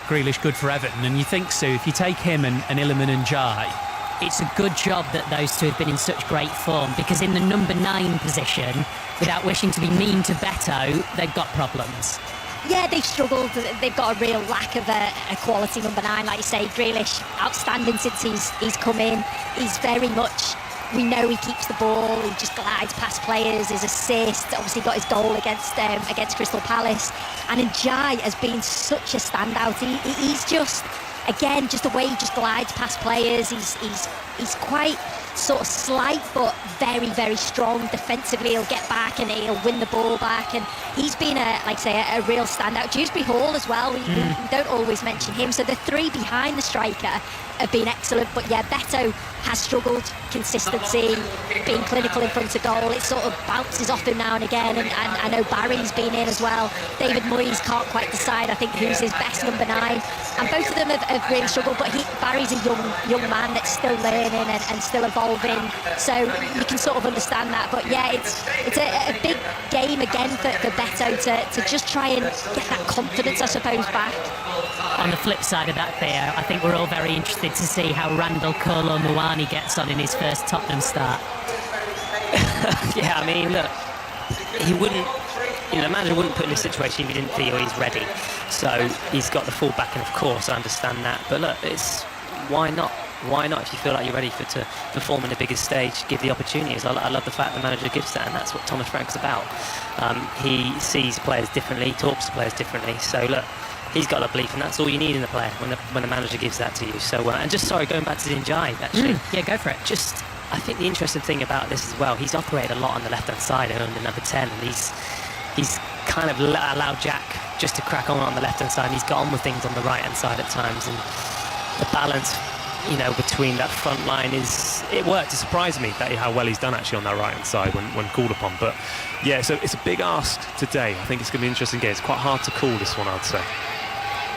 Grealish good for Everton? And you think so, if you take him and Illiman and Jai. It's a good job that those two have been in such great form, because in the number 9 position, without wishing to be mean to Beto, they've got problems. Yeah, they've struggled. They've got a real lack of a quality number 9. Like you say, Grealish, outstanding since he's come in. He's very much, we know he keeps the ball, he just glides past players, his assist, obviously got his goal against Crystal Palace. And Njai has been such a standout. He's just, again, just the way he just glides past players. He's quite sort of slight, but very, very strong defensively. He'll get back and he'll win the ball back, and he's been a real standout. Dewsbury Hall as well, we don't always mention him. So the 3 behind the striker have been excellent, but yeah, Beto has struggled. Consistency, being clinical in front of goal, it sort of bounces off him now and again, and I know Barry's been in as well. David Moyes can't quite decide, I think, who's his best number 9, and both of them have really struggled, but Barry's a young man that's still learning and still evolving, so you can sort of understand that. But yeah, it's a big game again for Beto to just try and get that confidence, I suppose, back. On the flip side of that, Theo, I think we're all very interested to see how Randall Kolo Muani gets on in his first Tottenham start. Yeah, I mean, look, he wouldn't, the manager wouldn't put him in a situation if he didn't feel he's ready. So he's got the full back, and of course I understand that. But look, why not? Why not? If you feel like you're ready to perform in the biggest stage, give the opportunities. I love the fact the manager gives that, and that's what Thomas Frank's about. He sees players differently, talks to players differently. So look, he's got a belief, and that's all you need in the player when the manager gives that to you. So and just going back to Njai, actually. Yeah, go for it. I think the interesting thing about this as well, he's operated a lot on the left-hand side and on the number 10, and he's kind of allowed Jack just to crack on the left-hand side, and he's got on with things on the right-hand side at times, and the balance, between that front line it worked. It surprised me how well he's done actually on that right-hand side when called upon. But yeah, so it's a big ask today. I think it's going to be an interesting game. It's quite hard to call this one, I'd say.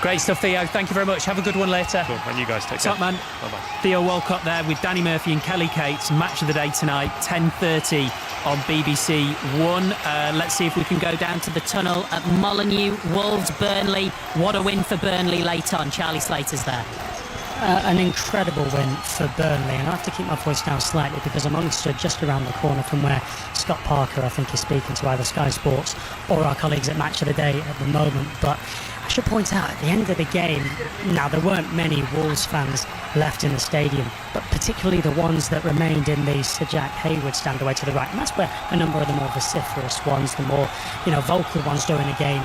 Great stuff, Theo. Thank you very much. Have a good one later. Cool. And you guys take care. Top man. Bye-bye. Theo Walcott there with Danny Murphy and Kelly Cates. Match of the day tonight, 10:30 on BBC One. Let's see if we can go down to the tunnel at Molineux. Wolves, Burnley. What a win for Burnley late on. Charlie Slater's there. An incredible win for Burnley, and I have to keep my voice down slightly because I'm only stood just around the corner from where Scott Parker, I think, is speaking to either Sky Sports or our colleagues at Match of the Day at the moment. But I should point out, at the end of the game, now there weren't many Wolves fans left in the stadium, but particularly the ones that remained in the Sir Jack Hayward stand away to the right, and that's where a number of the more vociferous ones, the more vocal ones during the game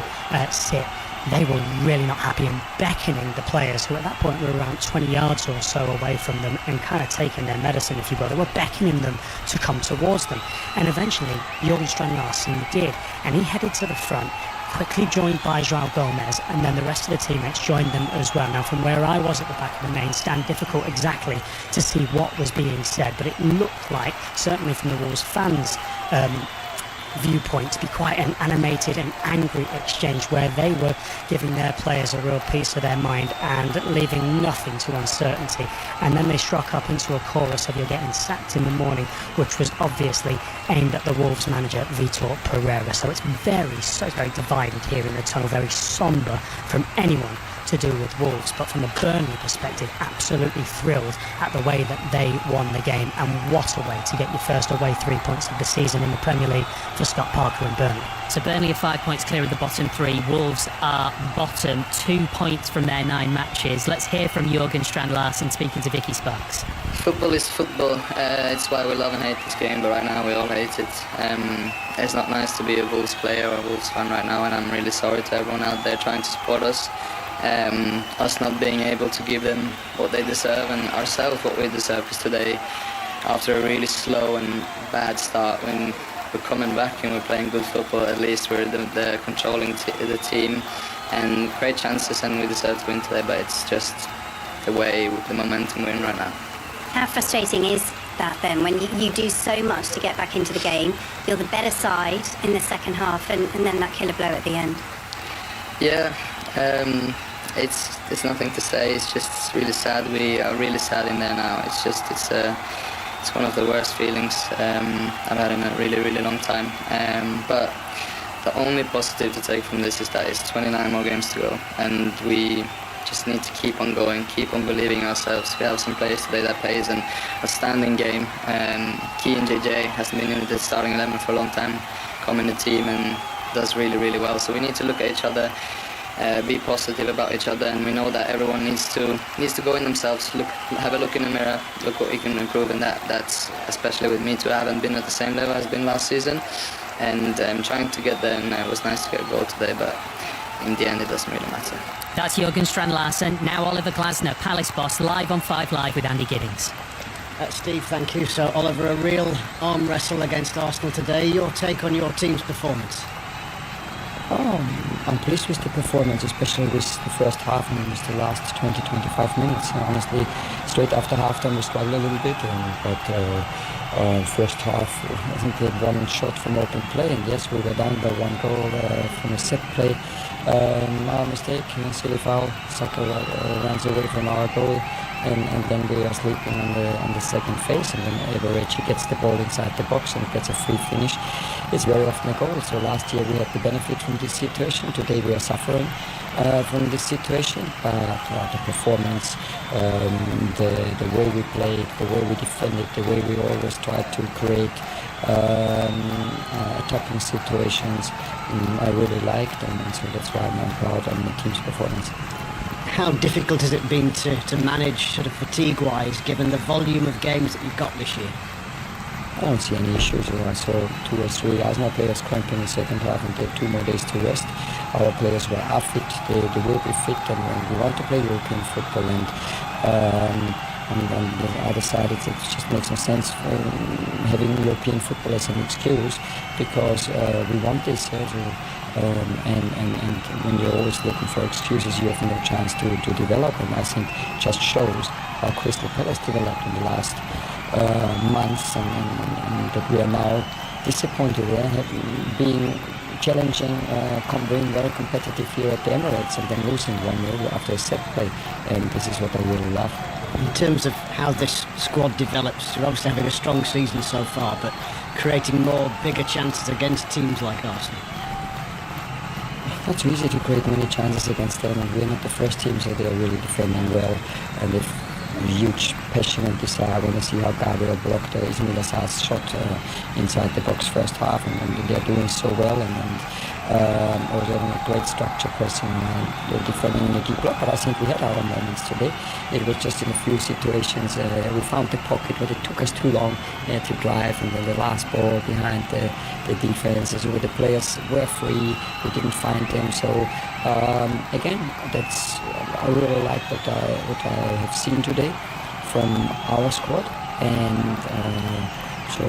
sit. They were really not happy and beckoning the players, who at that point were around 20 yards or so away from them, and kind of taking their medicine, if you will. They were beckoning them to come towards them. And eventually, Jorgen Strand Larsen did, and he headed to the front, quickly joined by João Gomez, and then the rest of the teammates joined them as well. Now, from where I was at the back of the main stand, difficult exactly to see what was being said, but it looked like, certainly from the Wolves fans' viewpoint, to be quite an animated and angry exchange where they were giving their players a real piece of their mind and leaving nothing to uncertainty. And then they struck up into a chorus of "You're getting sacked in the morning," which was obviously aimed at the Wolves manager Vitor Pereira. So it's very divided here in the tunnel, very sombre from anyone to do with Wolves, but from a Burnley perspective, absolutely thrilled at the way that they won the game. And what a way to get your first away 3 points of the season in the Premier League for Scott Parker and Burnley. So Burnley are 5 points clear of the bottom 3. Wolves are bottom, 2 points from their 9 matches. Let's hear from Jorgen Strand Larsen speaking to Vicky Sparks. Football is football. It's why we love and hate this game, but right now we all hate it. It's not nice to be a Wolves player or a Wolves fan right now, and I'm really sorry to everyone out there trying to support us. Us not being able to give them what they deserve and ourselves what we deserve, because today, after a really slow and bad start, when we're coming back and we're playing good football, at least we're the controlling the team and great chances, and we deserve to win today, but it's just the way, the momentum we're in right now. How frustrating is that then, when you do so much to get back into the game, you're the better side in the second half, and then that killer blow at the end? Yeah, it's nothing to say. It's just really sad. We are really sad in there now. It's one of the worst feelings I've had in a really, really long time. But the only positive to take from this is that it's 29 more games to go, and we just need to keep on going, keep on believing in ourselves. We have some players today that plays an outstanding game. Key and JJ hasn't been in the starting 11 for a long time, come in the team and does really, really well. So we need to look at each other, be positive about each other, and we know that everyone needs to go in themselves, have a look in the mirror, look what we can improve, and that's especially with me too. I haven't been at the same level as been last season, and I'm trying to get there, and it was nice to get a goal today, but in the end it doesn't really matter. That's Jurgen Strand-Larsen. Now Oliver Glasner, Palace boss, live on 5 Live with Andy Giddings. Steve, thank you. So Oliver, a real arm wrestle against Arsenal today. Your take on your team's performance? I'm pleased with the performance, especially with the first half and with the last 20-25 minutes. Honestly, straight after halftime we struggled a little bit, but first half I think they had one shot from open play, and yes, we were down by 1 goal from a set play. Our mistake, silly foul. Saka runs away from our goal, and then we are sleeping on the second phase, and then Everett gets the ball inside the box and gets a free finish. It's very often a goal. So last year we had the benefit from this situation. Today we are suffering from this situation. But the performance, the way we played, the way we defended, the way we always tried to create attacking situations, I really liked, and so that's why I'm proud of the team's performance. How difficult has it been to manage sort of fatigue-wise, given the volume of games that you've got this year? I don't see any issues. I saw 2 or 3 Arsenal players cramping in the second half and they had 2 more days to rest. Our players are fit, they will be fit, and we want to play European football. And on the other side, it just makes no sense having European football as an excuse, because we want this. And when you're always looking for excuses, you have no chance to develop. And I think just shows how Crystal Palace developed in the last months, and that we are now disappointed being challenging, being very competitive here at the Emirates, and then losing 1-0 after a set play. And this is what I really love. In terms of how this squad develops, you're obviously having a strong season so far, but creating more bigger chances against teams like Arsenal. Not so easy to create many chances against them, and we're not the first team, so they are really defending well, and they've huge passion and desire. When I see how Gabriel blocked Ismail Assar's shot inside the box first half, and they're doing so well, and also having a great structure pressing, they're defending in a deep block. But I think we had our moments today. It was just in a few situations we found the pocket, but it took us too long to drive, and then the last ball behind the defenses where the players were free, we didn't find them. So again, I really like what I have seen today from our squad, and so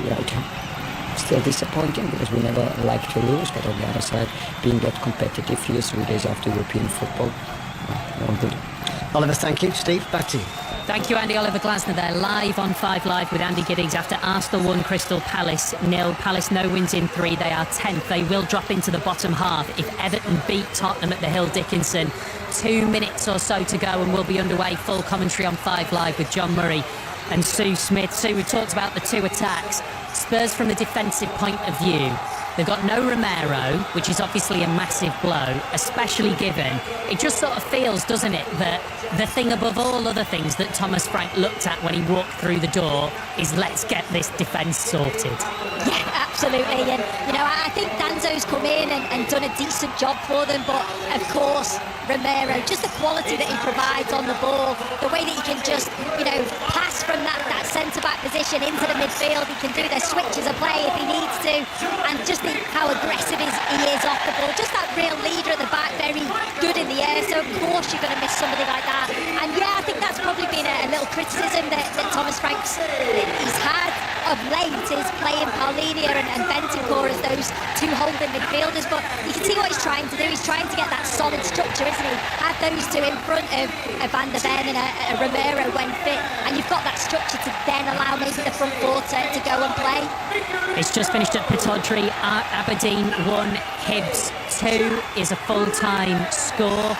yeah, still disappointing because we never like to lose, but on the other side, being that competitive here 3 days after European football, all good. Oliver, thank you. Steve, back to you. Thank you, Andy. Oliver Glasner there, live on 5 Live with Andy Giddings after Arsenal 1, Crystal Palace 0. Palace no wins in 3. They are 10th. They will drop into the bottom half if Everton beat Tottenham at the Hill Dickinson. 2 minutes or so to go and we'll be underway. Full commentary on 5 Live with John Murray and Sue Smith. Sue, we talked about the 2 attacks. Spurs from a defensive point of view. They've got no Romero, which is obviously a massive blow, especially given it just sort of feels, doesn't it, that the thing above all other things that Thomas Frank looked at when he walked through the door is let's get this defence sorted. Yeah, absolutely. And, I think Danzo's come in and done a decent job for them. But, of course, Romero, just the quality that he provides on the ball, the way that he can just, pass from that centre-back position into the midfield. He can do the switches of play if he needs to. And just how aggressive he is off the ball. Just that real leader at the back, very good in the air. So, of course, you're going to miss somebody like that. And, yeah, I think that's probably been a little criticism that Thomas Frank's he's had of late, is playing Paulinho and Bentancur as those 2 holding midfielders. But you can see what he's trying to do. He's trying to get that solid structure, isn't he? Have those 2 in front of Van der Ven and a Romero when fit. And you've got that structure to then allow maybe the front 4 to go and play. It's just finished at Pittodrie. Aberdeen 1, Hibs 2 is a full-time score.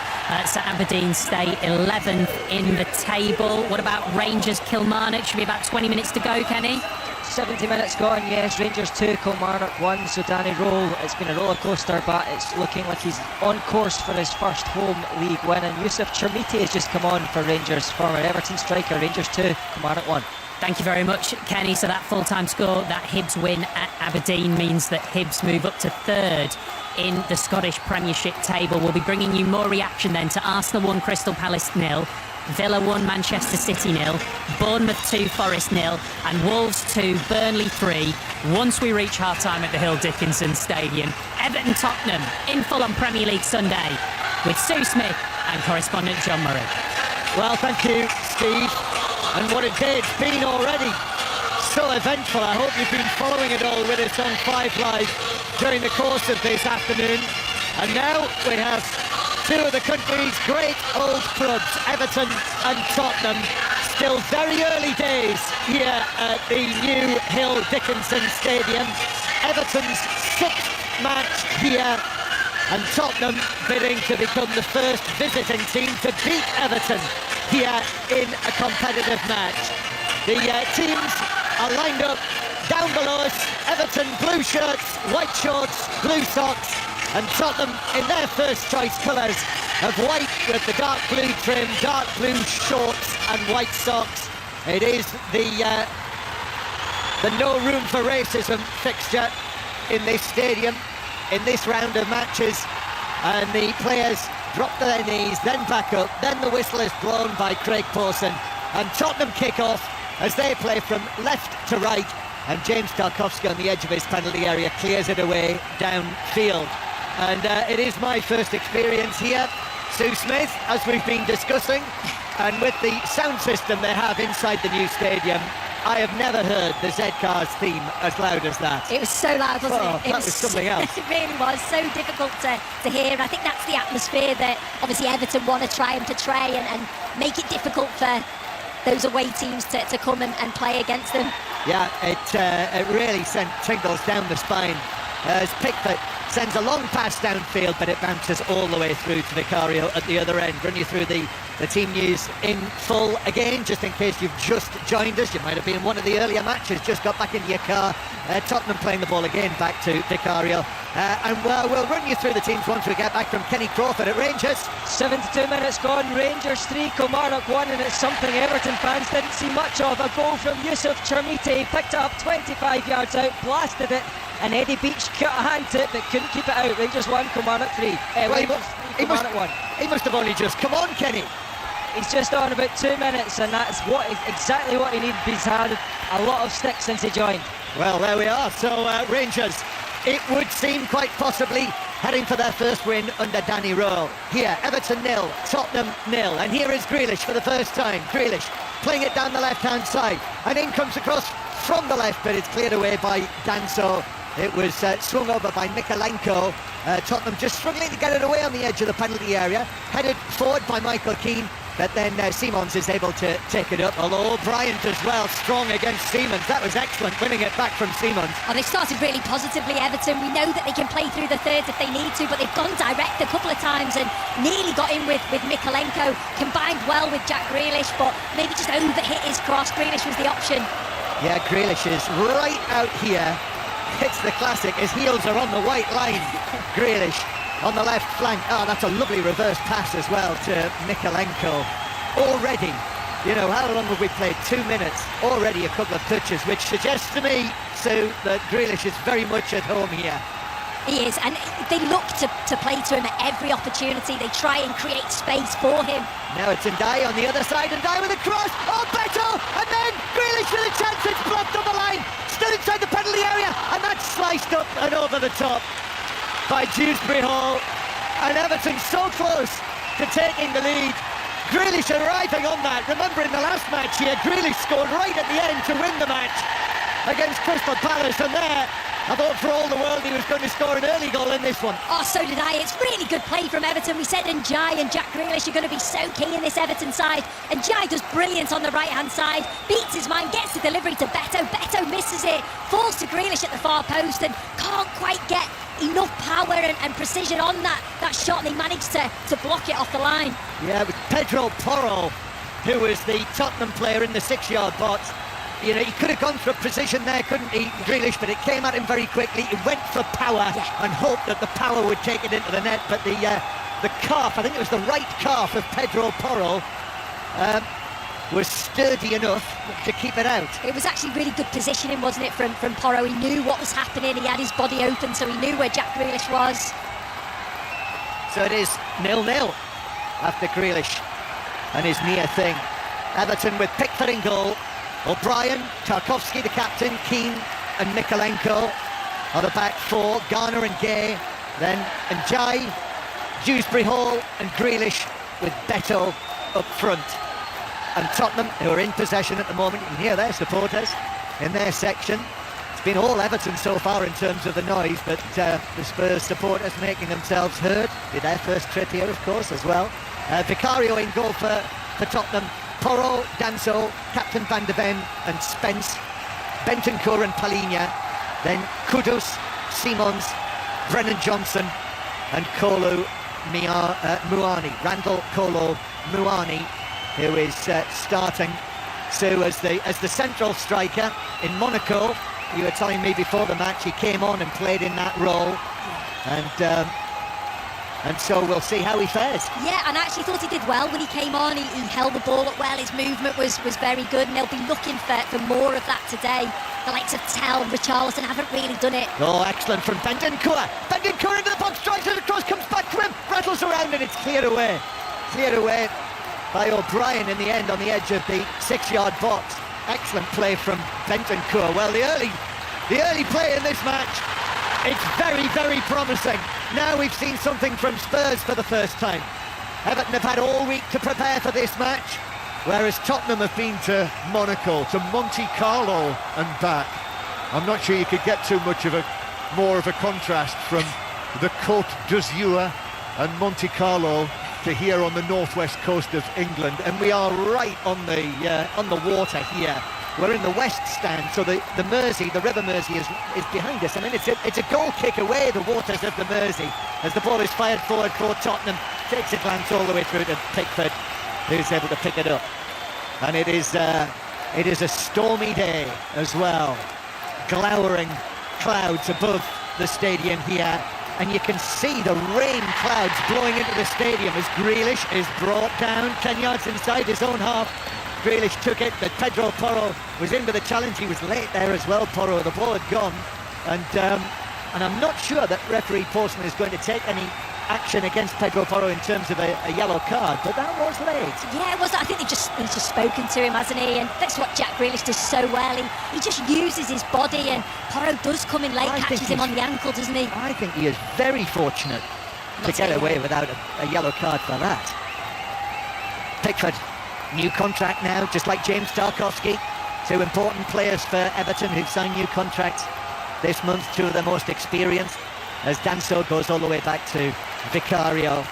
So Aberdeen stay 11th in the table. What about Rangers Kilmarnock? Should be about 20 minutes to go, Kenny. 70 minutes gone, yes. Rangers 2, Kilmarnock 1. So Danny Roll, it's been a roller coaster, but it's looking like he's on course for his first home league win. And Yusuf Chermiti has just come on for Rangers, former Everton striker. Rangers 2, Kilmarnock 1. Thank you very much, Kenny. So that full-time score, that Hibs win at Aberdeen means that Hibs move up to third in the Scottish Premiership table. We'll be bringing you more reaction then to Arsenal 1, Crystal Palace 0, Villa 1, Manchester City 0, Bournemouth 2, Forest 0, and Wolves 2, Burnley 3. Once we reach half-time at the Hill Dickinson Stadium, Everton Tottenham in full on Premier League Sunday with Sue Smith and correspondent John Murray. Well, thank you, Steve. And what a day it's been already. So eventful. I hope you've been following it all with us on 5 Live during the course of this afternoon. And now we have two of the country's great old clubs, Everton and Tottenham. Still very early days here at the new Hill Dickinson Stadium. Everton's 6th match here, and Tottenham bidding to become the first visiting team to beat Everton here in a competitive match. The teams are lined up down below us. Everton blue shirts, white shorts, blue socks, and Tottenham in their first choice colours of white with the dark blue trim, dark blue shorts and white socks. It is the no room for racism fixture in this stadium in this round of matches, and the players drop to their knees, then back up, then the whistle is blown by Craig Pawson, and Tottenham kick off as they play from left to right, and James Tarkowski on the edge of his penalty area clears it away downfield. And it is my first experience here, Sue Smith, as we've been discussing, and with the sound system they have inside the new stadium, I have never heard the Z-Cars theme as loud as that. It was so loud, wasn't it? That was something else. It really was, so difficult to hear. And I think that's the atmosphere that obviously Everton want to try and portray and make it difficult for those away teams to come and play against them. Yeah, it really sent tingles down the spine as Pickford sends a long pass downfield, but it bounces all the way through to Vicario at the other end. Run you through the team news in full again, just in case you've just joined us. You might have been in one of the earlier matches, just got back into your car. Tottenham playing the ball again back to Vicario. And we'll run you through the teams once we get back from Kenny Crawford at Rangers. 72 minutes gone, Rangers 3, Kilmarnock 1, and it's something Everton fans didn't see much of. A goal from Yusuf Chermiti, picked it up 25 yards out, blasted it, and Eddie Beach cut a hand to it but couldn't keep it out. Rangers 1, Kilmarnock 3. Kilmarnock 1. He must have only just come on, Kenny. He's just on about 2 minutes, and that's exactly what he needed. He's had a lot of sticks since he joined. Well, there we are. So Rangers, it would seem quite possibly heading for their first win under Danny Rowe. Here, Everton 0, Tottenham 0, and here is Grealish for the first time. Grealish playing it down the left-hand side, and in comes across from the left, but it's cleared away by Danso. It was swung over by Mikalenko. Tottenham just struggling to get it away on the edge of the penalty area. Headed forward by Michael Keane, but then Simons is able to take it up. Although Bryant as well, strong against Simons. That was excellent, winning it back from Simons. Oh, they started really positively, Everton. We know that they can play through the thirds if they need to, but they've gone direct a couple of times and nearly got in with Mikalenko. Combined well with Jack Grealish, but maybe just overhit his cross. Grealish was the option. Yeah, Grealish is right out here. It's the classic. His heels are on the white line. Grealish on the left flank. Oh, that's a lovely reverse pass as well to Mikalenko. Already, you know, how long have we played? 2 minutes. Already a couple of touches, which suggests to me, Sue, that Grealish is very much at home here. He is, and they look to play to him at every opportunity. They try and create space for him. Now it's Ndiaye on the other side, Ndiaye with a cross. Oh, Beto! And then Grealish with a chance. It's blocked on the line. Still inside the penalty area, and that's sliced up and over the top by Dewsbury Hall. And Everton so close to taking the lead. Grealish arriving on that. Remember in the last match here, Grealish scored right at the end to win the match against Crystal Palace, and there I thought for all the world he was going to score an early goal in this one. Oh, so did I. It's really good play from Everton. We said Njai and Jack Grealish are going to be so key in this Everton side. And Njai does brilliant on the right-hand side, beats his man, gets the delivery to Beto. Beto misses it, falls to Grealish at the far post and can't quite get enough power and precision on that shot, and he managed to block it off the line. Yeah, with Pedro Porro, who was the Tottenham player in the 6-yard box. You know, he could have gone for a precision there, couldn't he, Grealish, but it came at him very quickly. He went for power and hoped that the power would take it into the net, but the calf, I think it was the right calf of Pedro Porro, was sturdy enough to keep it out. It was actually really good positioning, wasn't it, from Porro? He knew what was happening, he had his body open, so he knew where Jack Grealish was. So it is 0-0 after Grealish and his near thing. Everton with Pickford in goal. O'Brien, Tarkowski the captain, Keane and Mikolenko are the back four. Garner and Gay, then Njai, Dewsbury Hall and Grealish with Beto up front. And Tottenham, who are in possession at the moment, you can hear their supporters in their section. It's been all Everton so far in terms of the noise, but the Spurs supporters making themselves heard. Did their first trip here, of course, as well. Vicario in goal for Tottenham. Porro, Danso, Captain Van de Ven and Spence, Bentancur and Palhinha, then Kudus, Simons, Brennan Johnson and Kolo Muani, Randall Kolo Muani, who is starting so as the central striker in Monaco. You were telling me before the match he came on and played in that role, and so we'll see how he fares. Yeah, and I actually thought he did well when he came on. He held the ball up well, his movement was very good, and they'll be looking for more of that today. The likes of Tell, Richarlison haven't really done it. Oh, excellent from Bentancur. Bentancur into the box, drives it across, comes back to him, rattles around and it's cleared away. Cleared away by O'Brien in the end on the edge of the 6-yard box. Excellent play from Bentancur. Well, the early play in this match, it's very, very promising. Now we've seen something from Spurs for the first time. Everton have had all week to prepare for this match, whereas Tottenham have been to Monaco, to Monte Carlo and back. I'm not sure you could get too much of more of a contrast from the Côte d'Azur and Monte Carlo to here on the northwest coast of England, and we are right on the water here. We're in the west stand, so the Mersey, the River Mersey is behind us. I mean, it's a goal kick away, the waters of the Mersey, as the ball is fired forward for Tottenham. Takes a glance all the way through to Pickford, who's able to pick it up. And it is a stormy day as well. Glowering clouds above the stadium here, and you can see the rain clouds blowing into the stadium as Grealish is brought down 10 yards inside his own half. Grealish took it, but Pedro Porro was in with a challenge. He was late there as well, Porro. The ball had gone, and I'm not sure that referee Postman is going to take any action against Pedro Porro in terms of a yellow card, but that was late. Yeah, it was. I think he's just spoken to him, hasn't he? And that's what Jack Grealish does so well. He just uses his body, and Porro does come in late, catches him on the ankle, doesn't he? I think he is very fortunate to get away without a yellow card for that. Pickford, new contract now, just like James Tarkowski. Two important players for Everton who've signed new contracts this month, two of the most experienced, as Danso goes all the way back to Vicario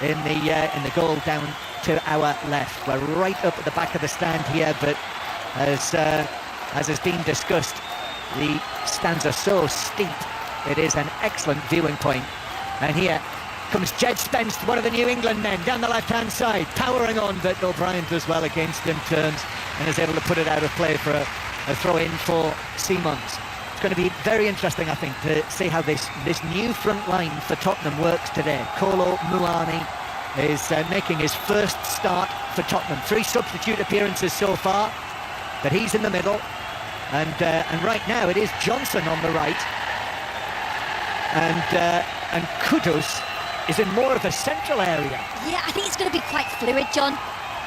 in the goal down to our left. We're right up at the back of the stand here, but as has been discussed, the stands are so steep. It is an excellent viewing point. And here comes Jed Spence, one of the New England men, down the left-hand side, powering on, but O'Brien does well against him, turns and is able to put it out of play for a throw-in for Simons. It's going to be very interesting, I think, to see how this new front line for Tottenham works today. Kolo Muani is making his first start for Tottenham. 3 substitute appearances so far, but he's in the middle, and right now it is Johnson on the right, and Kudus is in more of a central area. Yeah, I think it's going to be quite fluid, John.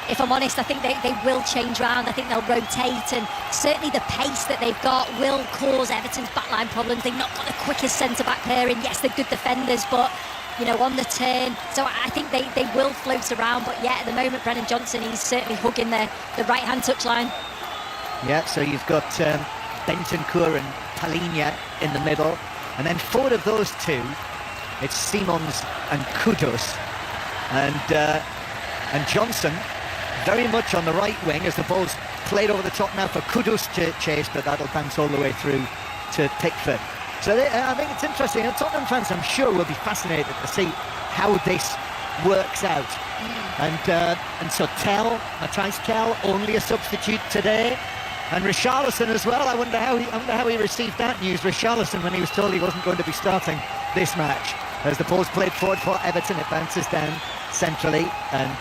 If I'm honest, I think they will change around. I think they'll rotate, and certainly the pace that they've got will cause Everton's backline problems. They've not got the quickest centre-back pairing. Yes, they're good defenders, but, you know, on the turn. So I think they will float around. But yeah, at the moment, Brennan Johnson, he's certainly hugging the right-hand touchline. Yeah, so you've got Bentancur and Palhinha in the middle, and then forward of those two, it's Simons and Kudus, and Johnson very much on the right wing as the ball's played over the top now for Kudus to chase, but that'll bounce all the way through to Pickford. So I think it's interesting, and Tottenham fans I'm sure will be fascinated to see how this works out. And so Matthijs Tel, only a substitute today, and Richarlison as well. I wonder how he received that news, Richarlison, when he was told he wasn't going to be starting this match. As the ball's played forward for Everton, it bounces down centrally, and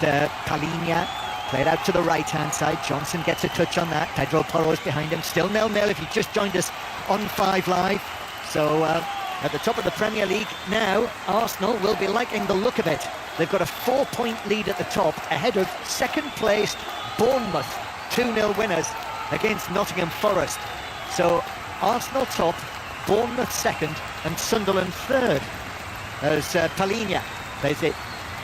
Palhinha played out to the right-hand side. Johnson gets a touch on that. Pedro Porro's behind him. Still 0-0 if you just joined us on 5 Live. So at the top of the Premier League now, Arsenal will be liking the look of it. They've got a 4-point lead at the top, ahead of second-placed Bournemouth, 2-0 winners against Nottingham Forest. So Arsenal top, Bournemouth second, and Sunderland third. As Palhinha plays it,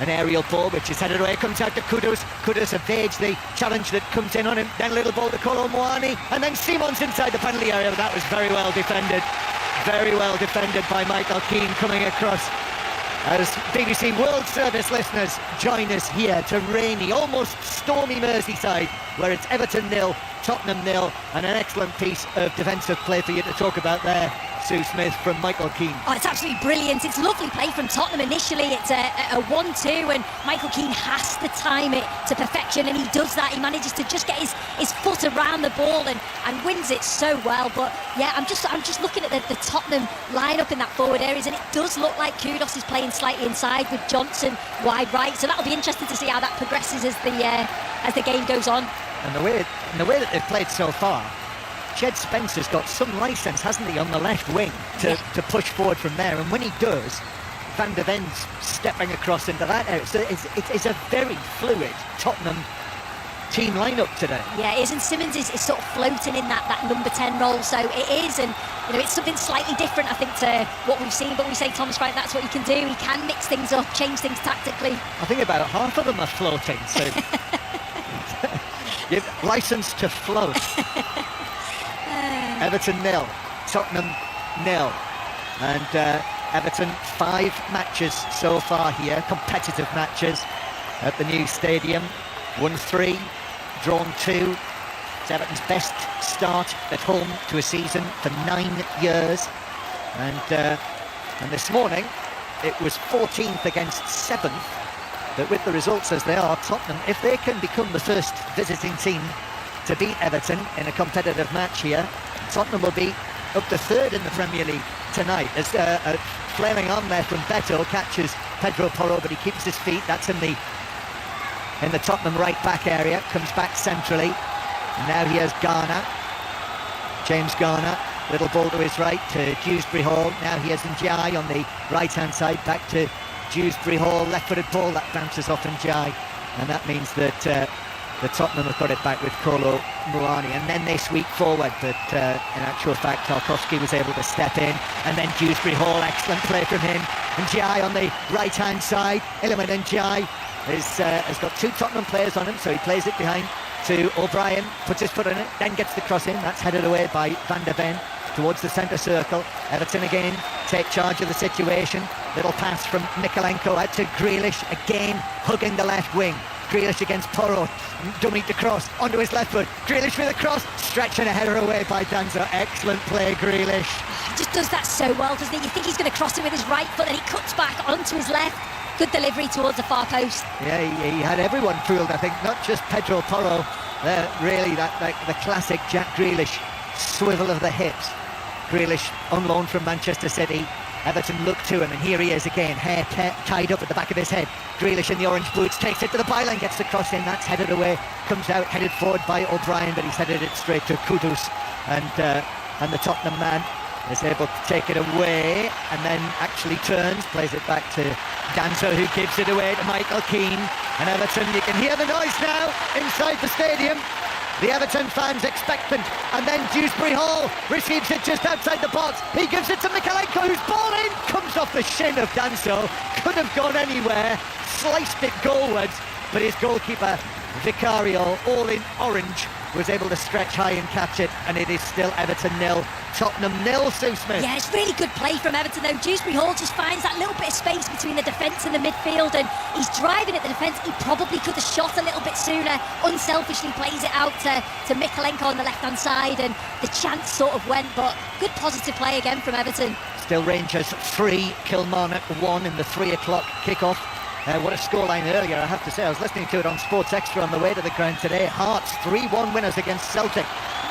an aerial ball which is headed away, comes out to Kudus. Kudus evades the challenge that comes in on him. Then a little ball to Kolo Muani, and then Simons inside the penalty area. That was very well defended. Very well defended by Michael Keane coming across. As BBC World Service listeners join us here to rainy, almost stormy Merseyside, where it's Everton 0, Tottenham 0, and an excellent piece of defensive play for you to talk about there, Sue Smith, from Michael Keane. Oh, it's absolutely brilliant. It's lovely play from Tottenham initially. It's a 1-2, and Michael Keane has to time it to perfection, and he does that. He manages to just get his foot around the ball and wins it so well. But yeah, I'm just looking at the Tottenham lineup in that forward areas, and it does look like Kudus is playing slightly inside with Johnson wide right. So that'll be interesting to see how that progresses as the game goes on. And the way that they've played so far, Jed Spencer's got some licence, hasn't he, on the left wing to push forward from there. And when he does, Van der Ven's stepping across into that area. So it's a very fluid Tottenham team lineup today. Yeah, it is, and Simmons is sort of floating in that number 10 role. So it is, and it's something slightly different, I think, to what we've seen. But we say Thomas Frank, that's what he can do. He can mix things up, change things tactically. I think about half of them are floating. So you're licensed to float. Everton 0, Tottenham 0, and Everton 5 matches so far here, competitive matches at the new stadium. Won 3, drawn 2. It's Everton's best start at home to a season for 9 years, and this morning it was 14th against 7th. But with the results as they are, Tottenham, if they can become the first visiting team to beat Everton in a competitive match here, Tottenham will be up to 3rd in the Premier League tonight. As a flaming arm there from Beto catches Pedro Porro, but he keeps his feet. That's in the Tottenham right back area. Comes back centrally. Now here's Garner, James Garner. Little ball to his right to Dewsbury Hall. Now here's Ndiaye on the right hand side, back to Dewsbury Hall. Left footed ball that bounces off Ndiaye, and that means that the Tottenham have got it back with Kolo Muani, and then they sweep forward, but in actual fact Tarkowski was able to step in, and then Dewsbury Hall, excellent play from him. Ndiaye on the right hand side. Iliman Ndiaye has got 2 Tottenham players on him, so he plays it behind to O'Brien, puts his foot on it, then gets the cross in. That's headed away by Van der Ven towards the centre circle. Everton again take charge of the situation. Little pass from Mikalenko out to Grealish, again hugging the left wing. Grealish against Porro, dummy to cross onto his left foot. Grealish with a cross, stretching a header away by Danzo. Excellent play, Grealish. He just does that so well, doesn't he? You think he's going to cross it with his right foot, and he cuts back onto his left. Good delivery towards the far post. Yeah, he had everyone fooled, I think, not just Pedro Porro. Really, the classic Jack Grealish swivel of the hips. Grealish on loan from Manchester City. Everton look to him, and here he is again, hair tied up at the back of his head. Grealish in the orange boots, takes it to the byline, gets the cross in, that's headed away, comes out, headed forward by O'Brien, but he's headed it straight to Kudus, and the Tottenham man is able to take it away, and then actually turns, plays it back to Danso, who gives it away to Michael Keane, and Everton, you can hear the noise now inside the stadium. The Everton fans expectant, and then Dewsbury Hall receives it just outside the box. He gives it to Mikalenko, who's ball in, comes off the shin of Danso, could have gone anywhere, sliced it goalwards, but his goalkeeper Vicario, all in orange, was able to stretch high and catch it, and it is still Everton 0, Tottenham 0, Sue Smith. Yeah, it's really good play from Everton though. Dewsbury Hall just finds that little bit of space between the defence and the midfield, and he's driving at the defence. He probably could have shot a little bit sooner. Unselfishly plays it out to Mikalenko on the left-hand side, and the chance sort of went, but good positive play again from Everton. Still Rangers 3, Kilmarnock 1 in the 3 o'clock kickoff. What a scoreline earlier, I have to say. I was listening to it on Sports Extra on the way to the ground today. Hearts 3-1 winners against Celtic.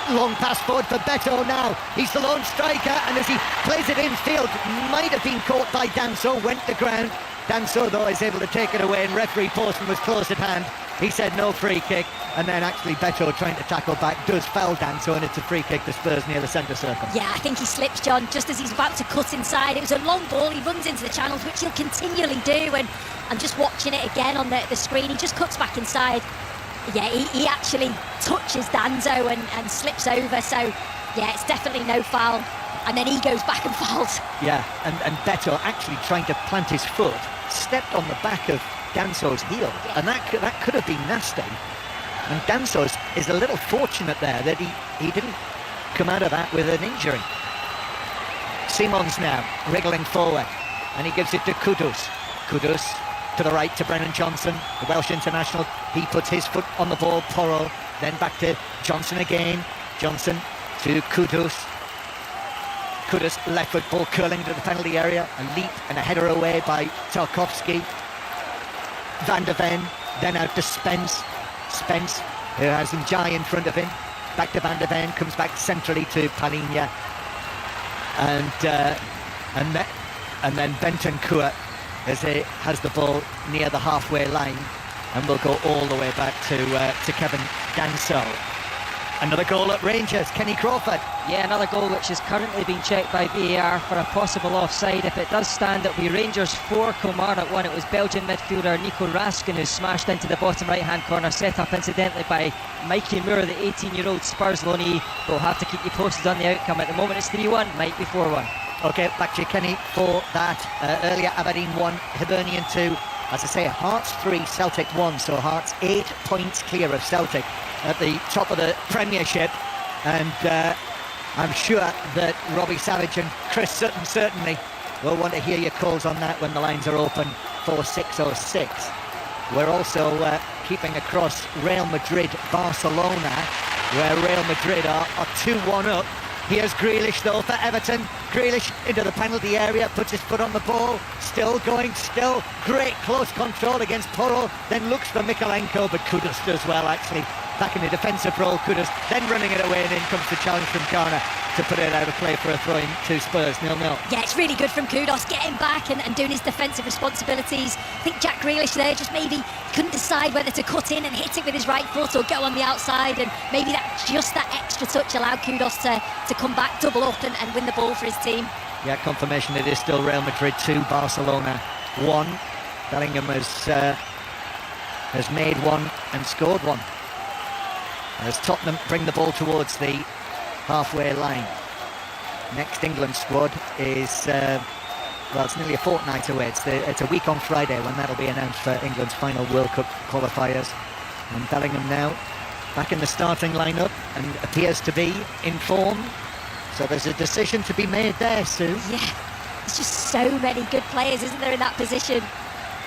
Long pass forward for Beto now. He's the lone striker, and as he plays it infield, might have been caught by Danso, went to ground. Danso, though, is able to take it away, and referee Postman was close at hand. He said no free kick, and then actually Beto, trying to tackle back, does foul Danso, and it's a free kick to Spurs near the centre circle. Yeah, I think he slips, John, just as he's about to cut inside. It was a long ball, he runs into the channels, which he'll continually do, and I'm just watching it again on the screen. He just cuts back inside. Yeah, he actually touches Danso and slips over, so yeah, it's definitely no foul. And then he goes back and fouls. Yeah, and Beto actually trying to plant his foot, stepped on the back of Danso's heel, and that could have been nasty. And Danso is a little fortunate there that he didn't come out of that with an injury. Simons now wriggling forward, and he gives it to Kudus. Kudus to the right to Brennan Johnson, the Welsh international. He puts his foot on the ball, Porro, then back to Johnson again. Johnson to Kudus. Kudus, left foot ball curling to the penalty area, a leap and a header away by Tarkovsky. Van der Ven, then out to Spence, who has Njai in front of him. Back to Van der Ven, comes back centrally to Palinha, and then Bentancur as he has the ball near the halfway line, and will go all the way back to Kevin Danso. Another goal at Rangers, Kenny Crawford. Yeah, another goal which is currently being checked by VAR for a possible offside. If it does stand, it'll be Rangers 4, Kilmarnock 1. It was Belgian midfielder Nico Raskin who smashed into the bottom right-hand corner, set up incidentally by Mikey Moore, the 18-year-old Spurs loanee. We'll have to keep you posted on the outcome. At the moment it's 3-1, might be 4-1. Okay, back to you, Kenny, for that. Earlier, Aberdeen 1, Hibernian 2. As I say, Hearts 3, Celtic 1, so Hearts 8 points clear of Celtic at the top of the Premiership, and I'm sure that Robbie Savage and Chris Sutton certainly will want to hear your calls on that when the lines are open for 6:06. We're also keeping across Real Madrid, Barcelona, where Real Madrid are 2-1 up. Here's Grealish though for Everton. Grealish into the penalty area, puts his foot on the ball, still going, still great close control against Porro, then looks for Mikalenko, but Kudus does well actually, back in the defensive role, Kudus, then running it away, and in comes the challenge from Garner to put it out of play for a throw-in to Spurs, 0-0. Yeah, it's really good from Kudus, getting back and doing his defensive responsibilities. I think Jack Grealish there just maybe couldn't decide whether to cut in and hit it with his right foot or go on the outside, and maybe that extra touch allowed Kudus to come back, double up and win the ball for his team. Yeah, confirmation it is still Real Madrid 2, Barcelona 1. Bellingham has made one and scored one, as Tottenham bring the ball towards the halfway line. Next England squad is, it's nearly a fortnight away. It's a week on Friday when that'll be announced for England's final World Cup qualifiers. And Bellingham now back in the starting lineup and appears to be in form. So there's a decision to be made there, Sue. Yeah, there's just so many good players, isn't there, in that position?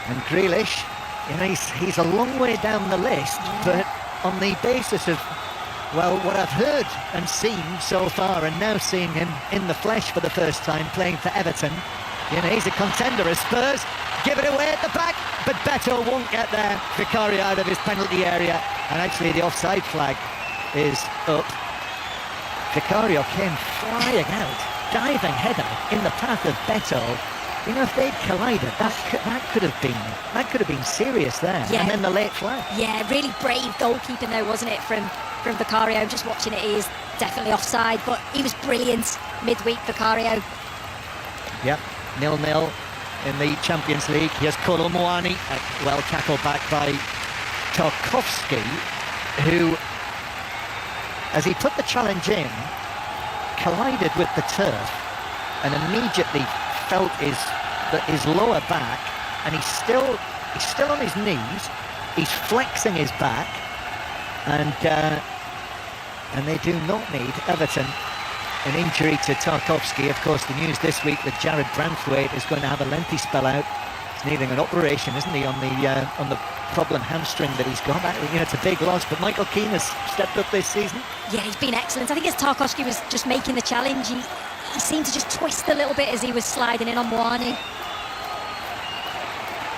And Grealish, he's a long way down the list, but on the basis of, what I've heard and seen so far, and now seeing him in the flesh for the first time playing for Everton, he's a contender as Spurs give it away at the back, but Beto won't get there. Vicario out of his penalty area, and actually the offside flag is up. Vicario came flying out, diving header in the path of Beto. If they'd collided, that could have been serious there. Yeah. And then the late flag. Yeah, really brave goalkeeping though, wasn't it, from Vicario? Just watching it, he is definitely offside, but he was brilliant midweek, Vicario. Yep, 0-0 in the Champions League. Here's Kolo Muani, well tackled back by Tarkovsky, who, as he put the challenge in, collided with the turf and immediately felt his lower back, and he's still on his knees. He's flexing his back, and and they do not need Everton. An injury to Tarkowski. Of course, the news this week that Jared Branthwaite is going to have a lengthy spell out. He's needing an operation, isn't he, on the problem hamstring that he's got. It's a big loss, but Michael Keane has stepped up this season. Yeah, he's been excellent. I think as Tarkowski was just making the challenge, he seemed to just twist a little bit as he was sliding in on Moani.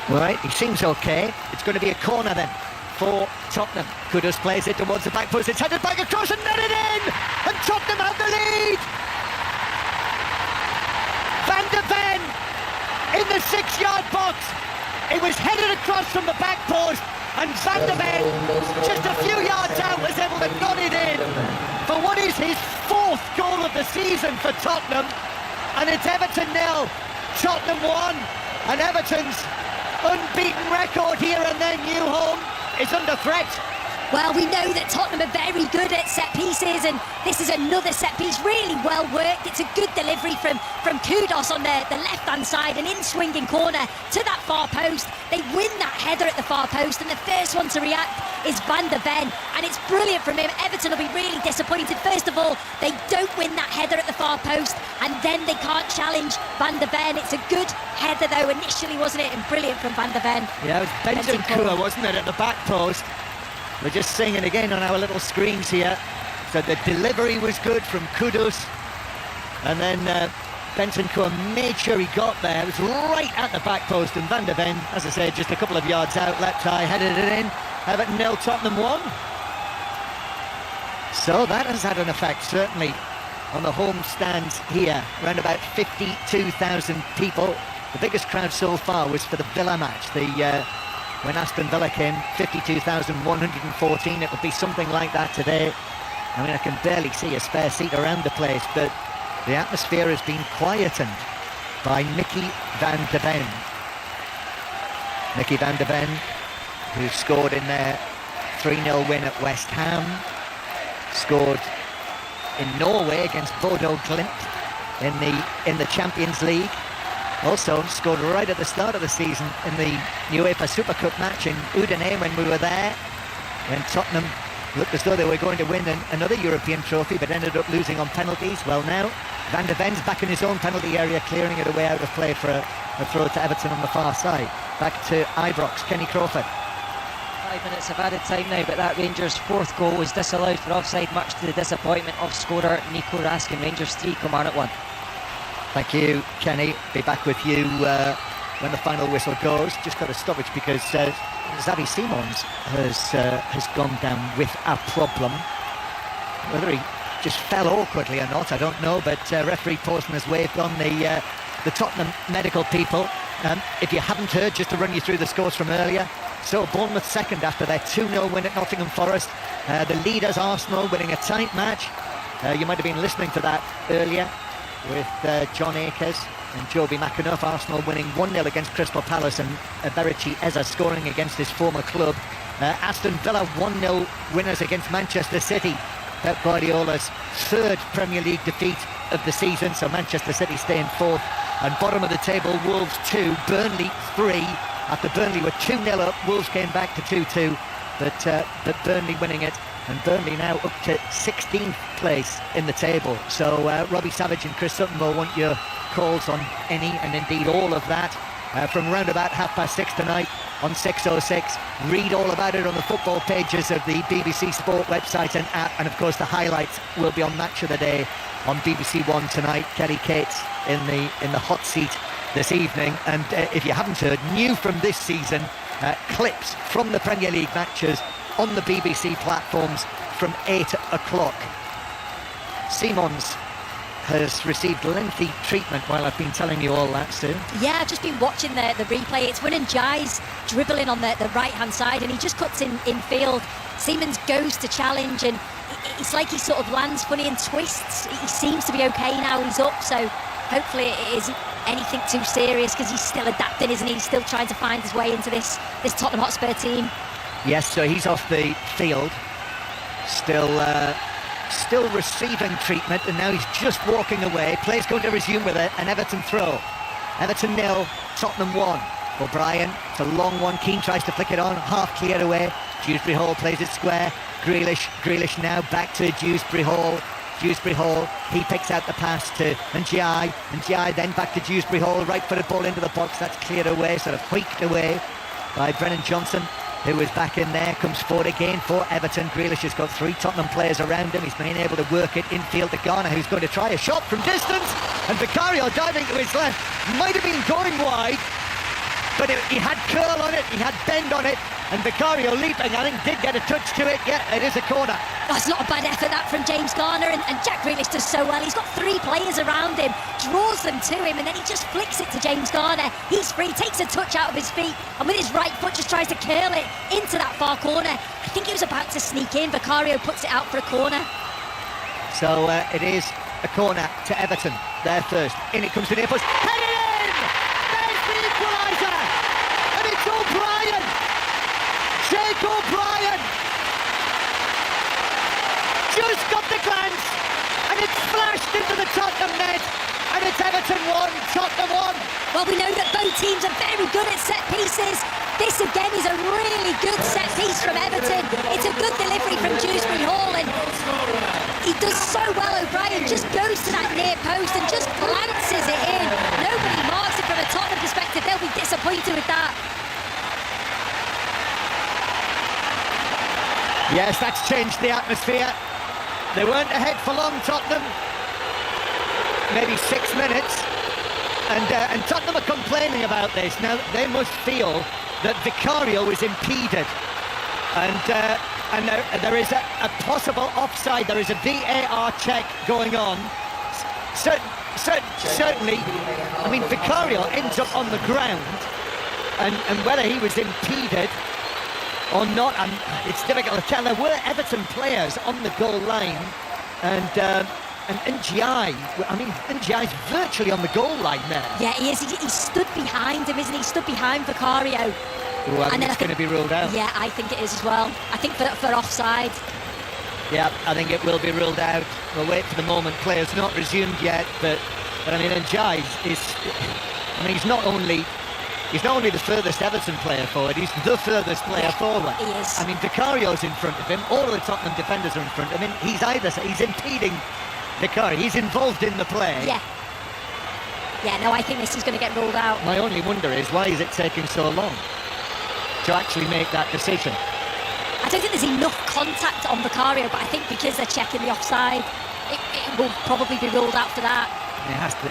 Right, he seems okay. It's going to be a corner then for Tottenham. Kudus plays it towards the back post. It's headed back across and netted in! And Tottenham have the lead! Van de Ven in the 6-yard box. It was headed across from the back post, and Van de Ven, just a few yards out, was able to nod it in for what is his 4th goal of the season for Tottenham. And it's Everton 0, Tottenham 1, and Everton's unbeaten record here and their new home is under threat. Well, we know that Tottenham are very good at set pieces, and this is another set piece, really well worked. It's a good delivery from Kudus on the left-hand side, an in-swinging corner to that far post. They win that header at the far post, and the first one to react is Van de Ven, and it's brilliant from him. Everton will be really disappointed. First of all, they don't win that header at the far post, and then they can't challenge Van de Ven. It's a good header, though, initially, wasn't it? And brilliant from Van de Ven. Yeah, it was Bentancur, wasn't it, at the back post? We're just seeing it again on our little screens here. So the delivery was good from Kudus, and then Bentancur made sure he got there. It was right at the back post, and Van de Ven, as I said, just a couple of yards out, left eye, headed it in. Everton 0, Tottenham 1. So that has had an effect, certainly, on the home stands here. Around about 52,000 people. The biggest crowd so far was for the Villa match. When Aston Villa came, 52,114. It will be something like that today. I mean, I can barely see a spare seat around the place, but the atmosphere has been quietened by Mickey van de Ven. Mickey van de Ven, who scored in their 3-0 win at West Ham, scored in Norway against Bodo Glimt in the Champions League. Also scored right at the start of the season in the UEFA Super Cup match in Udine when we were there, when Tottenham looked as though they were going to win another European trophy, but ended up losing on penalties. Well, now Van de Ven's back in his own penalty area, clearing it away out of play for a throw to Everton on the far side. Back to Ibrox, Kenny Crawford. 5 minutes of added time now, but that Rangers' 4th goal was disallowed for offside, much to the disappointment of scorer Nico Raskin. Rangers 3, Kilmarnock 1. Thank you, Kenny. Be back with you when the final whistle goes. Just got a stoppage because Xavi Simons has gone down with a problem. Whether he just fell awkwardly or not, I don't know, but referee Pawson has waved on the Tottenham medical people. If you haven't heard, just to run you through the scores from earlier. So Bournemouth second after their 2-0 win at Nottingham Forest. The leaders Arsenal winning a tight match. You might have been listening to that earlier with John Akers and Joby McAnuff. Arsenal winning 1-0 against Crystal Palace, and Berichi Eza scoring against his former club. Aston Villa 1-0 winners against Manchester City. Pep Guardiola's 3rd Premier League defeat of the season, so Manchester City stay in 4th. And bottom of the table, Wolves 2, Burnley 3. After Burnley were 2-0 up, Wolves came back to 2-2, but Burnley winning it. And Burnley now up to 16th place in the table. So Robbie Savage and Chris Sutton will want your calls on any and indeed all of that from round about 6:30 tonight on 606. Read all about it on the football pages of the BBC Sport website and app, and of course the highlights will be on Match of the Day on BBC One tonight. Kelly Cates in the hot seat this evening, and if you haven't heard, new from this season, clips from the Premier League matches on the BBC platforms from 8 o'clock. Simons has received lengthy treatment while I've been telling you all that, Sue. Yeah, I've just been watching the replay. It's Winnan Jai's dribbling on the right-hand side, and he just cuts in field. Simons goes to challenge, and it's like he sort of lands funny and twists. He seems to be okay now, he's up, so hopefully it isn't anything too serious, because he's still adapting, isn't he? He's still trying to find his way into this Tottenham Hotspur team. Yes, so he's off the field, still receiving treatment, and now he's just walking away. Play's going to resume with an Everton throw. Everton 0, Tottenham 1. O'Brien, it's a long one. Keane tries to flick it on, half cleared away. Dewsbury Hall plays it square. Grealish now back to Dewsbury Hall. Dewsbury Hall, he picks out the pass to Ndiaye. Ndiaye then back to Dewsbury Hall, right-footed ball into the box. That's cleared away, sort of hoiked away by Brennan Johnson, who is back in there, comes forward again for Everton. Grealish has got 3 Tottenham players around him. He's been able to work it infield to Garner, who's going to try a shot from distance, and Vicario diving to his left, might have been going wide, but he had curl on it, he had bend on it, and Vicario leaping, I think, did get a touch to it. Yeah, it is a corner. That's not a bad effort, that, from James Garner, and Jack Grealish does so well. He's got 3 players around him, draws them to him, and then he just flicks it to James Garner. He's free, takes a touch out of his feet, and with his right foot just tries to curl it into that far corner. I think he was about to sneak in. Vicario puts it out for a corner. So it is a corner to Everton. There first. In it comes to near post. Head it in! There's the equaliser! And it's O'Brien! Jake O'Brien! Just got the glance, and it's flashed into the Tottenham net, and it's Everton 1, Tottenham 1. Well, we know that both teams are very good at set pieces. This again is a really good set piece from Everton. It's a good delivery from Dewsbury Hall, and he does so well. O'Brien just goes to that near post and just glances it in. Nobody marks it from a Tottenham perspective. They'll be disappointed with that. Yes, that's changed the atmosphere. They weren't ahead for long, Tottenham. Maybe 6 minutes. And Tottenham are complaining about this. Now, they must feel that Vicario is impeded. And there is a possible offside. There is a VAR check going on. Certainly, I mean, Vicario ends up on the ground. And whether he was impeded or not, and it's difficult to tell. There were Everton players on the goal line, and Ndiaye, I mean, Ndiaye's virtually on the goal line there. Yeah, he is. He stood behind him, isn't he? He stood behind Vicario. Ooh, I think it's going to be ruled out. Yeah, I think it is as well. I think for offside. Yeah, I think it will be ruled out. We'll wait for the moment. Players not resumed yet, but I mean, Ndiaye he's not only the furthest Everton player forward, he's the furthest player forward. He is. I mean, Vicario's in front of him, all of the Tottenham defenders are in front of him. He's impeding Vicario, he's involved in the play. Yeah. Yeah, no, I think this is going to get ruled out. My only wonder is, why is it taking so long to actually make that decision? I don't think there's enough contact on Vicario, but I think because they're checking the offside, it will probably be ruled out for that. It has to.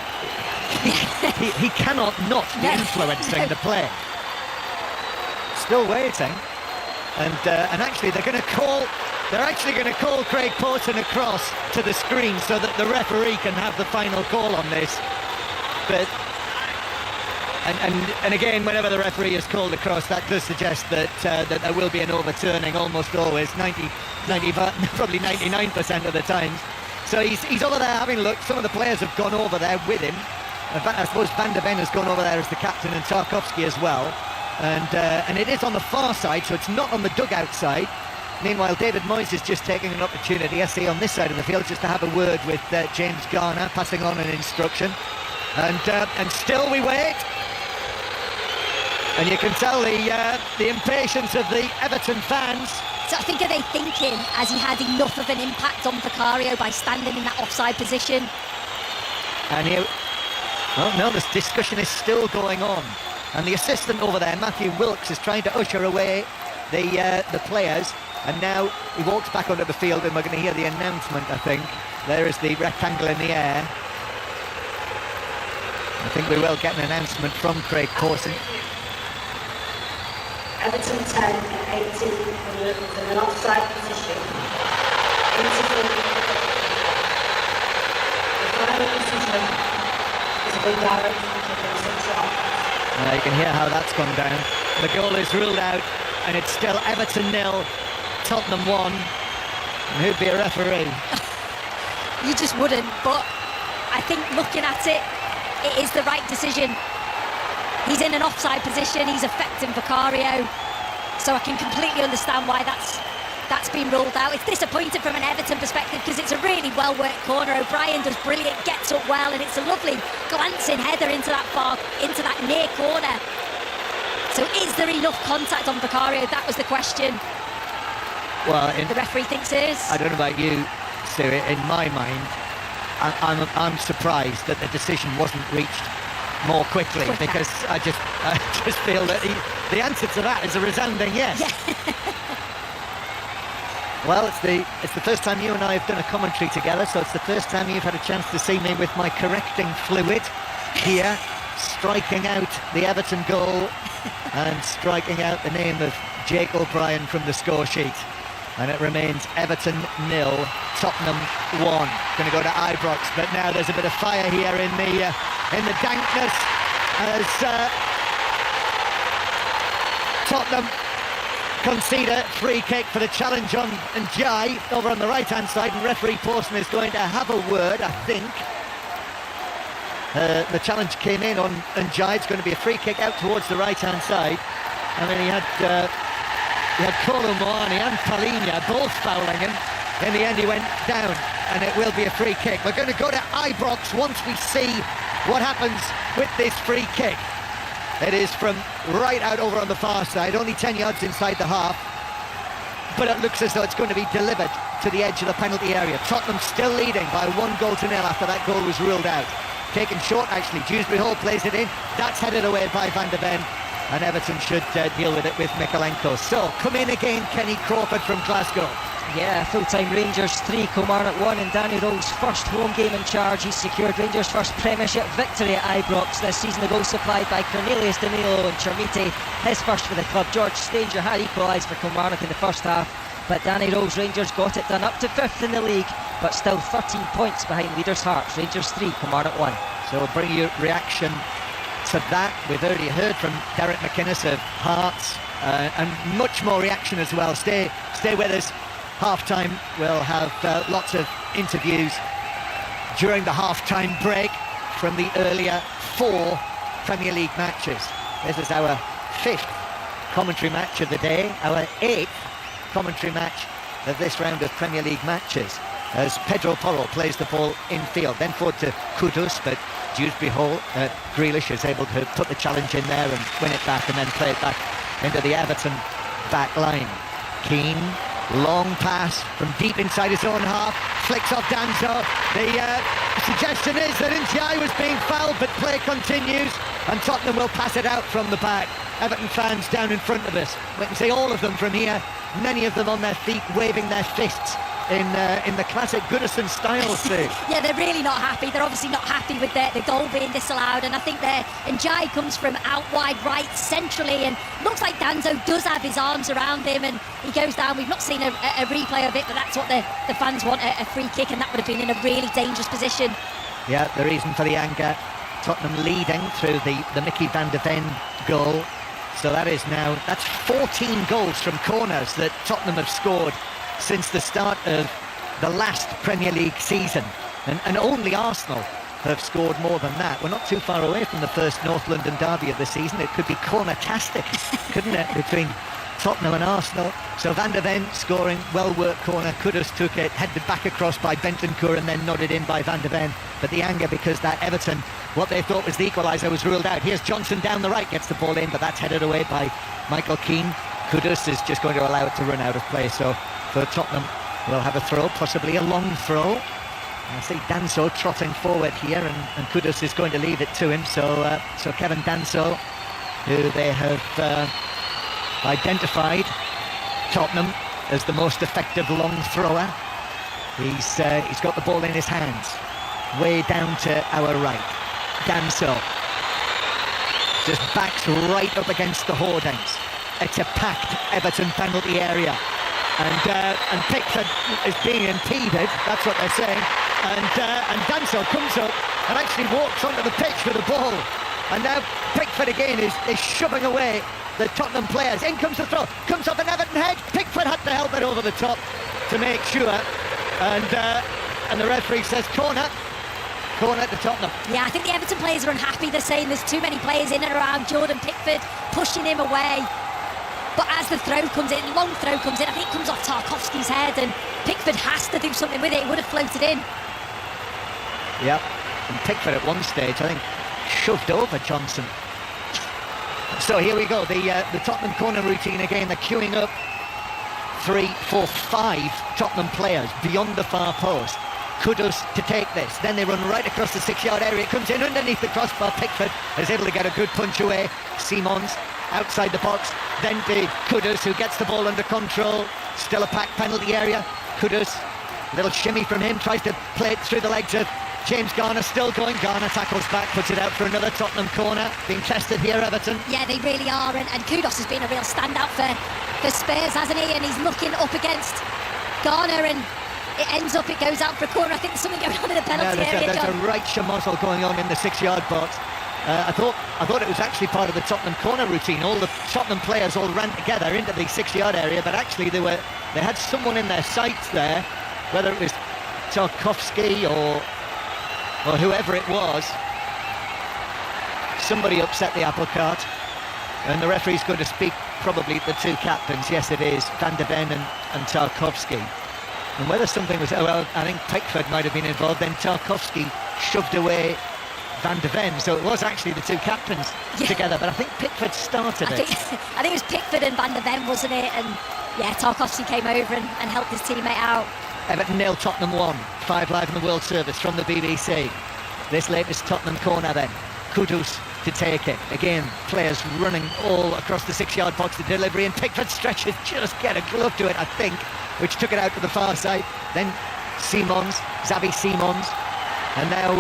he cannot not be influencing the play. Still waiting, and actually they're actually going to call Craig Pawson across to the screen so that the referee can have the final call on this. But and again, whenever the referee is called across, that does suggest that there will be an overturning almost always, 90, probably 99% of the times. So he's over there having a look. Some of the players have gone over there with him. In fact, I suppose Van der Ven has gone over there as the captain, and Tarkowski as well. And it is on the far side, so it's not on the dugout side. Meanwhile, David Moyes is just taking an opportunity, I see, on this side of the field, just to have a word with James Garner, passing on an instruction. And still we wait. And you can tell the impatience of the Everton fans. So I think, are they thinking, has he had enough of an impact on Vicario by standing in that offside position? And here, well, no, this discussion is still going on. And the assistant over there, Matthew Wilkes, is trying to usher away the players. And now he walks back onto the field, and we're going to hear the announcement, I think. There is the rectangle in the air. I think we will get an announcement from Craig Pawson. Everton 10 and 18 in an offside position. Interval. The final decision is a big direction to the shot. Now you can hear how that's gone down. The goal is ruled out, and it's still Everton 0, Tottenham 1. And who'd be a referee? You just wouldn't, but I think looking at it, it is the right decision. He's in an offside position, he's affecting Vicario, so I can completely understand why that's been ruled out. It's disappointing from an Everton perspective because it's a really well-worked corner. O'Brien does brilliant, gets up well, and it's a lovely glancing header into that near corner. So is there enough contact on Vicario? That was the question. Well, the referee thinks it is. I don't know about you, Sue. In my mind, I'm surprised that the decision wasn't reached more quickly, because I just feel that the answer to that is a resounding yes. Well, it's the first time you and I have done a commentary together, so it's the first time you've had a chance to see me with my correcting fluid here, striking out the Everton goal and striking out the name of Jake O'Brien from the score sheet. And it remains Everton 0, Tottenham 1. Going to go to Ibrox, but now there's a bit of fire here in the dankness as Tottenham concede a free kick for the challenge on Njai over on the right-hand side, and referee Pawson is going to have a word, I think. The challenge came in on Njai. It's going to be a free kick out towards the right-hand side. I mean, he had Kolo Muani and Palhinha both fouling him. In the end, he went down, and it will be a free kick. We're going to go to Ibrox once we see what happens with this free kick. It is from right out over on the far side, only 10 yards inside the half, but it looks as though it's going to be delivered to the edge of the penalty area. Tottenham still leading by 1-0 after that goal was ruled out. Taken short, actually. Dewsbury Hall plays it in. That's headed away by Van de Ven, and Everton should deal with it with Mykolenko. So, come in again, Kenny Crawford from Glasgow. Yeah, full-time Rangers 3, Kilmarnock 1, and Danny Rowe's first home game in charge. He's secured Rangers' first Premiership victory at Ibrox this season. The goal supplied by Cornelius Danilo and Chermite, his first for the club. George Stanger had equalised for Kilmarnock in the first half, but Danny Rowe's Rangers got it done, up to 5th in the league, but still 13 points behind leaders' Hearts. Rangers 3, Kilmarnock 1. So we'll bring you reaction to that. We've already heard from Derek McInnes of Hearts, and much more reaction as well. Stay with us. Half-time, we'll have lots of interviews during the half-time break from the earlier 4 Premier League matches. This is our 5th commentary match of the day, our 8th commentary match of this round of Premier League matches, as Pedro Porro plays the ball infield, then forward to Kudus, but Dewsbury Hall, Grealish is able to put the challenge in there and win it back, and then play it back into the Everton back line. Keane, long pass from deep inside his own half, flicks off Danso. The suggestion is that Njai was being fouled, but play continues, and Tottenham will pass it out from the back. Everton fans down in front of us, we can see all of them from here, many of them on their feet, waving their fists in the classic Goodison style, Sue. Yeah, they're really not happy. They're obviously not happy with the goal being disallowed, and I think Njai comes from out wide right centrally, and looks like Danso does have his arms around him, and he goes down. We've not seen a replay of it, but that's what the fans want, a free kick, and that would have been in a really dangerous position. Yeah, the reason for the anger, Tottenham leading through the Mickey van de Ven goal. So that's 14 goals from corners that Tottenham have scored since the start of the last Premier League season, and only Arsenal have scored more than that. We're not too far away from the first North London derby of the season. It could be corner-tastic, couldn't it, between Tottenham and Arsenal. So Van de Ven scoring, well-worked corner. Kudus took it, headed back across by Bentancur, and then nodded in by Van de Ven. But the anger because that Everton, what they thought was the equaliser, was ruled out. Here's Johnson down the right, gets the ball in, but that's headed away by Michael Keane. Kudus is just going to allow it to run out of play. So for Tottenham, we'll have a throw, possibly a long throw. I see Danso trotting forward here, and Kudus is going to leave it to him. So Kevin Danso, who they have identified Tottenham as the most effective long thrower. He's got the ball in his hands, way down to our right. Danso just backs right up against the hoardings. It's a packed Everton penalty area, and Pickford is being impeded. That's what they're saying. And Danso comes up and actually walks onto the pitch with the ball. And now Pickford again is shoving away the Tottenham players. In comes the throw, comes off an Everton head. Pickford had to help it over the top to make sure. And the referee says corner to Tottenham. Yeah, I think the Everton players are unhappy. They're saying there's too many players in and around Jordan Pickford, pushing him away. But as the throw comes in, long throw comes in, I think it comes off Tarkowski's head, and Pickford has to do something with it. It would have floated in. Yep, and Pickford at one stage, I think, shoved over Johnson. So here we go, the Tottenham corner routine again. They're queuing up 3, 4, 5 Tottenham players beyond the far post. Kudus to take this, then they run right across the 6-yard area. It comes in underneath the crossbar. Pickford is able to get a good punch away. Simons outside the box, then to Kudus, who gets the ball under control. Still a packed penalty area. Kudus, little shimmy from him, tries to play it through the legs of James Garner. Still going. Garner tackles back, puts it out for another Tottenham corner. Being tested here, Everton. Yeah, they really are, and Kudus has been a real standout for Spurs, hasn't he? And he's looking up against Garner, and it goes out for a corner. I think there's something going on in the penalty area. There's a right shamozzle going on in the 6-yard box. I thought it was actually part of the Tottenham corner routine. All the Tottenham players all ran together into the 6-yard area, but actually they had someone in their sights there, whether it was Tarkowski or whoever it was. Somebody upset the apple cart, and the referee's going to speak probably to the two captains. Yes, it is Van de Ven and Tarkowski. And whether something was, I think Pickford might have been involved. Then Tarkowski shoved away Van de Ven, so it was actually the two captains together. But I think Pickford started it. I think it was Pickford and Van de Ven, wasn't it? And yeah, Tarkowski came over and helped his teammate out. Everton 0, Tottenham 1. 5 Live in the World Service from the BBC. This latest Tottenham corner then. Kudus to take it. Again, players running all across the 6-yard box to delivery, and Pickford stretches, just get a glove to it, I think, which took it out to the far side. Then Xavi Simons. And now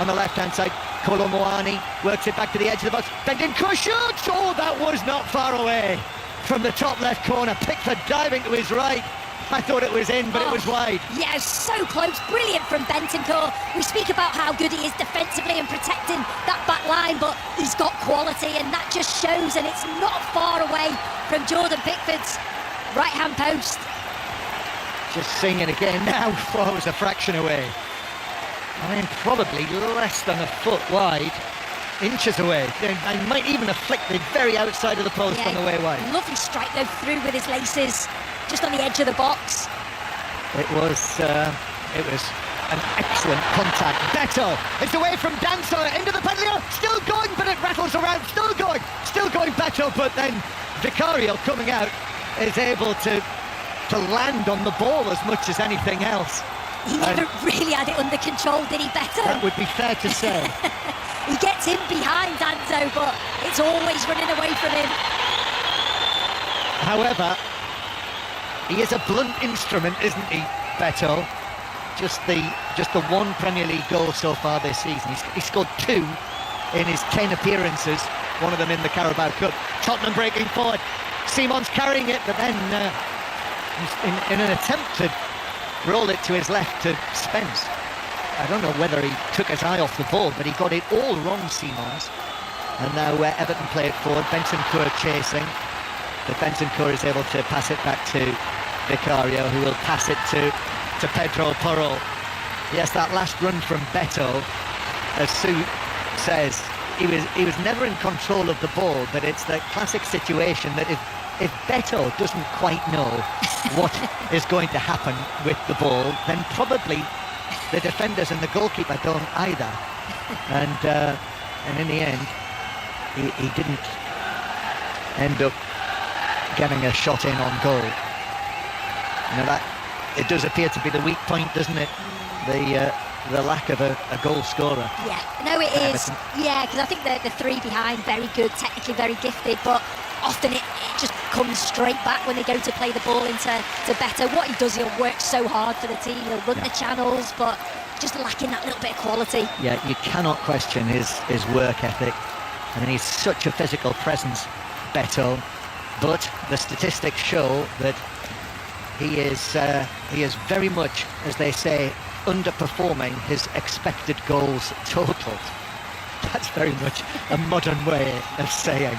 on the left-hand side, Kolo Muani works it back to the edge of the box. Bentancur shoots! Oh, that was not far away from the top left corner. Pickford diving to his right. I thought it was in, but it was wide. Yeah, so close. Brilliant from Bentancur. We speak about how good he is defensively and protecting that back line, but he's got quality, and that just shows, and it's not far away from Jordan Pickford's right-hand post. Just seeing it again now. Oh, it was a fraction away. I mean, probably less than a foot wide. Inches away. I might even have flicked the very outside of the post on the way wide. Lovely strike though, through with his laces, just on the edge of the box. It was an excellent contact. Beto, it's away from Danso into the penalty area. Still going, but it rattles around. Still going Beto, but then Vicario coming out is able to land on the ball as much as anything else. He never really had it under control, did he, Beto? That would be fair to say. He gets in behind Danso, but it's always running away from him. However, he is a blunt instrument, isn't he, Beto? Just the one Premier League goal so far this season. He scored 2 in his 10 appearances, one of them in the Carabao Cup. Tottenham breaking forward. Simons carrying it, but then in an attempt to roll it to his left to Spence. I don't know whether he took his eye off the ball, but he got it all wrong, Simons. And now Everton play it forward. Bentancur chasing. But Bentancur is able to pass it back to Vicario, who will pass it to Pedro Porro. Yes, that last run from Beto, as Sue says, he was never in control of the ball, but it's the classic situation that if Beto doesn't quite know what is going to happen with the ball, then probably the defenders and the goalkeeper don't either. And in the end, he didn't end up getting a shot in on goal. You know, that it does appear to be the weak point, doesn't it? The lack of a goal scorer. Yeah, no, it is. Yeah, because I think the 3 behind, very good, technically very gifted, but often it just comes straight back when they go to play the ball into Beto. What he does, he'll work so hard for the team, he'll run the channels, but just lacking that little bit of quality. Yeah, you cannot question his work ethic. I mean, he's such a physical presence, Beto, but the statistics show that he is very much, as they say, underperforming his expected goals total. That's very much a modern way of saying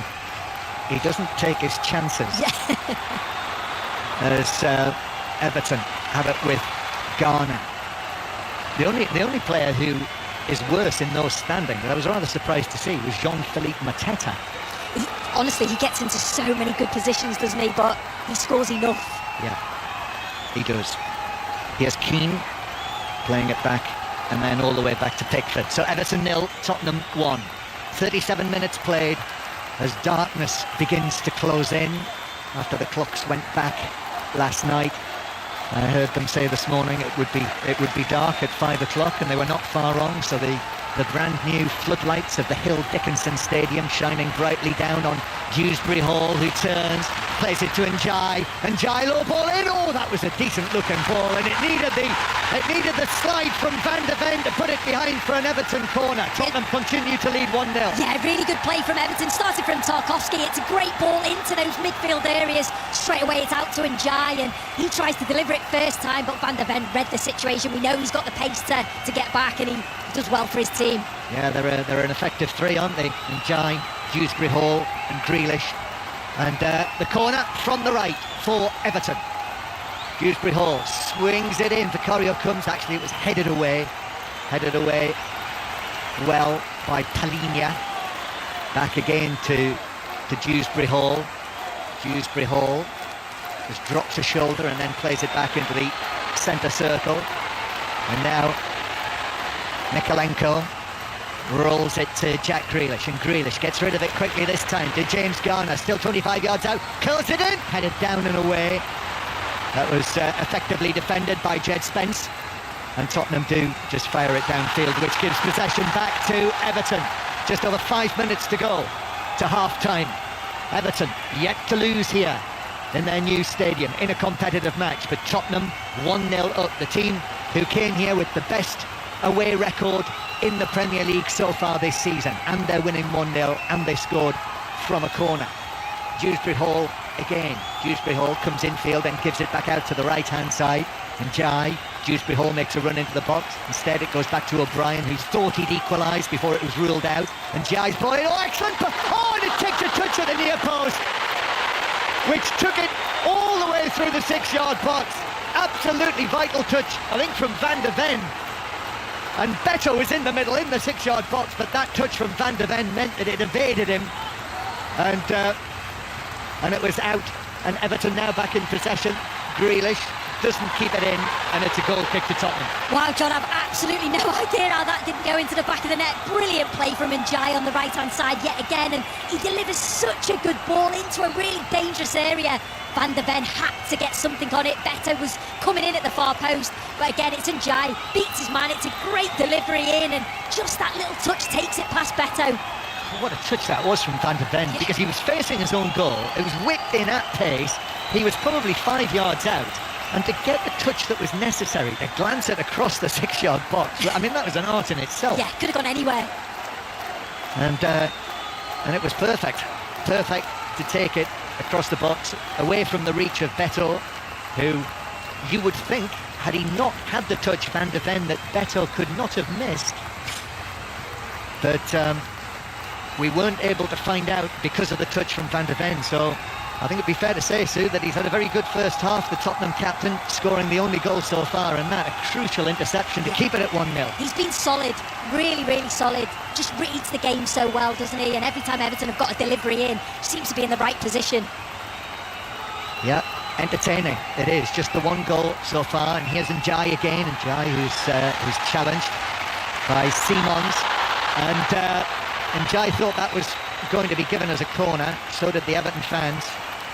he doesn't take his chances. As Everton have it with Garner. The only player who is worse in those standings, that I was rather surprised to see, was Jean-Philippe Mateta. Honestly, he gets into so many good positions, doesn't he? But he scores enough. Yeah, he does. He has Keane playing it back, and then all the way back to Pickford. So Everton 0, Tottenham 1. 37 minutes played as darkness begins to close in after the clocks went back last night. I heard them say this morning it would be dark at 5 o'clock, and they were not far wrong. So the brand new floodlights of the Hill Dickinson Stadium shining brightly down on Dewsbury Hall, who turns, plays it to Njai, low ball in. Oh, that was a decent looking ball, and it needed the slide from Van de Ven to put it behind for an Everton corner. Tottenham continue to lead 1-0. Yeah, really good play from Everton. Started from Tarkowski. It's a great ball into those midfield areas. Straight away it's out to Njai, and he tries to deliver it first time, but Van de Ven read the situation. We know he's got the pace to get back, and he does well for his team. Yeah, they're an effective three, aren't they? Njai, Dewsbury Hall and Grealish. And the corner from the right for Everton. Dewsbury Hall swings it in. Vicario comes. Actually, it was headed away well by Palinia. Back again to Dewsbury Hall. Dewsbury Hall just drops a shoulder and then plays it back into the centre circle. And now Mikalenko rolls it to Jack Grealish, and Grealish gets rid of it quickly this time to James Garner, still 25 yards out, curls it in, headed down and away. That was effectively defended by Jed Spence, and Tottenham do just fire it downfield, which gives possession back to Everton. Just over 5 minutes to go to half-time. Everton yet to lose here in their new stadium in a competitive match, but Tottenham 1-0 up, the team who came here with the best away record in the Premier League so far this season, and they're winning 1-0, and they scored from a corner. Dewsbury Hall again. Dewsbury Hall comes infield and gives it back out to the right hand side, and Dewsbury Hall makes a run into the box. Instead it goes back to O'Brien, who thought he'd equalised before it was ruled out, and Jai's ball in. Oh, excellent! Oh, and it takes a touch at the near post, which took it all the way through the 6-yard box. Absolutely vital touch, I think, from Van de Ven. And Beto was in the middle in the 6-yard box, but that touch from Van de Ven meant that it evaded him, and it was out. And Everton now back in possession. Grealish doesn't keep it in, and it's a goal kick to Tottenham. Wow, John, I've absolutely no idea how that didn't go into the back of the net. Brilliant play from Njai on the right-hand side yet again, and he delivers such a good ball into a really dangerous area. Van de Ven had to get something on it. Beto was coming in at the far post, but again it's Njai, beats his man. It's a great delivery in, and just that little touch takes it past Beto. What a touch that was from Van de Ven, because he was facing his own goal. It was whipped in at pace. He was probably 5 yards out, and to get the touch that was necessary to glance it across the 6-yard box, I mean, that was an art in itself. Yeah, could have gone anywhere. And it was perfect to take it across the box, away from the reach of Beto, who you would think, had he not had the touch, Van de Ven, that Beto could not have missed. But we weren't able to find out because of the touch from Van de Ven, so I think it'd be fair to say, Sue, that he's had a very good first half, the Tottenham captain, scoring the only goal so far, and that, a crucial interception to keep it at 1-0. He's been solid, really, really solid. Just reads the game so well, doesn't he? And every time Everton have got a delivery in, seems to be in the right position. Yeah, entertaining it is. Just the one goal so far, and here's Njai again, Njai who's challenged by Simons, and Njai thought that was going to be given as a corner. So did the Everton fans,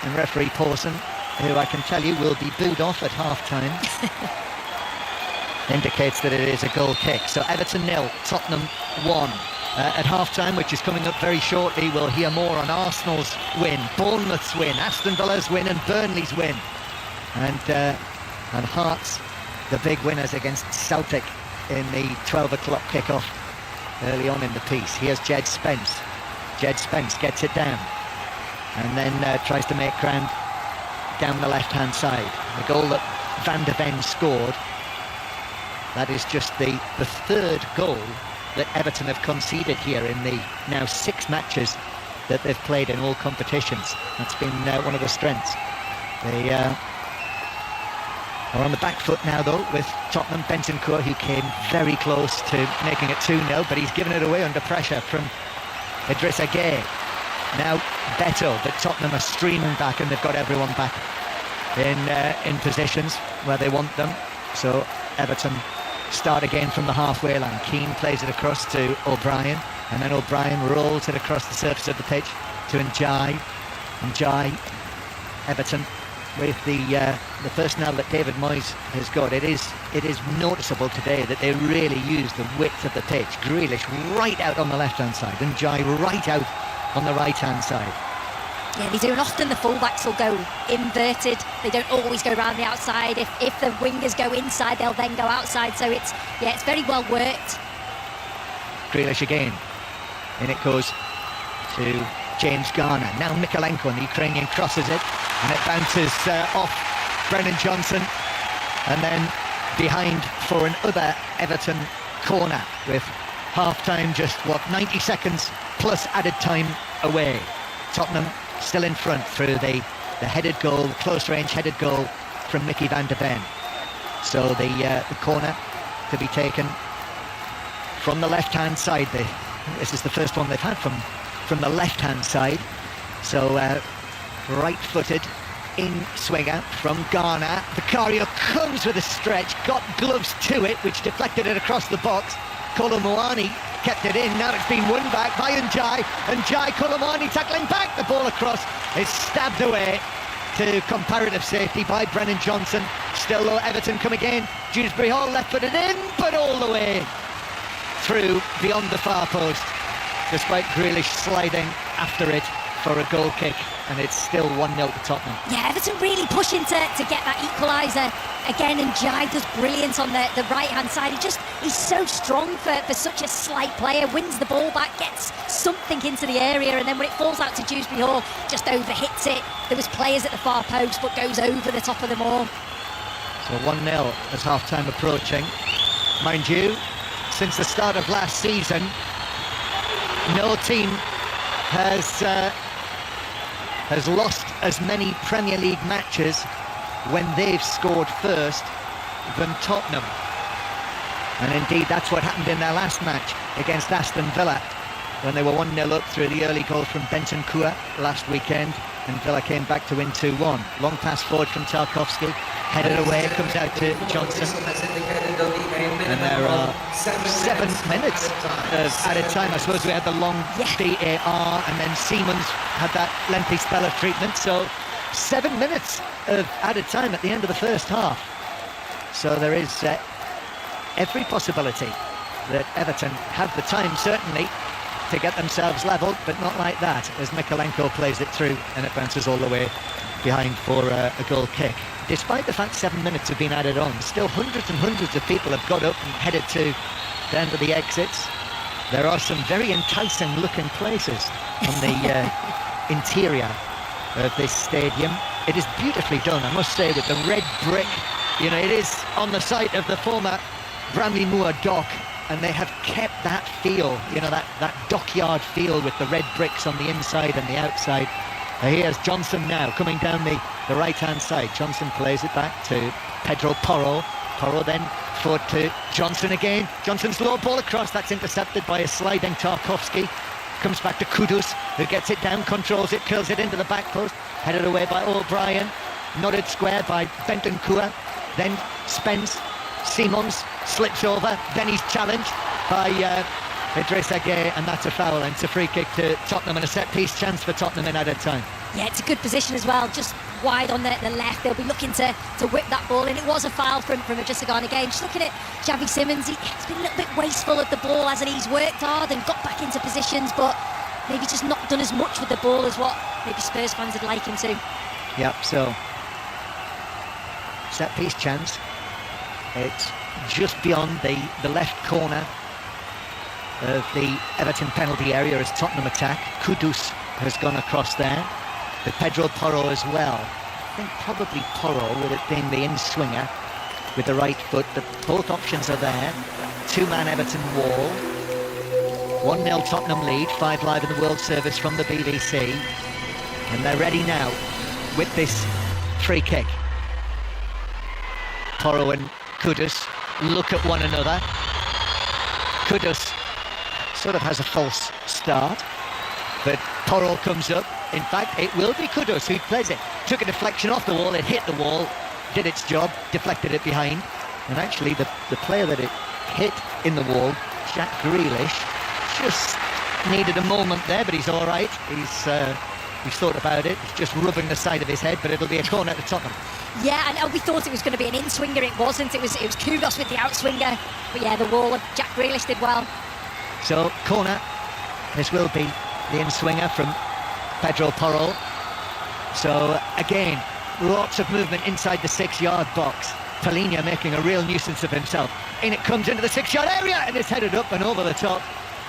and referee Pawson, who I can tell you will be booed off at half-time, indicates that it is a goal kick. So Everton 0, Tottenham 1. At half-time, which is coming up very shortly, we'll hear more on Arsenal's win, Bournemouth's win, Aston Villa's win and Burnley's win. And Hearts, the big winners against Celtic in the 12 o'clock kickoff early on in the piece. Here's Jed Spence. Jed Spence gets it down and then tries to make ground down the left-hand side. The goal that Van de Ven scored, that is just the third goal that Everton have conceded here in the now 6 matches that they've played in all competitions. That's been one of the strengths. They are on the back foot now, though, with Tottenham. Bentancur, who came very close to making it 2-0, but he's given it away under pressure from Idrissa Gueye. Now Beto, but Tottenham are streaming back, and they've got everyone back in positions where they want them. So Everton start again from the halfway line. Keane plays it across to O'Brien, and then O'Brien rolls it across the surface of the pitch to Njai. Everton with the personnel that David Moyes has got. It is noticeable today that they really use the width of the pitch. Grealish right out on the left-hand side and Jai right out on the right-hand side. Yeah, they do, and often the fullbacks will go inverted. They don't always go around the outside. If the wingers go inside, they'll then go outside. So it's very well worked. Grealish again. In it goes to James Garner. Now Mikolenko, and the Ukrainian crosses it, and it bounces off Brennan Johnson, and then behind for another Everton corner with half-time just, 90 seconds plus added time away. Tottenham still in front through the headed goal, the close-range headed goal from Mickey van der Ven. So the corner to be taken from the left-hand side. This is the first one they've had from the left-hand side. So right-footed in swinger from Garner. Vicario comes with a stretch, got gloves to it, which deflected it across the box. Kolomuani kept it in. Now it's been won back by Njai, and Njai Kolomuani tackling back. The ball across is stabbed away to comparative safety by Brennan Johnson. Still though, Everton come again. Dewsbury Hall left-footed in, but all the way through beyond the far post, despite Grealish sliding after it for a goal kick, and it's still 1-0 to Tottenham. Yeah, Everton really pushing to get that equaliser again, and Jai does brilliant on the right-hand side. He's so strong for such a slight player, wins the ball back, gets something into the area, and then when it falls out to Dewsbury Hall, just overhits it. There was players at the far post, but goes over the top of them all. So 1-0 as half-time approaching. Mind you, since the start of last season, no team has lost as many Premier League matches when they've scored first than Tottenham. And indeed that's what happened in their last match against Aston Villa, when they were 1-0 up through the early goal from Bentancur last weekend, and Villa came back to win 2-1. Long pass forward from Tarkowski, headed away, comes out to Johnson, and there are 7 minutes of added time. I suppose we had the long VAR, and then Siemens had that lengthy spell of treatment, so 7 minutes of added time at the end of the first half. So there is every possibility that Everton have the time, certainly, to get themselves levelled, but not like that, as Mikolenko plays it through, and it bounces all the way behind for a goal kick. Despite the fact 7 minutes have been added on, still hundreds and hundreds of people have got up and headed down to the exits. There are some very enticing looking places on the interior of this stadium. It is beautifully done, I must say, with the red brick. You know, it is on the site of the former Bramley Moor dock, and they have kept that feel, you know, that dockyard feel with the red bricks on the inside and the outside. Here's Johnson now coming down the right-hand side. Johnson plays it back to Pedro Porro. Porro then forward to Johnson again. Johnson's low ball across, that's intercepted by a sliding Tarkowski. Comes back to Kudus, who gets it down, controls it, curls it into the back post. Headed away by O'Brien. Nodded square by Bentancur. Then Spence. Simons slips over, then he's challenged by Idrissa Gueye, and that's a foul, and it's a free kick to Tottenham and a set-piece chance for Tottenham in added time. Yeah, it's a good position as well, just wide on the left. They'll be looking to whip that ball in. It was a foul from Idrissa Gueye again. Just looking at Xavi Simons, he's been a little bit wasteful of the ball, hasn't he? He's worked hard and got back into positions, but maybe just not done as much with the ball as what maybe Spurs fans would like him to. Yep, so set-piece chance. It's just beyond the left corner of the Everton penalty area as Tottenham attack. Kudus has gone across there, with Pedro Porro as well. I think probably Porro, with it being the in-swinger with the right foot, but both options are there. Two-man Everton wall. 1-0 Tottenham lead, 5 live in the World Service from the BBC. And they're ready now with this free kick. Porro and Kudus look at one another. Kudus sort of has a false start, but Porro comes up. In fact, it will be Kudus who plays it. Took a deflection off the wall, it hit the wall, did its job, deflected it behind. And actually the player that it hit in the wall, Jack Grealish, just needed a moment there, but he's all right. He's He's thought about it. He's just rubbing the side of his head, but it'll be a corner to Tottenham. Yeah, and we thought it was going to be an in-swinger. It wasn't. It was Kudus with the outswinger. But yeah, the wall of Jack Grealish did well. So, corner. This will be the in-swinger from Pedro Porro. So, again, lots of movement inside the 6-yard box. Palhinha making a real nuisance of himself. In it comes into the 6-yard area, and it's headed up and over the top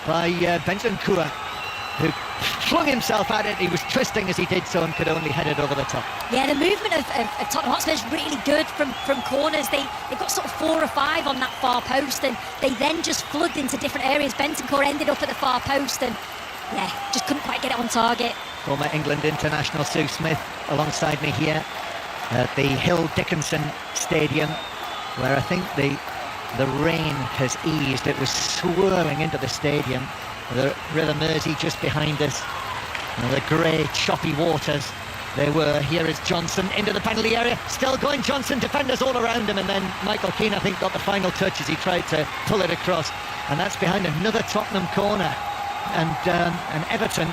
by Bentancur, who flung himself at it. He was twisting as he did so and could only head it over the top. Yeah, the movement of Tottenham Hotspur is really good from corners. They've got sort of 4 or 5 on that far post, and they then just flooded into different areas. Bentancur ended up at the far post and, yeah, just couldn't quite get it on target. Former England international Sue Smith alongside me here at the Hill Dickinson Stadium, where I think the rain has eased. It was swirling into the stadium. The River Mersey just behind us, and the grey choppy waters they were. Here is Johnson into the penalty area, still going Johnson, defenders all around him, and then Michael Keane I think got the final touch as he tried to pull it across, and that's behind another Tottenham corner. And Everton,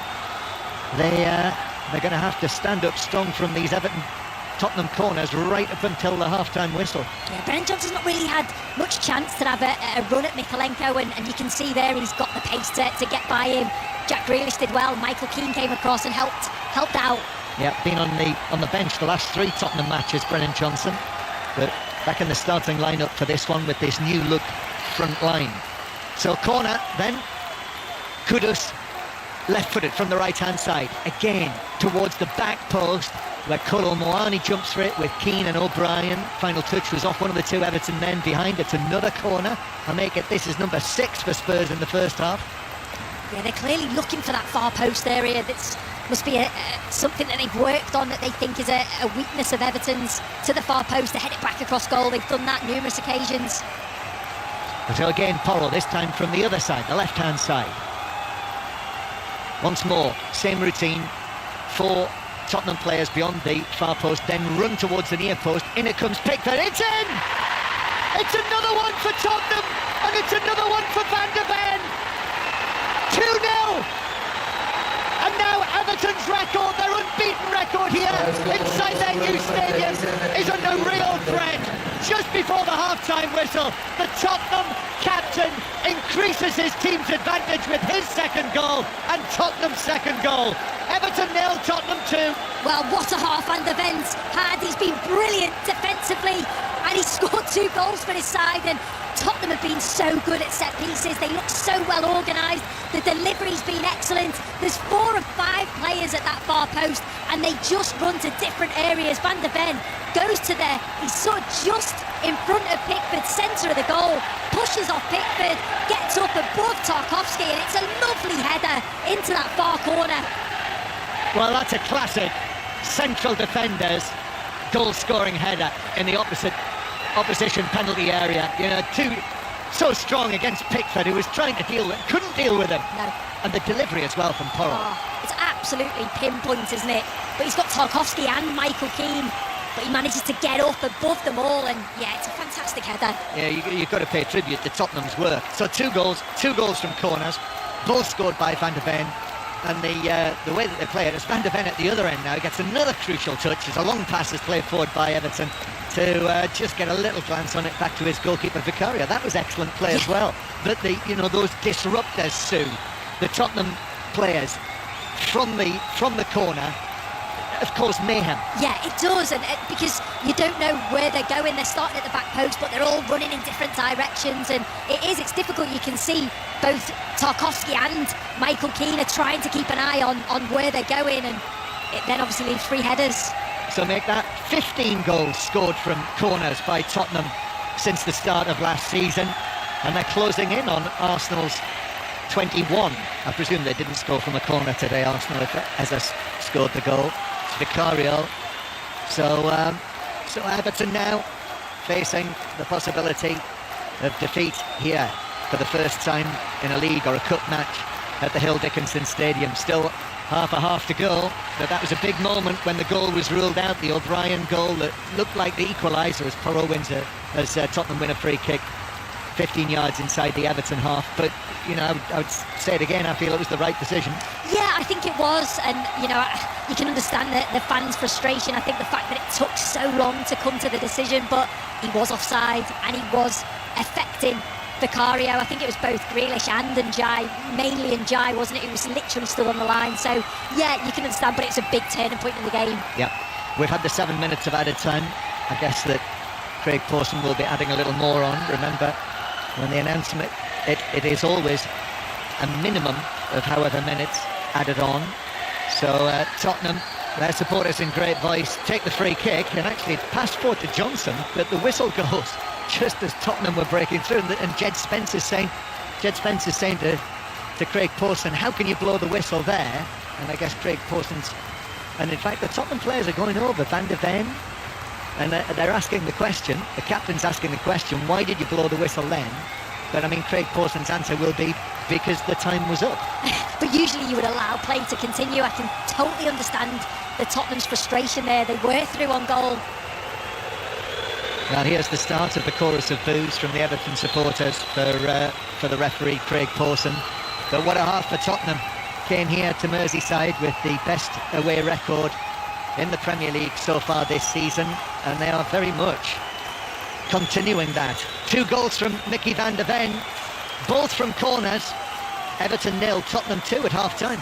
they're going to have to stand up strong from these Tottenham corners right up until the half-time whistle. Yeah, Brennan Johnson's not really had much chance to have a run at Mykolenko, and you can see there he's got the pace to get by him. Jack Grealish did well. Michael Keane came across and helped out. Yeah, been on the bench the last 3 Tottenham matches, Brennan Johnson, but back in the starting lineup for this one with this new look front line. So corner then, Kudus left-footed from the right-hand side, again towards the back post, where Kolo Muani jumps for it with Keane and O'Brien. Final touch was off one of the 2 Everton men behind. It's another corner. I make it, this is number 6 for Spurs in the first half. Yeah, they're clearly looking for that far post area. That must be something that they've worked on that they think is a weakness of Everton's, to the far post to head it back across goal. They've done that numerous occasions. So again, Porro, this time from the other side, the left-hand side. Once more, same routine. 4 Tottenham players beyond the far post, then run towards the near post. In it comes Pickford. It's in! It's another one for Tottenham, and it's another one for Van de Ven. 2-0. And now Everton's record, their unbeaten record here inside their new stadium, is under real threat. Just before the half-time whistle, the Tottenham captain increases his team's advantage with his second goal and Tottenham's second goal. Everton 0, Tottenham 2. Well, what a half Van de Ven's had. He's been brilliant defensively, and he scored 2 goals for his side. And Tottenham have been so good at set pieces. They look so well organised. The delivery's been excellent. There's 4 or 5 players at that far post, and they just run to different areas. Van de Ven goes to there. He's sort of just in front of Pickford, centre of the goal, pushes off Pickford, gets up above Tarkowski, and it's a lovely header into that far corner. Well, that's a classic central defenders goal-scoring header in the opposition penalty area. You know, so strong against Pickford, who was trying to couldn't deal with him. No. And the delivery as well from Porro. Oh, it's absolutely pinpoint, isn't it? But he's got Tarkowski and Michael Keane, but he manages to get up above them all, and yeah, it's a fantastic header. Yeah, you've got to pay tribute to Tottenham's work. So 2 goals from corners, both scored by Van de Ven. And the way that they play it is Van de Ven at the other end now gets another crucial touch as a long pass is played forward by Everton to just get a little glance on it back to his goalkeeper Vicario. That was excellent play as well. But those disruptors, Sue, the Tottenham players from the corner, of course, mayhem. Yeah, it does, and because you don't know where they're going. They're starting at the back post, but they're all running in different directions, and it's difficult. You can see both Tarkowski and Michael Keane are trying to keep an eye on where they're going, and it then obviously leaves 3 headers. So make that 15 goals scored from corners by Tottenham since the start of last season, and they're closing in on Arsenal's 21. I presume they didn't score from a corner today, Arsenal, as scored the goal. Vicario. So Everton now facing the possibility of defeat here for the first time in a league or a cup match at the Hill Dickinson Stadium. Still half to go, but that was a big moment when the goal was ruled out, the O'Brien goal that looked like the equaliser as Porro wins as Tottenham win a free kick 15 yards inside the Everton half. But I would say it again, I feel it was the right decision. Yeah, I think it was, and you can understand the fans' frustration. I think the fact that it took so long to come to the decision, but he was offside and he was affecting Vicario. I think it was both Grealish and Njai, mainly Njai, wasn't it? It was literally still on the line. So yeah, you can understand, but it's a big turning point in the game. Yeah, we've had the 7 minutes of added time. I guess that Craig Pawson will be adding a little more on. Remember, when the announcement, it is always a minimum of however minutes added on. So Tottenham, their supporters in great voice, take the free kick, and actually it's passed forward to Johnson, but the whistle goes just as Tottenham were breaking through, and Jed Spencer's saying to Craig Pawson, how can you blow the whistle there? And I guess Craig Pawson's, and in fact the Tottenham players are going over Van de Ven, and they're asking the question, the captain's asking the question, why did you blow the whistle then? But I mean, Craig Pawson's answer will be, because the time was up. But usually you would allow play to continue. I can totally understand the Tottenham's frustration there. They were through on goal. Well, here's the start of the chorus of boos from the Everton supporters for the referee, Craig Pawson. But what a half for Tottenham. Came here to Merseyside with the best away record in the Premier League so far this season, and they are very much continuing that. 2 goals from Mickey van de Ven, both from corners. Everton 0, Tottenham 2 at half-time.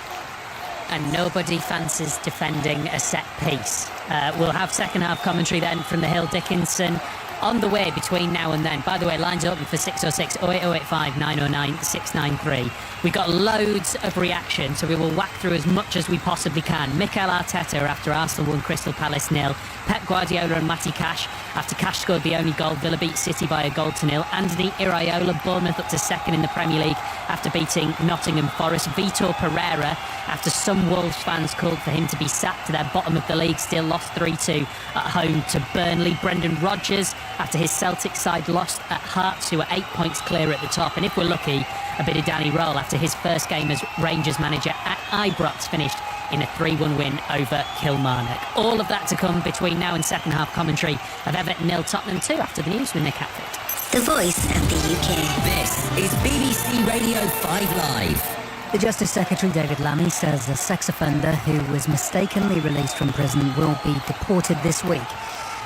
And nobody fancies defending a set piece. We'll have second half commentary then from the Hill Dickinson on the way between now and then. By the way, lines open for 606 08085 909 693. We've got loads of reaction, so we will whack through as much as we possibly can. Mikel Arteta after Arsenal won Crystal Palace 0. Pep Guardiola and Matty Cash after Cash scored the only goal. Villa beat City by a goal to 0. Anthony Iraola, Bournemouth up to second in the Premier League after beating Nottingham Forest. Vitor Pereira after some Wolves fans called for him to be sacked to their bottom of the league, still lost 3-2 at home to Burnley. Brendan Rodgers after his Celtic side lost at Hearts, who are 8 points clear at the top. And if we're lucky, a bit of Danny Roll after his first game as Rangers manager at Ibrox finished in a 3-1 win over Kilmarnock. All of that to come between now and second half commentary of Everton 0, Tottenham 2 after the news with Nick Hatfield. The voice of the UK. This is BBC Radio 5 Live. The Justice Secretary David Lammy says a sex offender who was mistakenly released from prison will be deported this week.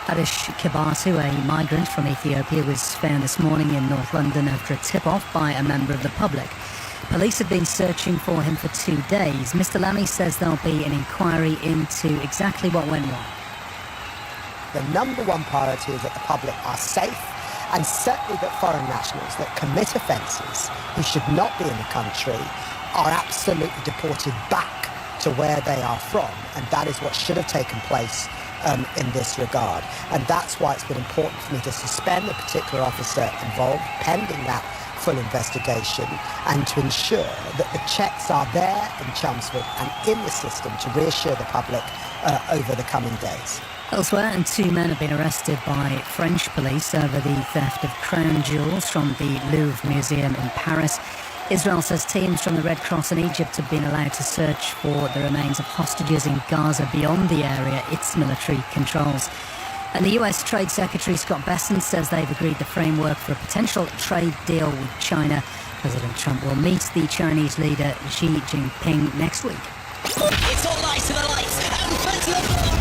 Harish Kibatu, a migrant from Ethiopia, was found this morning in North London after a tip-off by a member of the public. Police have been searching for him for 2 days. Mr. Lammy says there'll be an inquiry into exactly what went wrong. The number one priority is that the public are safe, and certainly that foreign nationals that commit offences who should not be in the country are absolutely deported back to where they are from, and that is what should have taken place in this regard. And that's why it's been important for me to suspend the particular officer involved pending that full investigation, and to ensure that the checks are there in Chelmsford and in the system to reassure the public over the coming days. Elsewhere, and 2 men have been arrested by French police over the theft of crown jewels from the Louvre Museum in Paris. Israel says teams from the Red Cross in Egypt have been allowed to search for the remains of hostages in Gaza beyond the area its military controls. And the US Trade Secretary Scott Bessent says they've agreed the framework for a potential trade deal with China. President Trump will meet the Chinese leader Xi Jinping next week. It's all lights to the lights and fence to the floor.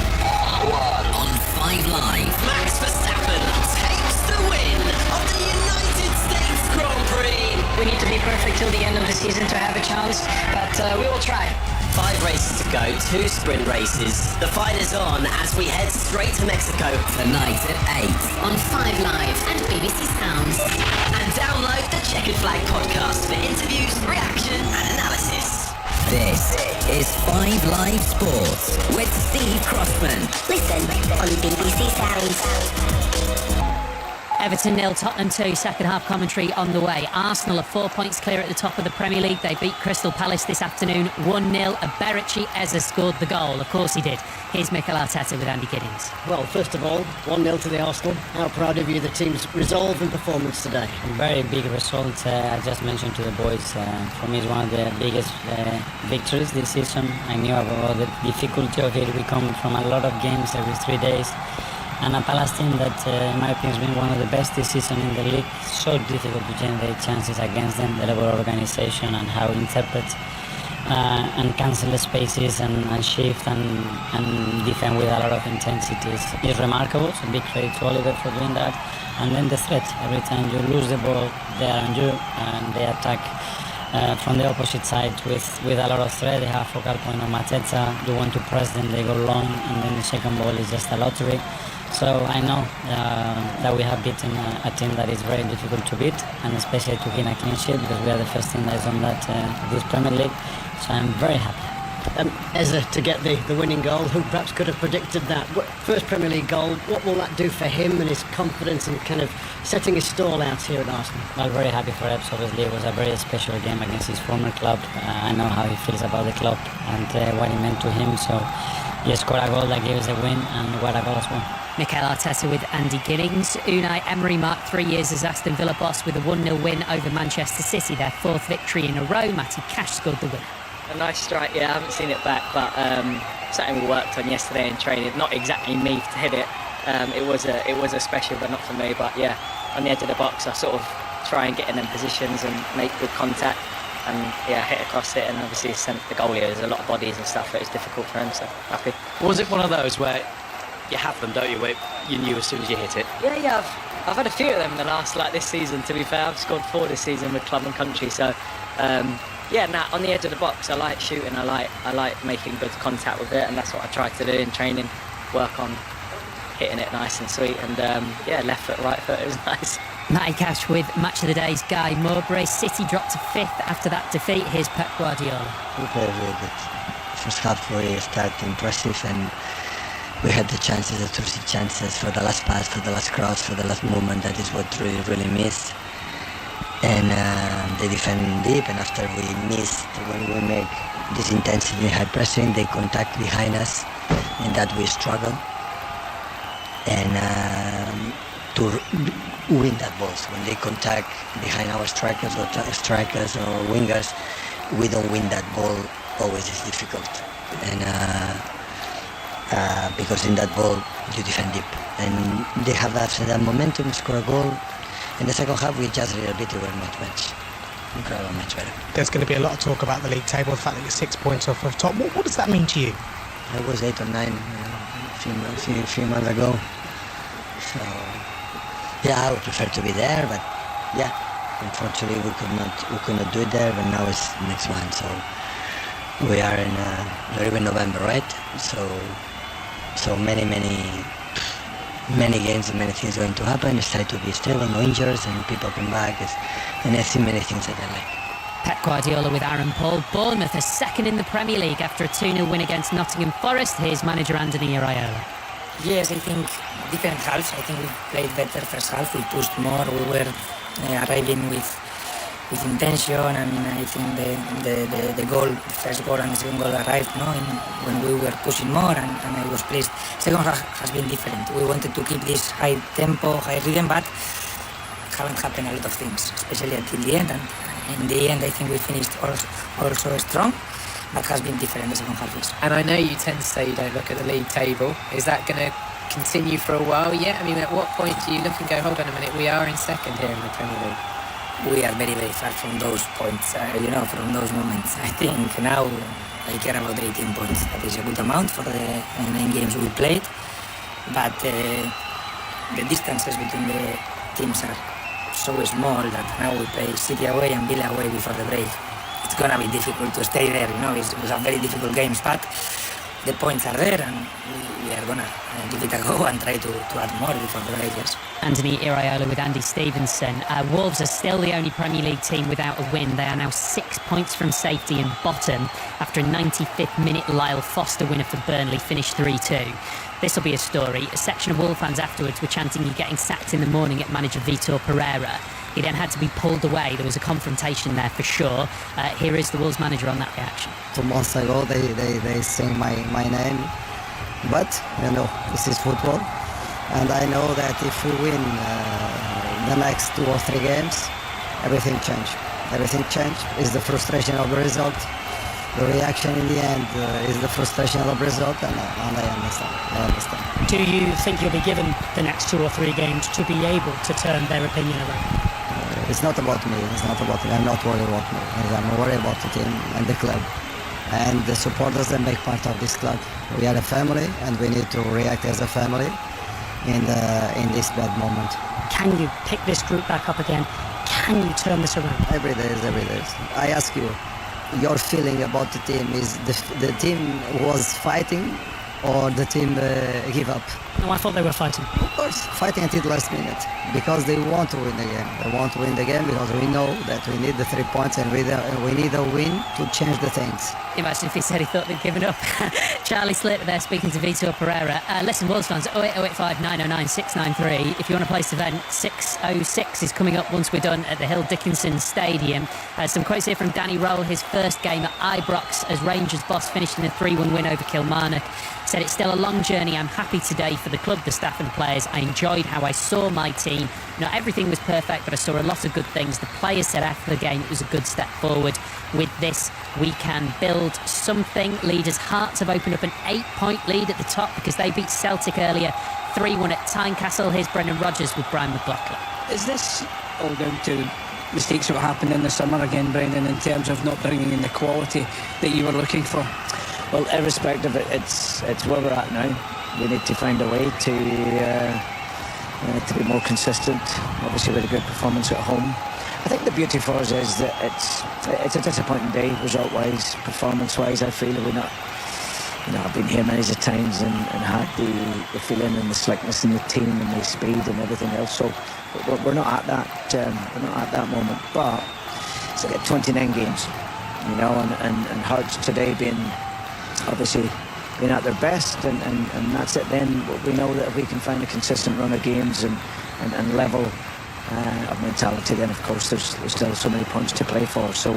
On 5 Live, Max Verstappen takes the win of the United States Grand Prix. We need to be perfect till the end of the season to have a chance, but we will try. 5 races to go, 2 sprint races. The fight is on as we head straight to Mexico tonight at 8 On 5 Live and BBC Sounds. And download the Checkered Flag podcast for interviews, reaction and analysis. This is 5 Live Sports with Steve Crossman. Listen on BBC Sounds. Everton 0, Tottenham 2, second half commentary on the way. Arsenal are 4 points clear at the top of the Premier League. They beat Crystal Palace this afternoon 1-0. Eberechi Eze scored the goal. Of course he did. Here's Mikel Arteta with Andy Giddings. Well, first of all, 1-0 to the Arsenal. How proud of you, the team's resolve and performance today? Very big result. I just mentioned to the boys, for me it's one of the biggest victories this season. I knew about the difficulty of it. We come from a lot of games every 3 days. And a Palace team that, in my opinion, has been one of the best this season in the league. So difficult to generate chances against them, the level of organisation and how we interpret and cancel the spaces and shift and defend with a lot of intensity is remarkable. So big credit to Oliver for doing that. And then the threat. Every time you lose the ball, they are on you and they attack from the opposite side with a lot of threat. They have focal point on Mateta. You want to press them, they go long, and then the second ball is just a lottery. So I know that we have beaten a team that is very difficult to beat, and especially to gain a clean sheet, because we are the first team that has done that this Premier League. So I'm very happy. Eze to get the winning goal, who perhaps could have predicted that. First Premier League goal, what will that do for him and his confidence and kind of setting his stall out here at Arsenal? Well, very happy for Ebbs, obviously. It was a very special game against his former club. I know how he feels about the club and what it meant to him. So he scored a goal that gave us a win, and what a goal as well. Mikel Arteta with Andy Giddings. Unai Emery marked 3 years as Aston Villa boss with a 1-0 win over Manchester City, their 4th victory in a row. Matty Cash scored the winner. A nice strike, yeah, I haven't seen it back, but something we worked on yesterday in training. Not exactly me to hit it. It was a special, but not for me. But yeah, on the edge of the box, I sort of try and get in them positions and make good contact, and yeah, hit across it, and obviously sent the goalie. There's a lot of bodies and stuff, but it's difficult for him, so happy. Was it one of those where you have them, don't you, where you knew as soon as you hit it? Yeah, I've had a few of them in the last, this season, to be fair. I've scored 4 this season with club and country, so on the edge of the box, I like shooting, I like making good contact with it, and that's what I try to do in training, work on hitting it nice and sweet, and left foot, right foot, it was nice. Matty Cash with Match of the Day's Guy Mowbray. City dropped to 5th after that defeat. Here's Pep Guardiola. We played really good. First half we started impressive, and we had the chances, the 2 chances for the last pass, for the last cross, for the last movement. That is what we really missed. And they defend deep, and after we missed, when we make this intensity high pressing, they contact behind us, and that we struggle. And to win that balls, when they contact behind our strikers or wingers, we don't win that ball. Always is difficult, and because in that ball you defend deep, and they have that momentum, score a goal. In the second half, we just a little bit, we were much incredible, much better. There's going to be a lot of talk about the league table, the fact that you're 6 points off of top. What does that mean to you? I was 8 or 9 a few months ago. So, yeah, I would prefer to be there, but yeah, unfortunately we could not do it there, but now it's the next one. So we are in we're in November, right? So many games and many things going to happen. It's try to be still, no injuries, and people come back, and I see many things that I like. Pep Guardiola with Aaron Paul. Bournemouth are 2nd in the Premier League after a 2-0 win against Nottingham Forest. Here's manager Anthony Iraola. Yes, I think different halves. I think we played better first half. We pushed more. We were arriving with intention, and I think the goal, first goal and the second goal arrived when we were pushing more, and I was pleased. Second half has been different. We wanted to keep this high tempo, high rhythm, but haven't happened a lot of things, especially until the end. And in the end, I think we finished also strong, but has been different the second half. Yes. And I know you tend to say you don't look at the league table. Is that going to continue for a while yet? I mean, at what point do you look and go, hold on a minute, we are in 2nd here in the Premier League? We are very, very far from those points, from those moments. I think now I care about 18 points. That is a good amount for the 9 games we played. But the distances between the teams are so small that now we play City away and Villa away before the break. It's going to be difficult to stay there, we have very difficult games, but the points are there, and we are going to give it a go and try to add more before the break. Yes. Anthony Iraola with Andy Stevenson. Wolves are still the only Premier League team without a win. They are now 6 points from safety and bottom after a 95th minute Lyle Foster winner for Burnley finished 3-2. This will be a story. A section of Wolves fans afterwards were chanting you're getting sacked in the morning at manager Vitor Pereira. He then had to be pulled away. There was a confrontation there for sure. Here is the Wolves manager on that reaction. 2 months ago they sing my name, but this is football, and I know that if we win the next 2 or 3 games, everything changed. Is the frustration of the result. The reaction in the end is the frustration of the result, and I understand. Do you think you'll be given the next 2 or 3 games to be able to turn their opinion around? It's not about me. I'm not worried about me. I'm worried about the team and the club. and the supporters that make part of this club. We are a family, and we need to react as a family in this bad moment. Can you pick this group back up again? Can you turn this around? Every day. I ask you, your feeling about the team is the team was fighting or the team give up? No, I thought they were fighting. Of course, fighting until the last minute because they want to win the game. They want to win the game because we know that we need the 3 points and we need a win to change the things. Imagine if he said he thought they'd given up. Charlie Slater there speaking to Vitor Pereira. Listen, Wolves fans, 08085 909 693. If you want to place the event, 6:06 is coming up once we're done at the Hill Dickinson Stadium. Some quotes here from Danny Roll, his first game at Ibrox as Rangers boss, finished in a 3-1 win over Kilmarnock. Said it's still a long journey. I'm happy today for the club, the staff and the players. I enjoyed how I saw my team. Not everything was perfect, but I saw a lot of good things. The players said after the game it was a good step forward. With this, we can build something. Leaders' hearts have opened up an 8-point lead at the top because they beat Celtic earlier, 3-1 at Tynecastle. Here's Brendan Rodgers with Brian McLaughlin. Is this all down to mistakes that happened in the summer again, Brendan, in terms of not bringing in the quality that you were looking for? Well, irrespective, it's where we're at now. We need to find a way to be more consistent. Obviously, with a good performance at home. I think the beauty for us is that it's a disappointing day, result-wise, performance-wise. I feel we're not. I've been here many times and had the feeling and the slickness in the team and the speed and everything else. So we're not at that. We're not at that moment. But it's like 29 games, and Hearts today being obviously being at their best, and that's it. Then we know that if we can find a consistent run of games and level of mentality, then of course there's still so many points to play for. So,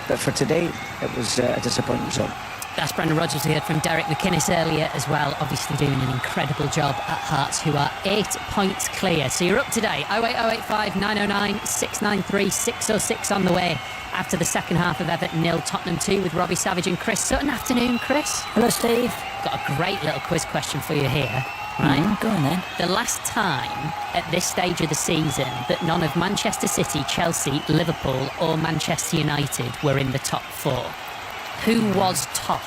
but for today, it was a disappointing result. That's Brendan Rodgers. We heard from Derek McInnes earlier as well, obviously doing an incredible job at Hearts, who are 8 points clear. So you're up today, 08085 909 693, 606 on the way after the second half of Everton 0, Tottenham 2 with Robbie Savage and Chris Sutton. Afternoon, Chris. Hello, Steve. Got a great little quiz question for you here. Right, go on then. The last time at this stage of the season that none of Manchester City, Chelsea, Liverpool or Manchester United were in the top 4. Who was top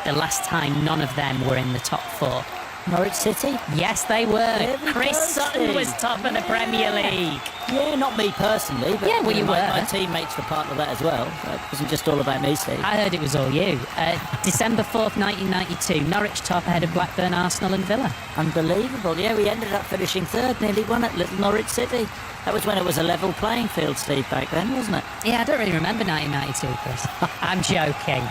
the last time none of them were in the top 4? Norwich City? Yes, they were. Chris Sutton was top of the Premier League. Yeah, not me personally, but yeah, well, you were. My teammates were part of that as well. It wasn't just all about me, Steve. I heard it was all you. December 4th, 1992, Norwich top ahead of Blackburn, Arsenal and Villa. Unbelievable. Yeah, we ended up finishing 3rd, nearly won at Little Norwich City. That was when it was a level playing field, Steve, back then, wasn't it? Yeah, I don't really remember 1992, Chris. I'm joking.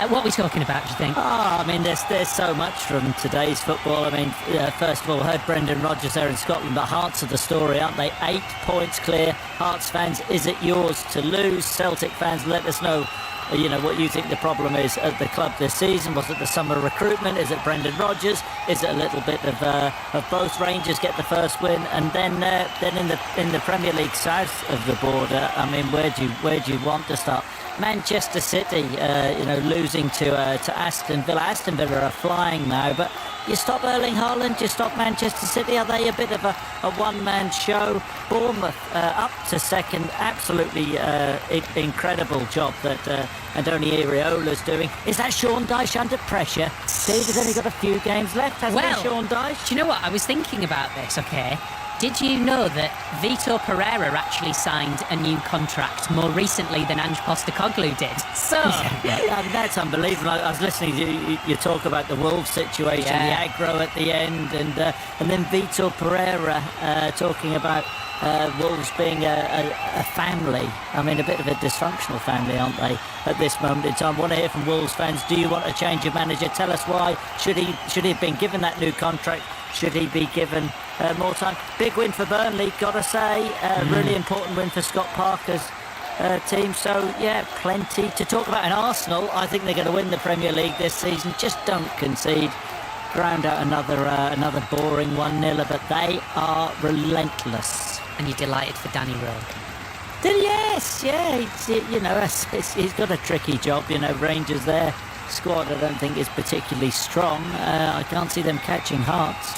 What are we talking about, do you think? I mean, there's so much from today's football. I mean, first of all, I heard Brendan Rodgers there in Scotland, but Hearts are the story, aren't they? 8 points clear. Hearts fans, is it yours to lose? Celtic fans, let us know what you think the problem is at the club this season. Was it the summer recruitment? Is it Brendan Rodgers? Is it a little bit of both? Rangers get the first win, and then in the Premier League south of the border, I mean, where do you want to start? Manchester City, losing to Aston Villa. Aston Villa are flying now, but you stop Erling Haaland, you stop Manchester City. Are they a bit of a one-man show? Bournemouth up to second. Absolutely incredible job that Andoni Iraola's doing. Is that Sean Dyche under pressure? Steve has only got a few games left, hasn't he, Sean Dyche? Do you know what? I was thinking about this, okay? Did you know that Vitor Pereira actually signed a new contract more recently than Ange Postecoglou did? So I mean, that's unbelievable. I was listening to you talk about the Wolves situation, the aggro at the end, and then Vitor Pereira talking about Wolves being a family. I mean, a bit of a dysfunctional family, aren't they, at this moment in time? I want to hear from Wolves fans. Do you want a change of manager? Tell us why. Should he have been given that new contract? Should he be given more time? Big win for Burnley, gotta say. Really important win for Scott Parker's team. So, yeah, plenty to talk about. And Arsenal, I think they're going to win the Premier League this season. Just don't concede. Ground out another boring 1-0, but they are relentless. And you're delighted for Danny Rowe? Yes, yeah. He's got a tricky job. Rangers there. Squad I don't think is particularly strong. I can't see them catching Hearts.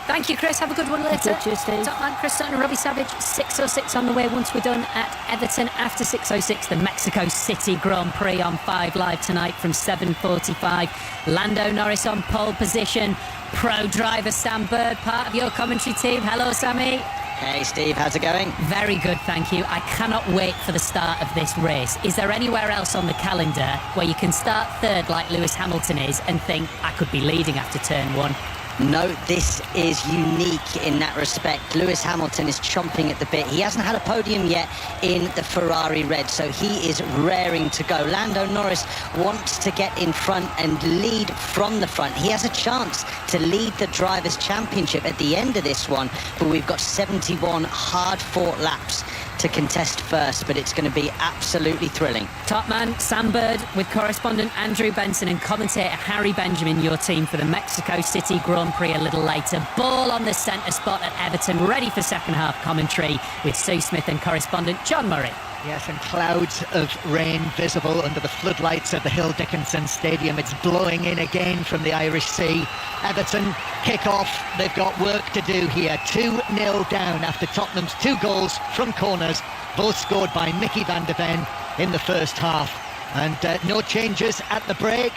Thank you, Chris. Have a good one later. Cheers, Steve. Top man, Chris Sutton and Robbie Savage. 6:06 on the way once we're done at Everton. After 6:06, the Mexico City Grand Prix on 5 Live tonight from 7:45. Lando Norris on pole position. Pro driver Sam Bird, part of your commentary team. Hello, Sammy. Hey Steve, how's it going? Very good, thank you. I cannot wait for the start of this race. Is there anywhere else on the calendar where you can start third like Lewis Hamilton is and think, I could be leading after turn 1? No, this is unique in that respect. Lewis Hamilton is chomping at the bit. He hasn't had a podium yet in the Ferrari red, so he is raring to go. Lando Norris wants to get in front and lead from the front. He has a chance to lead the Drivers' Championship at the end of this one, but we've got 71 hard-fought laps to contest first, but it's going to be absolutely thrilling. Top man Sam Bird with correspondent Andrew Benson and commentator Harry Benjamin, your team for the Mexico City Grand Prix a little later. Ball on the centre spot at Everton, ready for second half commentary with Sue Smith and correspondent John Murray. Yes, and clouds of rain visible under the floodlights of the Hill Dickinson Stadium. It's blowing in again from the Irish Sea. Everton Kickoff. They've got work to do here. 2-0 down after Tottenham's 2 goals from corners, both scored by Mickey van de Ven in the first half. And no changes at the break,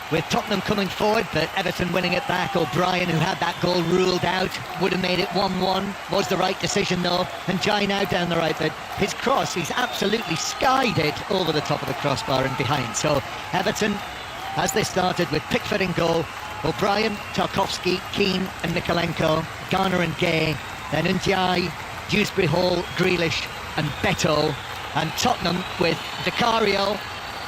with Tottenham coming forward, but Everton winning it back. O'Brien, who had that goal ruled out, would have made it 1-1. Was the right decision, though. And Jai now down the right, but his cross, he's absolutely skied it over the top of the crossbar and behind. So Everton, as they started with Pickford in goal, O'Brien, Tarkowski, Keane and Nikolenko, Garner and Gay, then Ndiaye, Dewsbury Hall, Grealish and Beto, and Tottenham with Vicario,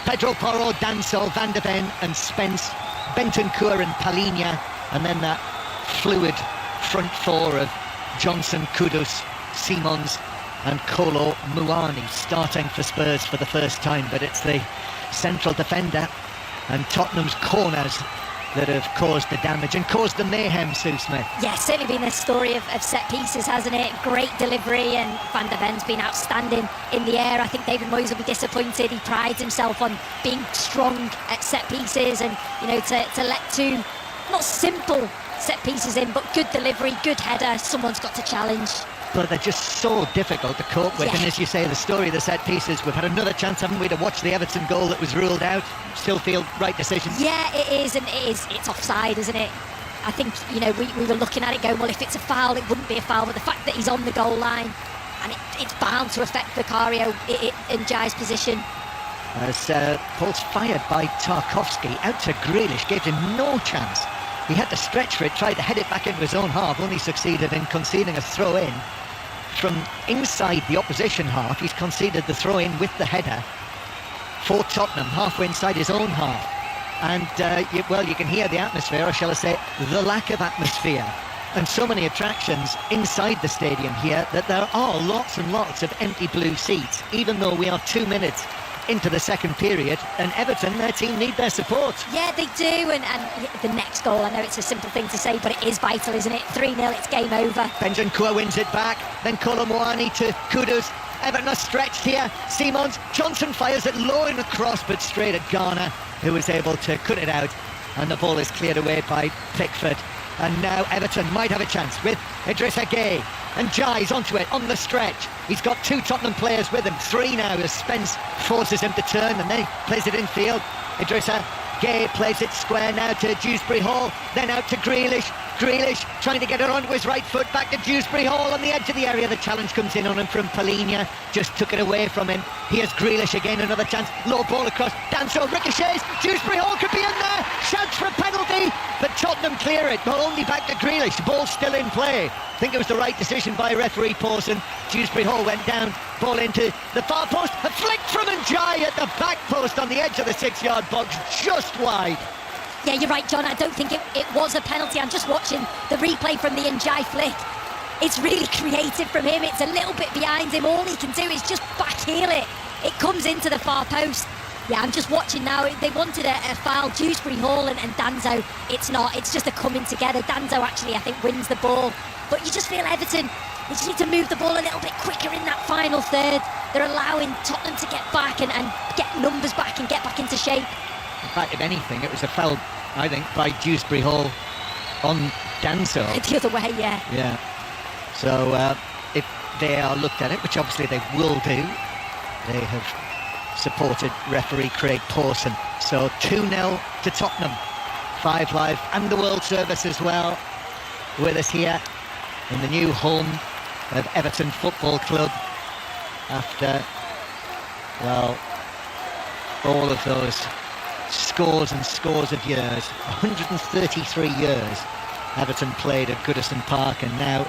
Pedro Porro, Danso, Van de Ven and Spence, Bentancur and Palhinha, and then that fluid front four of Johnson, Kudus, Simons and Kolo Muani starting for Spurs for the first time. But it's the central defender and Tottenham's corners that have caused the damage and caused the mayhem, Sue Smith. Yeah, it's certainly been a story of set pieces, hasn't it? Great delivery, and Van de Ven's been outstanding in the air. I think David Moyes will be disappointed. He prides himself on being strong at set pieces, and to let 2 not simple set pieces in, but good delivery, good header. Someone's got to challenge. But they're just so difficult to cope with. Yeah. And as you say, the story of the set pieces, we've had another chance, haven't we, to watch the Everton goal that was ruled out. Still feel right decision. Yeah, it is, and it's offside, isn't it? I think, we were looking at it going, well, if it's a foul, it wouldn't be a foul, but the fact that he's on the goal line, and it's bound to affect Vicario in Jai's position. As Paul's fired by Tarkowski out to Grealish, gave him no chance. He had to stretch for it, tried to head it back into his own half, only succeeded in conceding a throw-in. From inside the opposition half, he's conceded the throw-in with the header for Tottenham, halfway inside his own half. And, you can hear the atmosphere, or shall I say, the lack of atmosphere. And so many attractions inside the stadium here that there are lots and lots of empty blue seats, even though we are 2 minutes into the second period, and Everton, their team, need their support. Yeah, they do, and the next goal, I know it's a simple thing to say, but it is vital, isn't it? 3-0, it's game over. Bentancur wins it back, then Kolo Muani to Kudus. Everton are stretched here. Simons, Johnson fires it low in the cross, but straight at Garner, who was able to cut it out, and the ball is cleared away by Pickford. And now Everton might have a chance with Idrissa Gueye. And Jai's onto it on the stretch. He's got 2 Tottenham players with him, 3 now as Spence forces him to turn, and then he plays it infield. Idrissa Gueye plays it square now to Dewsbury Hall, then out to Grealish. Grealish trying to get it onto his right foot, back to Dewsbury Hall on the edge of the area. The challenge comes in on him from Palhinha, just took it away from him. Here's Grealish again, another chance, low ball across, Danso ricochets, Dewsbury Hall could be in there, shouts for a penalty, but Tottenham clear it, but only back to Grealish, ball still in play. I think it was the right decision by referee Pawson. Dewsbury Hall went down, ball into the far post, a flick from Ndiaye at the back post on the edge of the 6-yard box, just wide. Yeah, you're right, John. I don't think it was a penalty. I'm just watching the replay from the Ndiaye flick. It's really creative from him. It's a little bit behind him. All he can do is just backheel it. It comes into the far post. Yeah, I'm just watching now. They wanted a foul, Dewsbury Hall and Danso. It's not. It's just a coming together. Danso actually, I think, wins the ball. But you just feel Everton, they just need to move the ball a little bit quicker in that final third. They're allowing Tottenham to get back and get numbers back and get back into shape. In fact, if anything, it was a foul, I think, by Dewsbury Hall on Danso. The other way, yeah. Yeah. So if they are looked at it, which obviously they will do, they have supported referee Craig Pawson. So 2-0 to Tottenham. 5 Live and the World Service as well with us here in the new home of Everton Football Club after, well, all of those scores and scores of years. 133 years Everton played at Goodison Park, and now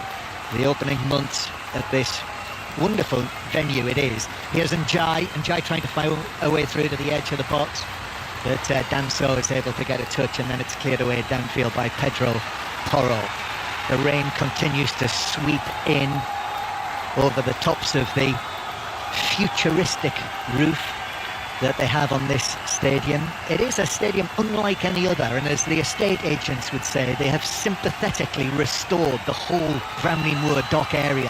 the opening months of this wonderful venue it is. Here's Njai trying to find a way through to the edge of the box, but Danso is able to get a touch, and then it's cleared away downfield by Pedro Porro. The rain continues to sweep in over the tops of the futuristic roof that they have on this stadium. It is a stadium unlike any other, and as the estate agents would say, they have sympathetically restored the whole Bramley Moor dock area.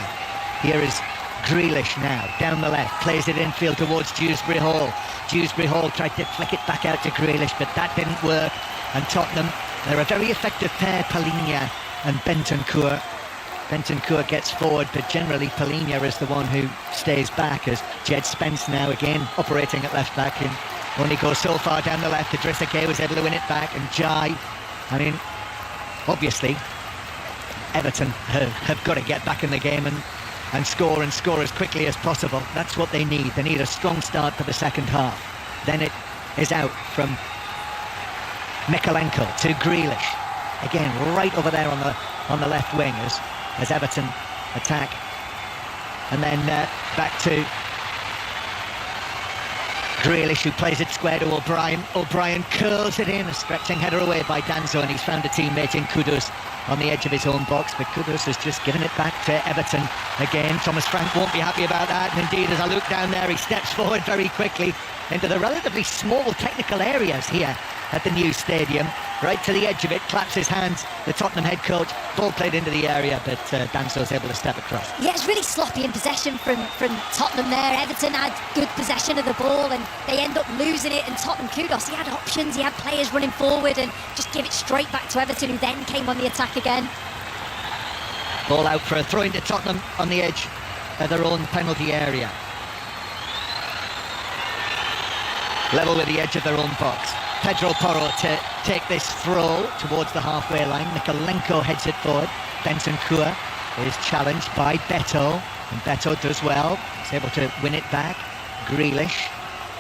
Here is Grealish now, down the left, plays it infield towards Dewsbury Hall. Dewsbury Hall tried to flick it back out to Grealish, but that didn't work. And Tottenham, they're a very effective pair, Palhinha and Bentancur. Bentancur gets forward, but generally Palhinha is the one who stays back, as Jed Spence now again operating at left back and only goes so far down the left. Idrissa Gueye was able to win it back, and Jai, I mean, obviously Everton have got to get back in the game and score as quickly as possible. That's what they need. They need a strong start to the second half. Then it is out from Mykolenko to Grealish. Again, right over there on the left wing as Everton attack. And then back to Grealish, who plays it square to O'Brien. O'Brien curls it in, a stretching header away by Danso, and he's found a teammate in Kudus on the edge of his own box, but Kudus has just given it back to Everton again. Thomas Frank won't be happy about that, and indeed, as I look down there, he steps forward very quickly into the relatively small technical areas here at the new stadium, right to the edge of it, claps his hands, the Tottenham head coach. Ball played into the area, but Danso's able to step across. Yeah, it's really sloppy in possession from Tottenham there. Everton had good possession of the ball, and they end up losing it, and Tottenham, kudos, he had options, he had players running forward, and just give it straight back to Everton, who then came on the attack again. Ball out for a throw into Tottenham on the edge of their own penalty area. Level with the edge of their own box. Pedro Porro to take this throw towards the halfway line. Mykolenko heads it forward. Bentancur is challenged by Beto, and Beto does well. He's able to win it back. Grealish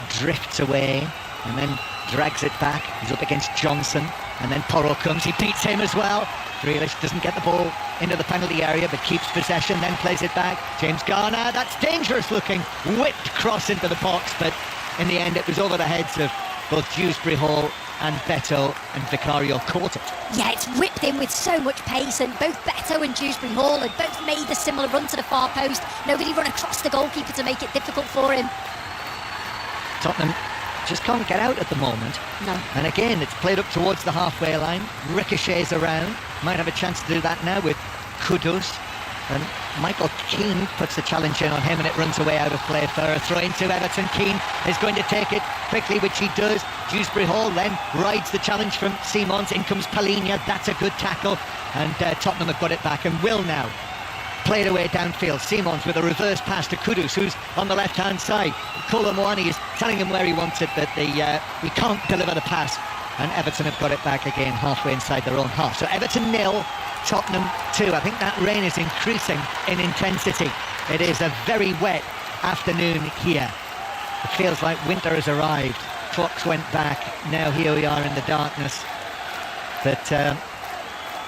drifts away and then drags it back. He's up against Johnson, and then Porro comes. He beats him as well. Grealish doesn't get the ball into the penalty area, but keeps possession, then plays it back. James Garner, that's dangerous looking. Whipped cross into the box, but in the end it was over the heads of both Dewsbury Hall and Beto, and Vicario caught it. Yeah, it's whipped in with so much pace, and both Beto and Dewsbury Hall had both made a similar run to the far post. Nobody run across the goalkeeper to make it difficult for him. Tottenham just can't get out at the moment. No. And again, it's played up towards the halfway line, ricochets around. Might have a chance to do that now with Kudus. And Michael Keane puts the challenge in on him, and it runs away out of play for a throw into Everton. Keane is going to take it quickly, which he does. Dewsbury Hall then rides the challenge from Simons. In comes Palhinha. That's a good tackle, and Tottenham have got it back and will now play it away downfield. Simons with a reverse pass to Kudus, who's on the left-hand side. Kolo Muani is telling him where he wants it, but he can't deliver the pass, and Everton have got it back again halfway inside their own half. So Everton 0, Tottenham 2. I think that rain is increasing in intensity. It is a very wet afternoon here. It feels like winter has arrived. Clocks went back. Now here we are in the darkness. But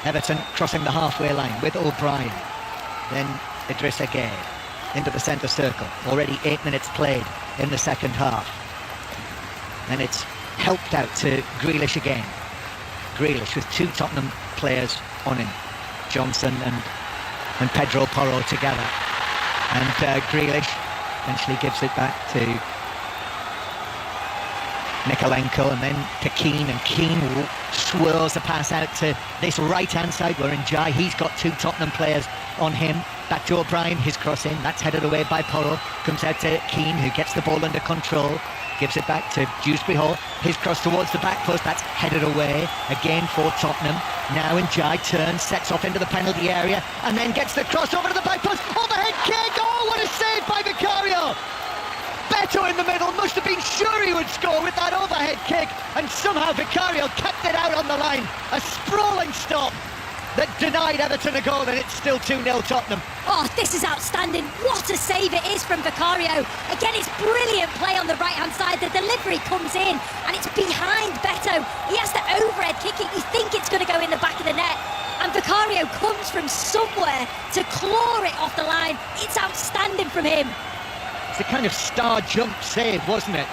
Everton crossing the halfway line with O'Brien. Then Idrissa Gueye into the centre circle. Already 8 minutes played in the second half. And it's helped out to Grealish again. Grealish with two Tottenham players on him, Johnson and Pedro Porro together. And Grealish eventually gives it back to Mykolenko, and then to Keane, and Keane swirls the pass out to this right-hand side where Njai, he's got two Tottenham players on him. Back to O'Brien, his cross in, that's headed away by Porro. Comes out to Keane, who gets the ball under control. Gives it back to Dewsbury Hall. His cross towards the back post, that's headed away again for Tottenham. Now Njai turns, sets off into the penalty area, and then gets the cross over to the back post. Overhead kick! Oh, what a save by Vicario! Beto in the middle, must have been sure he would score with that overhead kick, and somehow Vicario kept it out on the line. A sprawling stop that denied Everton a goal, and it's still 2-0 Tottenham. Oh, this is outstanding. What a save it is from Vicario. Again, it's brilliant play on the right-hand side. The delivery comes in, and it's behind Beto. He has to overhead kick it. You think it's going to go in the back of the net, and Vicario comes from somewhere to claw it off the line. It's outstanding from him. It's a kind of star jump save, wasn't it?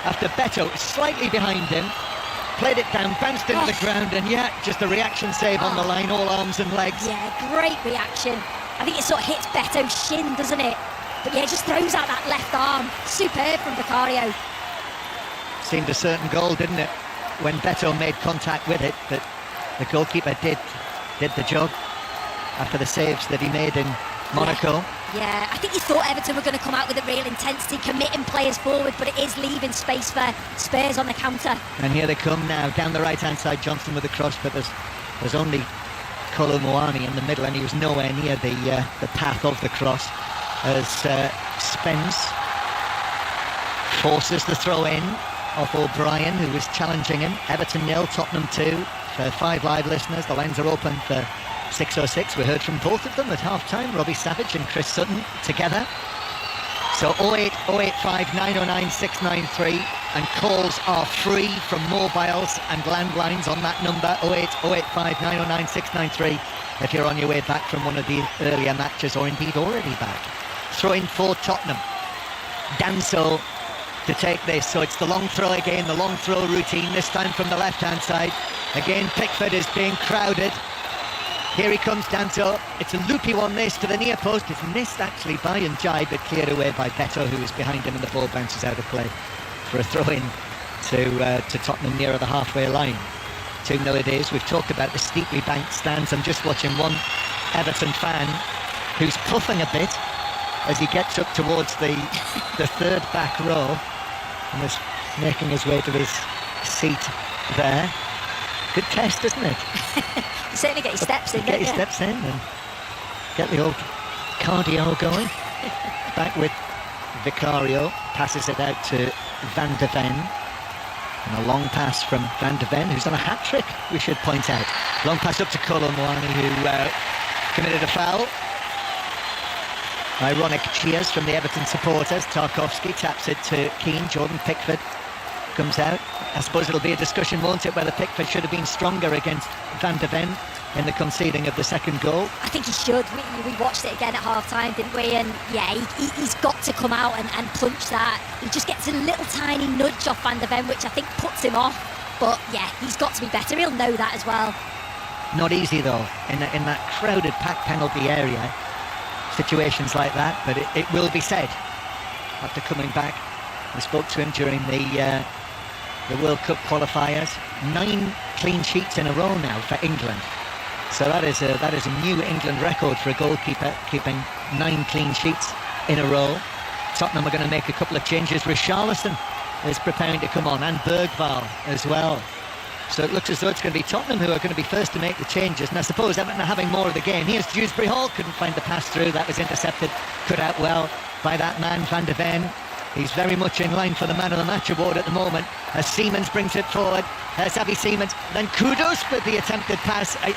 After Beto is slightly behind him, played it down, bounced into the ground, and just a reaction save on the line, all arms and legs. Yeah, great reaction. I think it sort of hits Beto's shin, doesn't it? But yeah, just throws out that left arm. Superb from Vicario. Seemed a certain goal, didn't it? When Beto made contact with it, but the goalkeeper did the job after the saves that he made in Monaco. Yeah, I think he thought Everton were going to come out with a real intensity, committing players forward, but it is leaving space for Spurs on the counter. And here they come now, down the right-hand side, Johnson with the cross, but there's only Kolo Muani in the middle, and he was nowhere near the path of the cross, as Spence forces the throw in off O'Brien, who was challenging him. Everton 0, Tottenham 2. For 5 Live listeners, the lines are open for 606. We heard from both of them at half-time, Robbie Savage and Chris Sutton together. So 08 085 909 693, and calls are free from mobiles and landlines on that number, 08 085 909 693, if you're on your way back from one of the earlier matches, or indeed already back. Throw in for Tottenham. Danso to take this, so it's the long throw again, the long throw routine, this time from the left-hand side. Again, Pickford is being crowded. Here he comes, Danso. It's a loopy one, this, to the near post. It's missed, actually, by Njai, but cleared away by Beto, who is behind him, and the ball bounces out of play for a throw-in to Tottenham nearer the halfway line. 2-0 it is. We've talked about the steeply banked stands. I'm just watching one Everton fan who's puffing a bit as he gets up towards the third back row and is making his way to his seat there. Good test, isn't it? You certainly get your steps in, Get your steps in and get the old cardio going. Back with Vicario, passes it out to Van de Ven. And a long pass from Van de Ven, who's done a hat-trick, we should point out. Long pass up to Kolo Muani, who committed a foul. Ironic cheers from the Everton supporters. Tarkowski taps it to Keane. Jordan Pickford comes out. I suppose it'll be a discussion, won't it, whether Pickford should have been stronger against Van de Ven in the conceding of the second goal. I think he should. We watched it again at half-time, didn't we? And yeah, he's got to come out and punch that. He just gets a little tiny nudge off Van de Ven, which I think puts him off. But yeah, he's got to be better. He'll know that as well. Not easy, though, in that crowded, packed penalty area. Situations like that, but it will be said after coming back. We spoke to him during the World Cup qualifiers. 9 clean sheets in a row now for England. So that is a New England record for a goalkeeper, keeping 9 clean sheets in a row. Tottenham are going to make a couple of changes. Richarlison is preparing to come on, and Bergvall as well. So it looks as though it's going to be Tottenham who are going to be first to make the changes. And I suppose Everton are having more of the game. Here's Dewsbury Hall, couldn't find the pass through. That was intercepted, cut out well by that man, Van de Ven. He's very much in line for the Man of the Match award at the moment, as Siemens brings it forward. Xavi Siemens, then Kudus with the attempted pass. He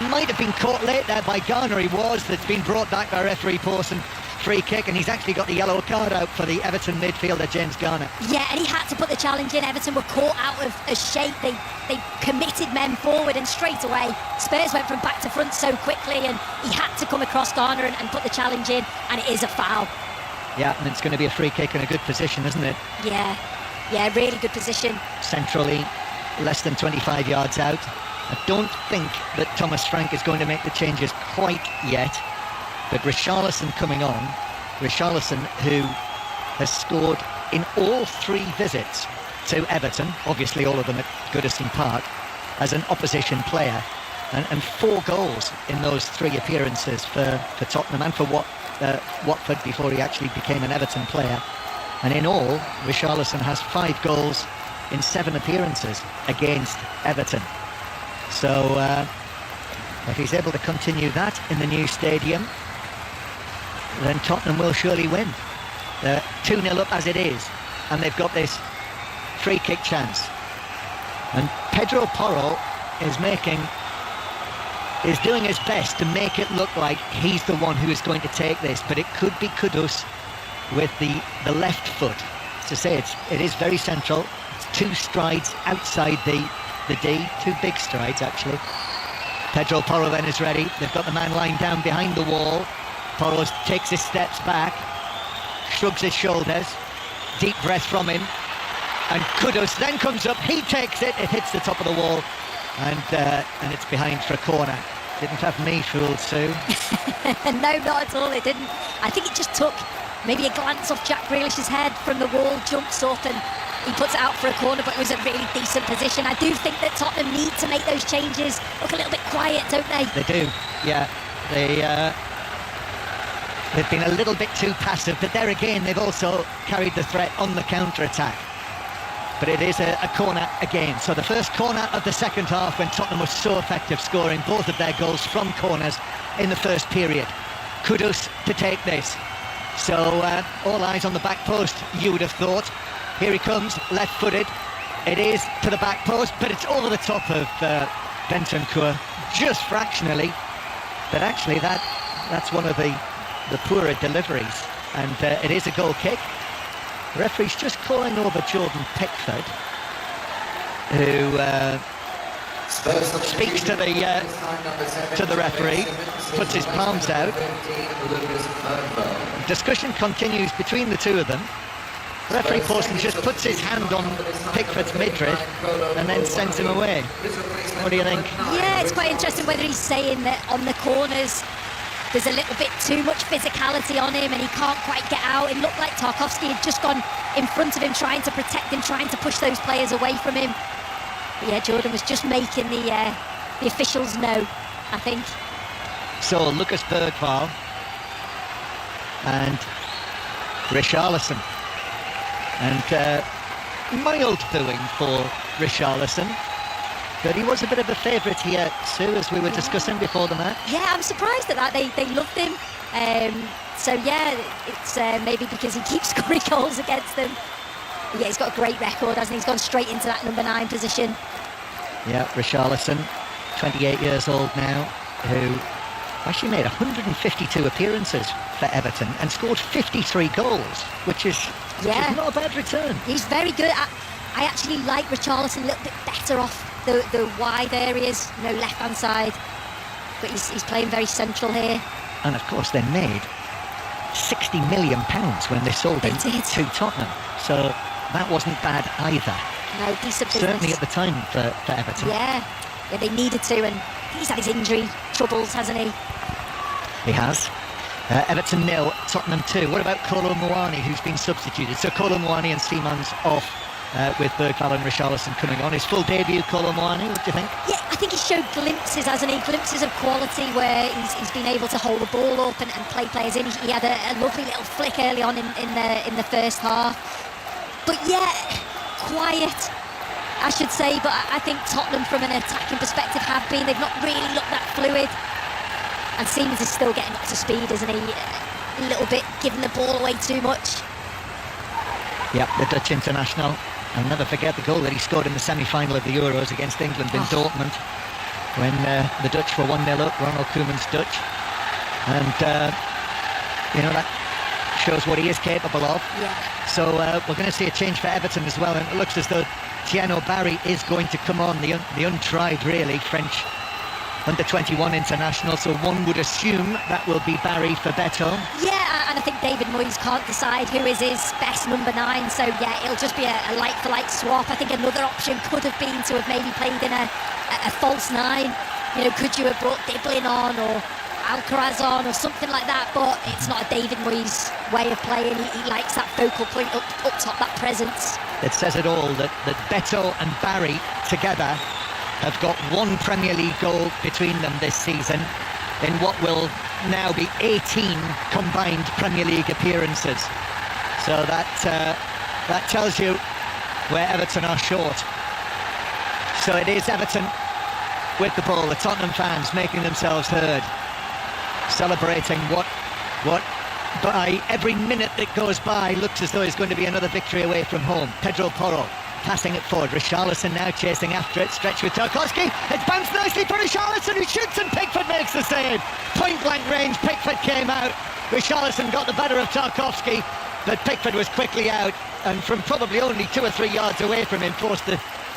might have been caught late there by Garner. He was. That's been brought back by referee Pawson. Free kick, and he's actually got the yellow card out for the Everton midfielder, James Garner. Yeah, and he had to put the challenge in. Everton were caught out of shape. They committed men forward, and straight away Spurs went from back to front so quickly, and he had to come across Garner and put the challenge in, and it is a foul. Yeah, and it's going to be a free kick in a good position, isn't it? Yeah, really good position. Centrally, less than 25 yards out. I don't think that Thomas Frank is going to make the changes quite yet. But Richarlison coming on, Richarlison who has scored in all 3 visits to Everton, obviously all of them at Goodison Park, as an opposition player. and 4 goals in those 3 appearances for Tottenham and for Watford before he actually became an Everton player. And in all, Richarlison has 5 goals in 7 appearances against Everton. So if he's able to continue that in the new stadium, then Tottenham will surely win. They're 2-0 up as it is, and they've got this free kick chance. And Pedro Porro is doing his best to make it look like he's the one who is going to take this, but it could be Kudus with the left foot. To say it is very central. It's 2 strides outside the D, 2 big strides actually. Pedro Porro then is ready. They've got the man lying down behind the wall. Porro takes his steps back, shrugs his shoulders, deep breath from him, and Kudus then comes up, he takes it, it hits the top of the wall, and it's behind for a corner. Didn't have me fooled, Sue. No, not at all, it didn't. I think it just took maybe a glance off Jack Grealish's head from the wall, jumps up and he puts it out for a corner, but it was a really decent position. I do think that Tottenham need to make those changes, look a little bit quiet, don't they? They do, yeah. They've been a little bit too passive, but there again they've also carried the threat on the counter-attack. But it is a corner again. So the first corner of the second half, when Tottenham was so effective, scoring both of their goals from corners in the first period. Kudus to take this. So all eyes on the back post, you would have thought. Here he comes, left-footed. It is to the back post, but it's over the top of Bentancur, just fractionally. But actually that's one of the poorer deliveries, and it is a goal kick. The referee's just calling over Jordan Pickford, who speaks to the referee, puts his palms out. Discussion continues between the two of them. Referee Pawson just puts his hand on Pickford's midriff and then sends him away. What do you think? Yeah, it's quite interesting whether he's saying that on the corners there's a little bit too much physicality on him and he can't quite get out. It looked like Tarkowski had just gone in front of him, trying to protect him, trying to push those players away from him. But yeah, Jordan was just making the officials know, I think. So Lucas Bergvall and Richarlison. And mild booing for Richarlison. But he was a bit of a favourite here, Sue, as we were discussing before the match. Yeah, I'm surprised at that. They loved him. So yeah, it's maybe because he keeps scoring goals against them. But yeah, he's got a great record, hasn't he? He's gone straight into that number 9 position. Yeah, Richarlison, 28 years old now, who actually made 152 appearances for Everton and scored 53 goals, which is not a bad return. He's very good. I actually like Richarlison a little bit better off the wide areas, left-hand side. But he's playing very central here. And of course they made £60 million when they sold him to Tottenham. So that wasn't bad either. No, decent business. Certainly at the time for Everton. Yeah, they needed to, and he's had his injury troubles, hasn't he? He has. Everton 0, Tottenham 2. What about Kolo Muani, who's been substituted? So Kolo Muani and Seaman's off, with Bergvall and Richarlison coming on. His full debut, Kolo Muani, what do you think? Yeah, I think he showed glimpses, hasn't he? Glimpses of quality where he's been able to hold the ball up and play players in. He had a lovely little flick early on in the first half. But yeah, quiet, I should say. But I think Tottenham, from an attacking perspective, they've not really looked that fluid. And Seamans is still getting up to speed, isn't he? A little bit, giving the ball away too much. Yeah, the Dutch international. I'll never forget the goal that he scored in the semi-final of the Euros against England in Dortmund, when the Dutch were 1-0 up, Ronald Koeman's Dutch. And, that shows what he is capable of. Yeah. So we're going to see a change for Everton as well, and it looks as though Tieno Barry is going to come on, the untried, really, French under-21 international, so one would assume that will be Barry for Beto. Yeah, and I think David Moyes can't decide who is his best number 9, so yeah, it'll just be a like-for-like swap. I think another option could have been to have maybe played in a false 9. Could you have brought Diblin on or Alcaraz on or something like that, but it's not a David Moyes way of playing. He likes that focal point up top, that presence. It says it all, that Beto and Barry together have got one Premier League goal between them this season in what will now be 18 combined Premier League appearances. So that tells you where Everton are short. So it is Everton with the ball, the Tottenham fans making themselves heard, celebrating what by every minute that goes by looks as though it's going to be another victory away from home. Pedro Porro passing it forward. Richarlison now chasing after it, stretched with Tarkowski. It's bounced nicely for Richarlison, who shoots and Pickford makes the save. Point blank range, Pickford came out. Richarlison got the better of Tarkowski, but Pickford was quickly out, and from probably only 2 or 3 yards away from him,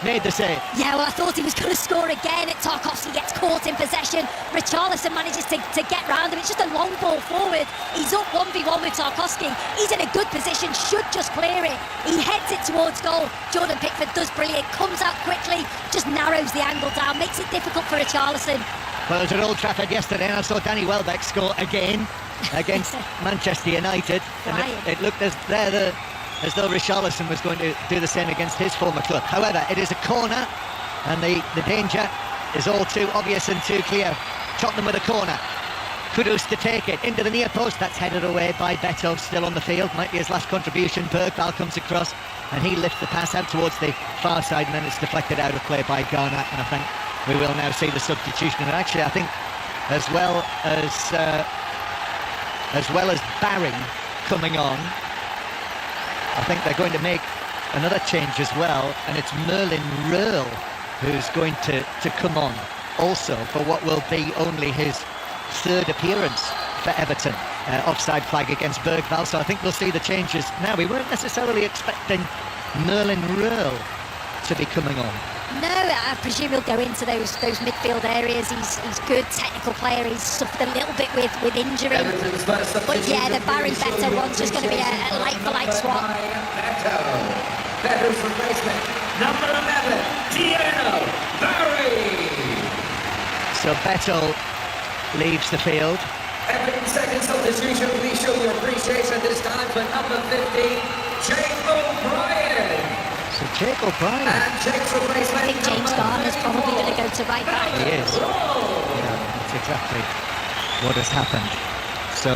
made the save. Yeah, well, I thought he was going to score again. Tarkowski gets caught in possession. Richarlison manages to get round him. It's just a long ball forward. He's up 1v1 with Tarkowski. He's in a good position, should just clear it. He heads it towards goal. Jordan Pickford does brilliant, comes out quickly, just narrows the angle down, makes it difficult for Richarlison. Well, it was at Old Trafford yesterday, and I saw Danny Welbeck score again against Manchester United. And it looked as though Richarlison was going to do the same against his former club. However, it is a corner, and the danger is all too obvious and too clear. Tottenham with a corner. Kudus to take it into the near post. That's headed away by Beto, still on the field. Might be his last contribution. Bergvall comes across, and he lifts the pass out towards the far side, and then it's deflected out of play by Garner. And I think we will now see the substitution. And actually, I think as well as Barry coming on, I think they're going to make another change as well, and it's Merlin Röhl who's going to come on also for what will be only his third appearance for Everton. Offside flag against Bergvall, so I think we'll see the changes now. We weren't necessarily expecting Merlin Röhl to be coming on. No, I presume he'll go into those midfield areas. He's good technical player. He's suffered a little bit with injury. But yeah, the Barry Beto one's just going to be a like-for-like swap. Beto's replacement, number 11, Tierno Barry. So Beto leaves the field. Every second substitution, please show your appreciation this time for number 50, Jake O'Brien. So Jake O'Brien. And Jake's replacement. I think James Garner's probably going to go to right back. He is. Yeah, that's exactly what has happened. So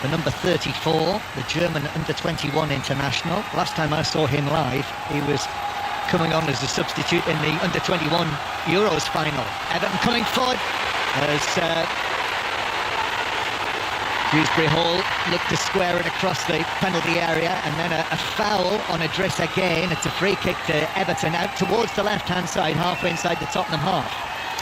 the number 34, the German under-21 international. Last time I saw him live, he was coming on as a substitute in the under-21 Euros final. Everton coming forward as Dewsbury Hall looked to square it across the penalty area, and then a foul on Idris again. It's a free kick to Everton out towards the left-hand side, halfway inside the Tottenham half.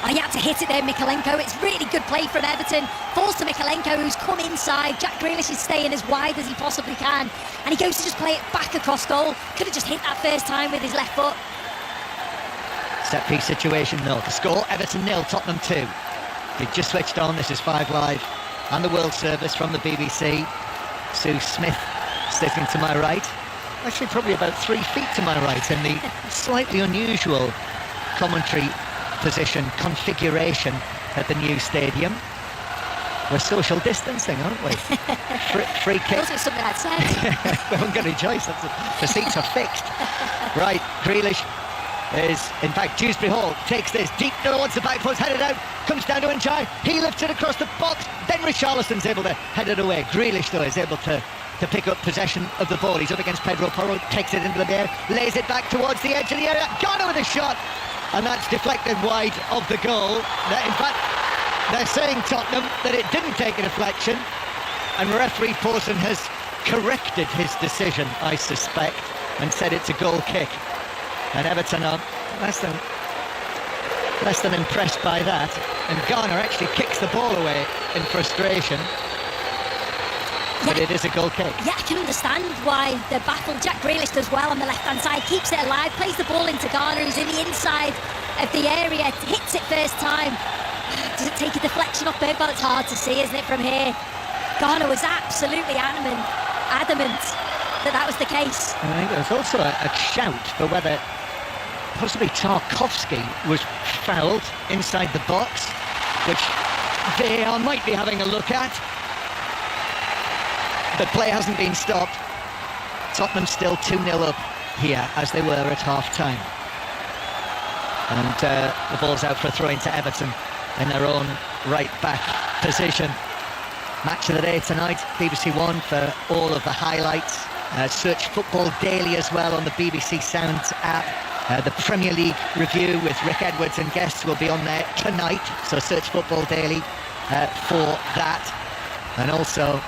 Oh, he had to hit it there, Mykolenko. It's really good play from Everton. Falls to Mykolenko, who's come inside. Jack Grealish is staying as wide as he possibly can, and he goes to just play it back across goal. Could have just hit that first time with his left foot. Set-piece situation, though. The score, Everton 0, Tottenham 2. They've just switched on. This is 5 Live. And the World Service from the BBC. Sue Smith sitting to my right. Actually, probably about 3 feet to my right in the slightly unusual commentary position configuration at the new stadium. We're social distancing, aren't we? Free kick. That was something I'd said. We haven't got any choice. The seats are fixed. Right, Grealish is, in fact, Dewsbury Hall takes this deep towards the back post, headed out, comes down to Njai, he lifts it across the box, then Richarlison's able to head it away. Grealish, though, is able to pick up possession of the ball. He's up against Pedro Porro, takes it into the air, lays it back towards the edge of the area, Garner with a shot, and that's deflected wide of the goal. In fact, they're saying, Tottenham, that it didn't take a deflection, and referee Pawson has corrected his decision, I suspect, and said it's a goal kick. And Everton are less than impressed by that. And Garner actually kicks the ball away in frustration. But it is a goal kick. Yeah, I can understand why they're baffled. Jack Grealish does well on the left-hand side, keeps it alive, plays the ball into Garner, who's in the inside of the area, hits it first time. Does it take a deflection off Bergvall? It's hard to see, isn't it, from here? Garner was absolutely adamant that was the case. I think there was also a shout for whether possibly Tarkowski was fouled inside the box, which VAR might be having a look at. But play hasn't been stopped. Tottenham still 2-0 up here, as they were at half-time. And the ball's out for a throw into Everton in their own right back position. Match of the day tonight, BBC One for all of the highlights. Search Football Daily as well on the BBC Sounds app. The Premier League review with Rick Edwards and guests will be on there tonight, so search Football Daily for that. And also,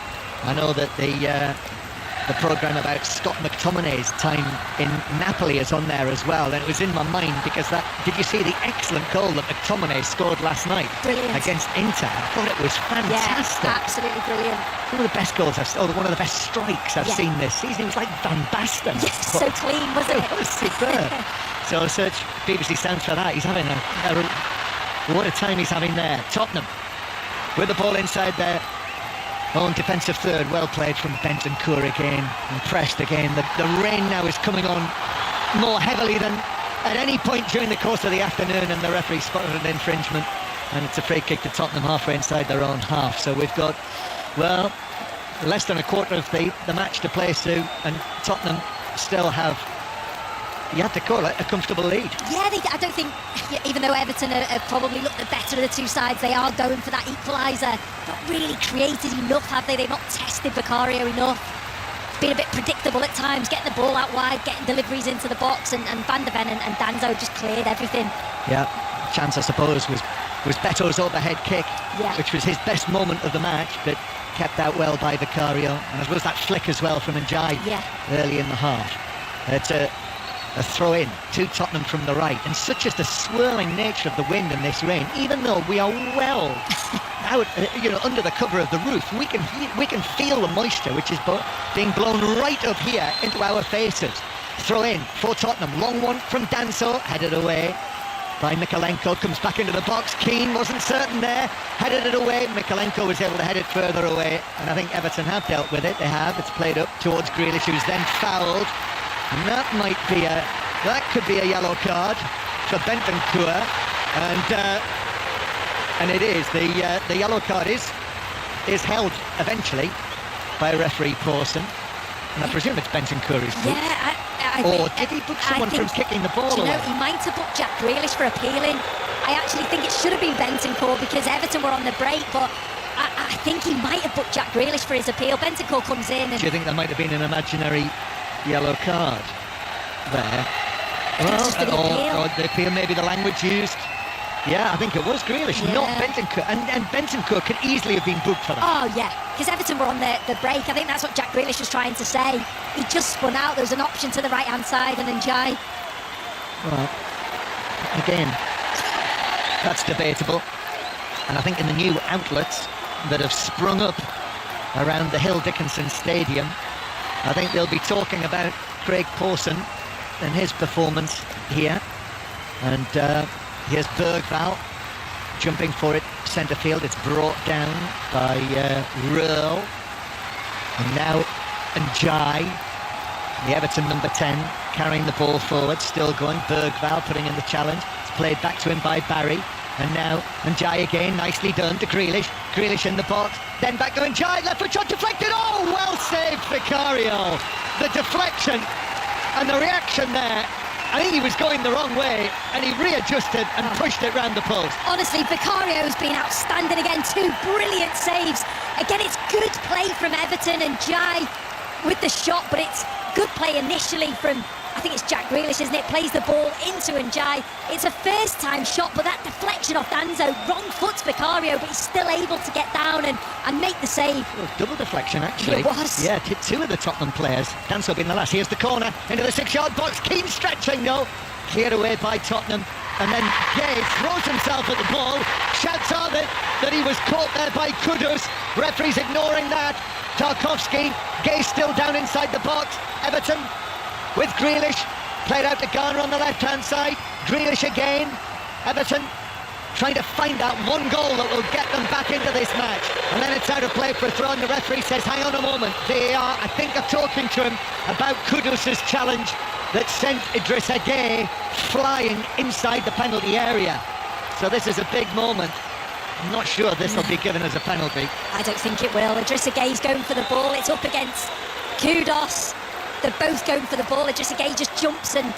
I know that the programme about Scott McTominay's time in Napoli is on there as well, and it was in my mind because did you see the excellent goal that McTominay scored last night? Brilliant. Against Inter? I thought it was fantastic. Yeah, absolutely brilliant. One of the best goals one of the best strikes I've seen this season. It was like Van Basten. Yes, so clean, wasn't it? It was superb. So search BBC Sounds for that. He's having what a time he's having there. Tottenham with the ball inside their own defensive third. Well played from Bentancur again, and pressed again. The rain now is coming on more heavily than at any point during the course of the afternoon, and the referee spotted an infringement, and it's a free kick to Tottenham halfway inside their own half. So we've got, well, less than a quarter of the match to play, Sue, and Tottenham still have, you have to call it, a comfortable lead. Yeah, I don't think, even though Everton have probably looked the better of the two sides, they are going for that equaliser. Not really created enough, have they? They've not tested Vicario enough. It's been a bit predictable at times, getting the ball out wide, getting deliveries into the box, and Van der Ven and Danzo just cleared everything. Yeah, chance I suppose was Beto's overhead kick, which was his best moment of the match, but kept out well by Vicario. And as well as that flick as well from Njai early in the half. It's a throw in to Tottenham from the right, and such is the swirling nature of the wind in this rain, even though we are well out, under the cover of the roof, we can feel the moisture which is being blown right up here into our faces. Throw in for Tottenham, long one from Danso, headed away by Mikalenko, comes back into the box. Keane wasn't certain there, headed it away. Mikalenko was able to head it further away, and I think Everton have dealt with it. They have. It's played up towards Grealish, who's then fouled. And that could be a yellow card for Bentancur, and it is. The yellow card is held eventually by referee Pawson, and I presume it's Bentancur who's booked. Yeah, did he book someone from kicking the ball away? He might have booked Jack Grealish for appealing. I actually think it should have been Bentancur because Everton were on the break, but I think he might have booked Jack Grealish for his appeal. Bentancur comes in. Do you think there might have been an imaginary yellow card there? Or the appeal, maybe the language used. Yeah, I think it was Grealish, not Bentancur. And Bentancur could easily have been booked for that. Oh, yeah, because Everton were on the break. I think that's what Jack Grealish was trying to say. He just spun out. There was an option to the right-hand side, and then Njai. Well, again, that's debatable. And I think in the new outlets that have sprung up around the Hill Dickinson Stadium, I think they'll be talking about Craig Pawson and his performance here. And here's Bergvall jumping for it, centre field. It's brought down by Röhl. And now Njai, the Everton number 10, carrying the ball forward, still going. Bergvall putting in the challenge. It's played back to him by Barry. And now Njai again, nicely done to Grealish. Grealish in the box, then back to Njai, left foot shot deflected. Oh, well saved, Vicario. The deflection and the reaction there. I think he was going the wrong way, and he readjusted and pushed it round the post. Honestly, Vicario's been outstanding again. Two brilliant saves. Again, it's good play from Everton, and Njai with the shot, but it's good play initially from, I think it's Jack Grealish, isn't it? Plays the ball into Njai. It's a first-time shot, but that deflection off Danzo, wrong foot's Vicario, but he's still able to get down and make the save. Well, double deflection, actually. It was. Yeah, two of the Tottenham players. Danzo being the last. Here's the corner, into the 6-yard box. Keane stretching, though. Cleared away by Tottenham. And then Gay throws himself at the ball. Shouts out that he was caught there by Kudus. Referee's ignoring that. Tarkowski. Gay still down inside the box. Everton with Grealish, played out to Garner on the left-hand side. Grealish again. Everton trying to find that one goal that will get them back into this match. And then it's out of play for a throw, and the referee says, hang on a moment. They are, I think, talking to him about Kudus' challenge that sent Idrissa Gueye flying inside the penalty area. So this is a big moment. I'm not sure this will be given as a penalty. I don't think it will. Idrissa Gueye's going for the ball. It's up against Kudus. They're both going for the ball. Idrissa Gueye just jumps and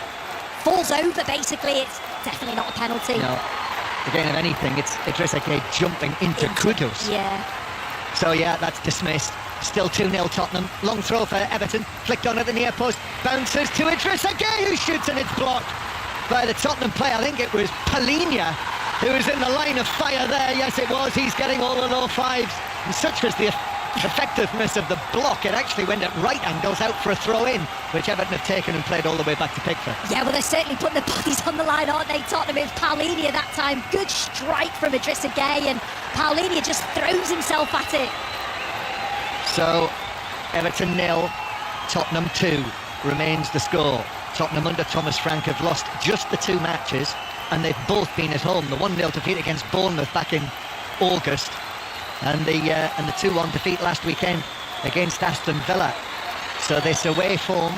falls over, basically. definitely not a penalty. No. Again, if anything, it's Idrissa Gueye jumping into Kudus. Yeah. So yeah, that's dismissed. Still 2-0 Tottenham. Long throw for Everton. Flicked on at the near post. Bounces to Idrissa Gueye, who shoots, and it's blocked by the Tottenham player. I think it was Palhinha who was in the line of fire there. Yes, it was. He's getting all the low fives. And such was the effectiveness of the block. It actually went at right angles out for a throw-in, which Everton have taken and played all the way back to Pickford. Yeah, well, they're certainly putting their bodies on the line, aren't they, Tottenham? It was Palhinha that time. Good strike from Idrissa Gueye, and Palhinha just throws himself at it. So, Everton 0, Tottenham 2 remains the score. Tottenham under Thomas Frank have lost just the 2 matches, and they've both been at home. The 1-0 defeat against Bournemouth back in August, and the 2-1 defeat last weekend against Aston Villa. So this away form,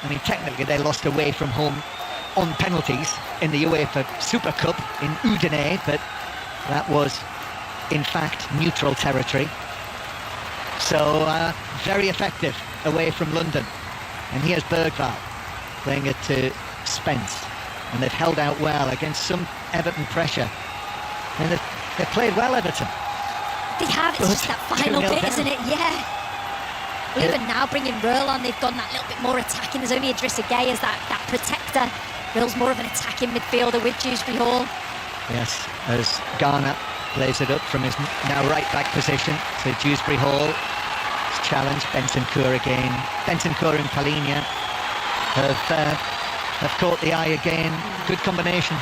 I mean, technically they lost away from home on penalties in the UEFA Super Cup in Udine, but that was in fact neutral territory. So very effective away from London. And here's Bergvall playing it to Spence, and they've held out well against some Everton pressure, and they've played well, Everton. They have. It's just that final bit, isn't it? Yeah. Well, even now bringing Röhl on, they've gone that little bit more attacking. There's only Idrissa Gueye as that protector. Röhl's more of an attacking midfielder with Dewsbury Hall. Yes, as Garner plays it up from his now right back position to Dewsbury Hall. It's challenged. Bentancur again. Bentancur and Palhinha have caught the eye again. Good combination.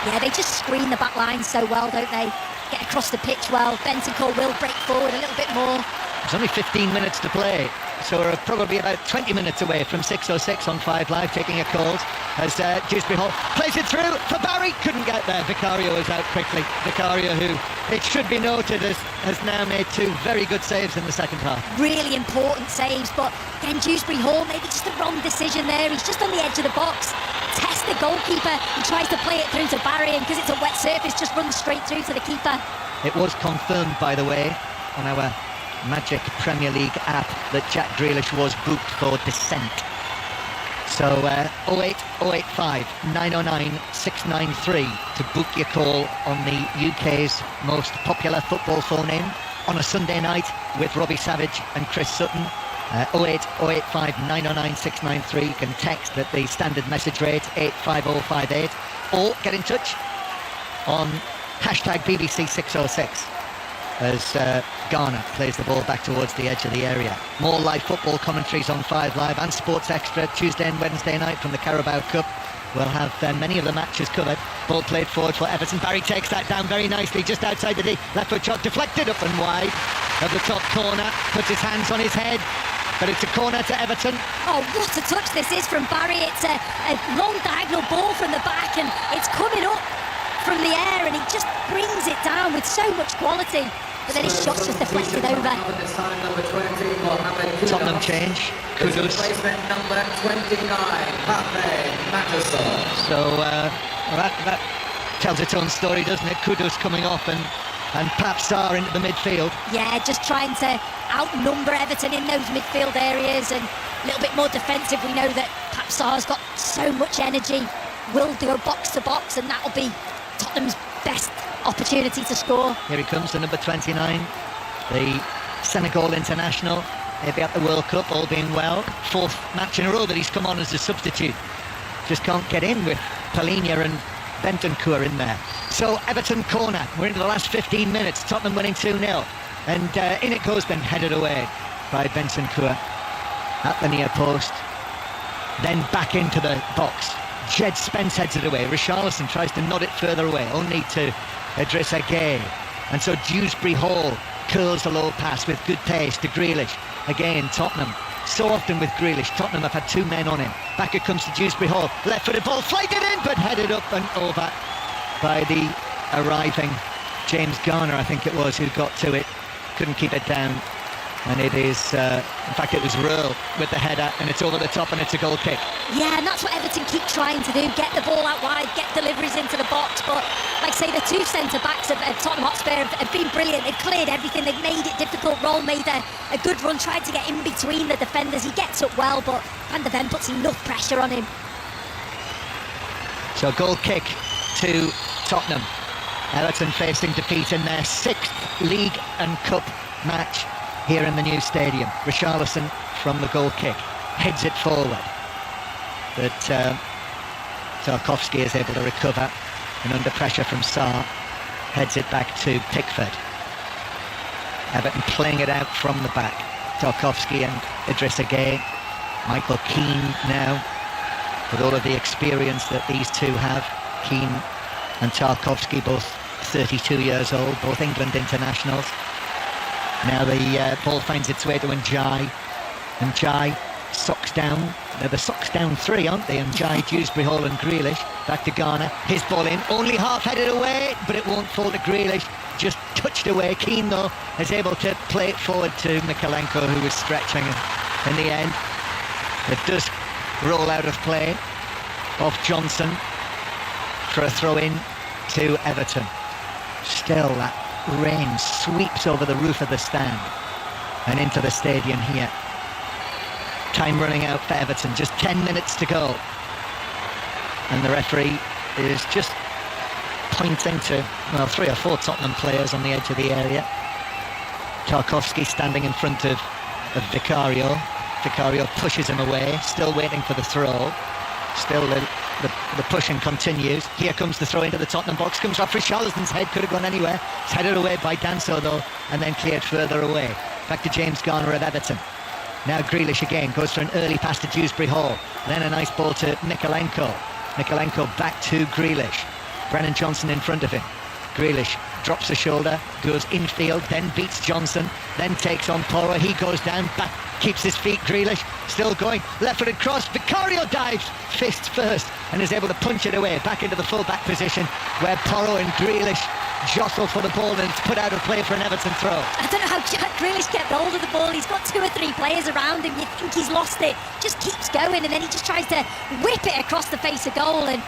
Yeah, they just screen the back line so well, don't they? Get across the pitch well. Bentancur will break forward a little bit more. There's only 15 minutes to play, so we're probably about 20 minutes away from 6:06 on 5 Live, taking a calls as Dewsbury Hall plays it through for Barry. Couldn't get there. Vicario is out quickly. Vicario, who, it should be noted, has now made 2 very good saves in the second half. Really important saves, but again, Dewsbury Hall, maybe just the wrong decision there. He's just on the edge of the box. Test the goalkeeper. He tries to play it through to Barry, and because it's a wet surface, just runs straight through to the keeper. It was confirmed, by the way, on our Magic Premier League app that Jack Grealish was booked for dissent. So 08 085 909 693 to book your call on the UK's most popular football phone in on a Sunday night with Robbie Savage and Chris Sutton. 08 085 909 693. You can text at the standard message rate 85058, or get in touch on hashtag BBC 606 as Garner plays the ball back towards the edge of the area. More live football commentaries on 5 Live and Sports Extra Tuesday and Wednesday night from the Carabao Cup. We'll have many of the matches covered. Ball played forward for Everton. Barry takes that down very nicely just outside the D. Left foot shot deflected up and wide of the top corner. Puts his hands on his head, but it's a corner to Everton. Oh, what a touch this is from Barry. It's a long diagonal ball from the back, and it's coming up from the air, and he just brings it down with so much quality. But then his shot's just deflected over. Tottenham change. Kudus. Number 29, So that tells its own story, doesn't it? Kudus coming off and Pape Sarr into the midfield. Yeah, just trying to outnumber Everton in those midfield areas, and a little bit more defensive. We know that Pape Sarr's got so much energy. Will do a box to box, and that'll be Tottenham's best opportunity to score. Here he comes, the number 29, the Senegal international. Maybe at the World Cup, all being well. 4th match in a row that he's come on as a substitute. Just can't get in with Palhinha and Bentancur in there. So Everton corner. We're into the last 15 minutes. Tottenham winning 2-0. And in it goes, then headed away by Bentancur at the near post. Then back into the box. Jed Spence heads it away. Richarlison tries to nod it further away, only to Idrissa Gueye. And so Dewsbury Hall curls the low pass with good pace to Grealish. Again, Tottenham. So often with Grealish, Tottenham have had 2 men on him. Back it comes to Dewsbury Hall. Left-footed ball, flighted in, but headed up and over by the arriving James Garner, I think it was, who got to it. Couldn't keep it down. And it is, in fact, it was Röhl with the header, and it's over the top, and it's a goal kick. Yeah, and that's what Everton keep trying to do, get the ball out wide, get deliveries into the box. But, like I say, the 2 centre-backs of Tottenham Hotspur have been brilliant. They've cleared everything. They've made it difficult. Röhl made a good run, tried to get in between the defenders. He gets up well, but Van de Ven puts enough pressure on him. So goal kick to Tottenham. Everton facing defeat in their 6th League and Cup match here in the new stadium. Richarlison from the goal kick heads it forward, but Tarkowski is able to recover, and under pressure from Sarr heads it back to Pickford. Everton playing it out from the back. Tarkowski and Idrissa Gueye. Michael Keane now, with all of the experience that these two have. Keane and Tarkowski, both 32 years old, both England internationals. Now the ball finds its way to Ndiaye. Ndiaye, socks down. They're the socks down three, aren't they? Ndiaye, Dewsbury Hall and Grealish. Back to Garner. His ball in, only half-headed away, but it won't fall to Grealish. Just touched away. Keane, though, is able to play it forward to Mykolenko, who was stretching. In the end, it does roll out of play off Johnson for a throw-in to Everton. Still, that rain sweeps over the roof of the stand and into the stadium here. Time running out for Everton, just 10 minutes to go. And the referee is just pointing to, well, 3 or 4 Tottenham players on the edge of the area. Tarkowski standing in front of Vicario. Vicario pushes him away, still waiting for the throw. Still the pushing continues. Here comes the throw into the Tottenham box. Comes off Richarlison's head, could have gone anywhere. It's headed away by Danso though, and then cleared further away. Back to James Garner of Everton. Now Grealish again, goes for an early pass to Dewsbury Hall. Then a nice ball to Mykolenko. Mykolenko back to Grealish. Brennan Johnson in front of him. Grealish drops a shoulder, goes infield, then beats Johnson, then takes on Porro. He goes down, back, keeps his feet. Grealish still going, left-footed cross. Vicario dives, fists first, and is able to punch it away back into the full-back position, where Porro and Grealish jostle for the ball, and it's put out of play for an Everton throw. I don't know how Jack Grealish kept hold of the ball. He's got 2 or 3 players around him. You think he's lost it, just keeps going, and then he just tries to whip it across the face of goal, and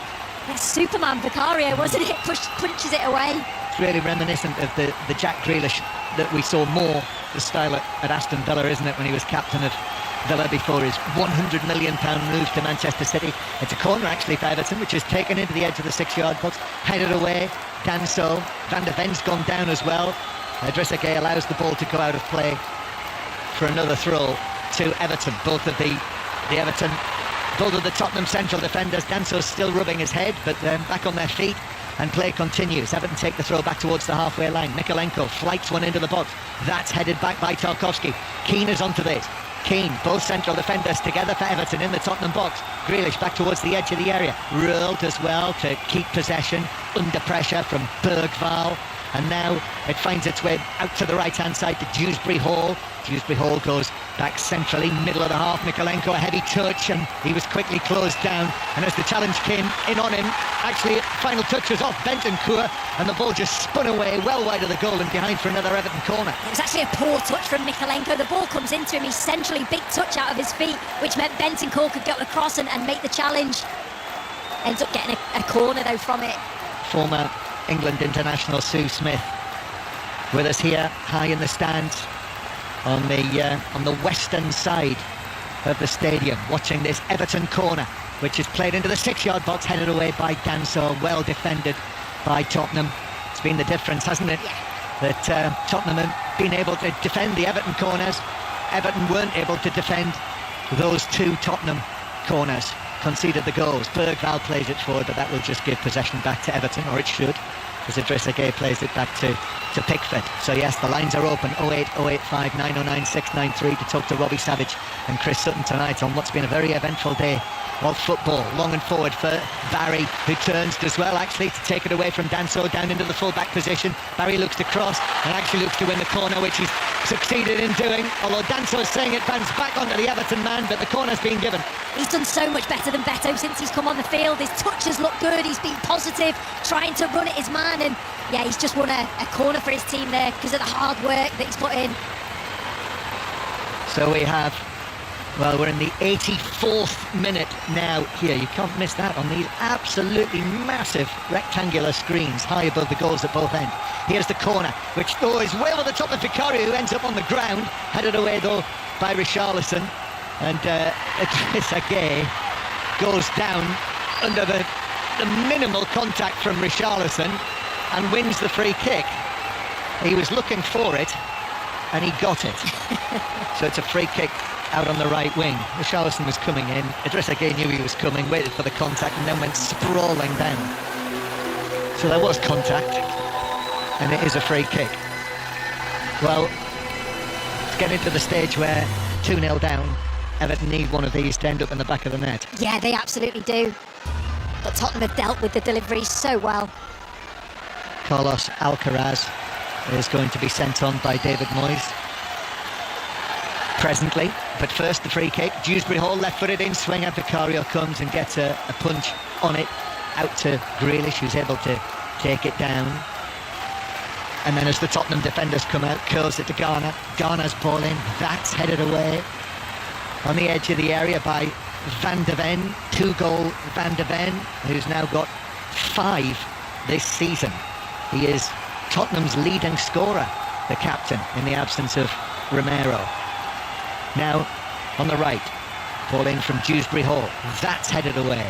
that's Superman Vicario, wasn't it? Punches it away. It's really reminiscent of the Jack Grealish that we saw more the style at Aston Villa, isn't it, when he was captain of Villa before his £100 million move to Manchester City. It's a corner actually for Everton, which is taken into the edge of the 6-yard box, headed away. Danso, Van de Ven's gone down as well. Idrissa Gueye allows the ball to go out of play for another throw to Everton. Both of the Tottenham central defenders. Danso's still rubbing his head, but back on their feet, and play continues. Everton take the throw back towards the halfway line. Mykolenko flights one into the box. That's headed back by Tarkowski. Keane is onto this. Keane, both central defenders together for Everton in the Tottenham box. Grealish back towards the edge of the area. Rurled as well to keep possession, under pressure from Bergvall. And now it finds its way out to the right-hand side to Dewsbury Hall. Dewsbury Hall goes back centrally, middle of the half. Mykolenko, a heavy touch, and he was quickly closed down. And as the challenge came in on him, actually, final touch was off Bentancur, and the ball just spun away well wide of the goal and behind for another Everton corner. It was actually a poor touch from Mykolenko. The ball comes into him, he's centrally, big touch out of his feet, which meant Bentancur could get across and make the challenge. Ends up getting a corner though from it. Former England international Sue Smith with us here high in the stands on the western side of the stadium, watching this Everton corner, which is played into the 6-yard box, headed away by Danso, well defended by Tottenham. It's been the difference, hasn't it? That Tottenham have been able to defend the Everton corners. Everton weren't able to defend those 2 Tottenham corners. Conceded the goals. Bergvall plays it forward, but that will just give possession back to Everton, or it should, as Idrissa Gueye plays it back to Pickford. So yes, the lines are open. 08 085 909 693 to talk to Robbie Savage and Chris Sutton tonight on what's been a very eventful day of football. Long and forward for Barry, who turns as well actually to take it away from Danso down into the full-back position. Barry looks to cross and actually looks to win the corner, which he's succeeded in doing, although Danso is saying it bounced back onto the Everton man, but the corner's been given. He's done so much better than Beto since he's come on the field. His touches look good, he's been positive, trying to run at his man, and yeah, he's just won a corner for his team there because of the hard work that he's put in. So we have, well, we're in the 84th minute now here. You can't miss that on these absolutely massive rectangular screens high above the goals at both ends. Here's the corner, which though is way over the top of Vicario, who ends up on the ground, headed away though by Richarlison, and Idrissa Gueye goes down under the the minimal contact from Richarlison and wins the free kick. He was looking for it and he got it. So it's a free kick out on the right wing. Richarlison was coming in, Idrissa Gueye knew he was coming, waited for the contact and then went sprawling down. So there was contact and it is a free kick. Well, it's getting to the stage where 2-0 down, Everton need one of these to end up in the back of the net. Yeah, they absolutely do. But Tottenham have dealt with the delivery so well. Carlos Alcaraz is going to be sent on by David Moyes presently. But first the free kick. Dewsbury Hall left-footed in swing. Vicario comes and gets a punch on it. Out to Grealish, who's able to take it down. And then as the Tottenham defenders come out, curls it to Garner. Garner's ball in. That's headed away. On the edge of the area by Van de Ven. 2-goal Van de Ven, who's now got 5 this season. He is Tottenham's leading scorer, the captain, in the absence of Romero. Now, on the right, ball in from Dewsbury Hall. That's headed away.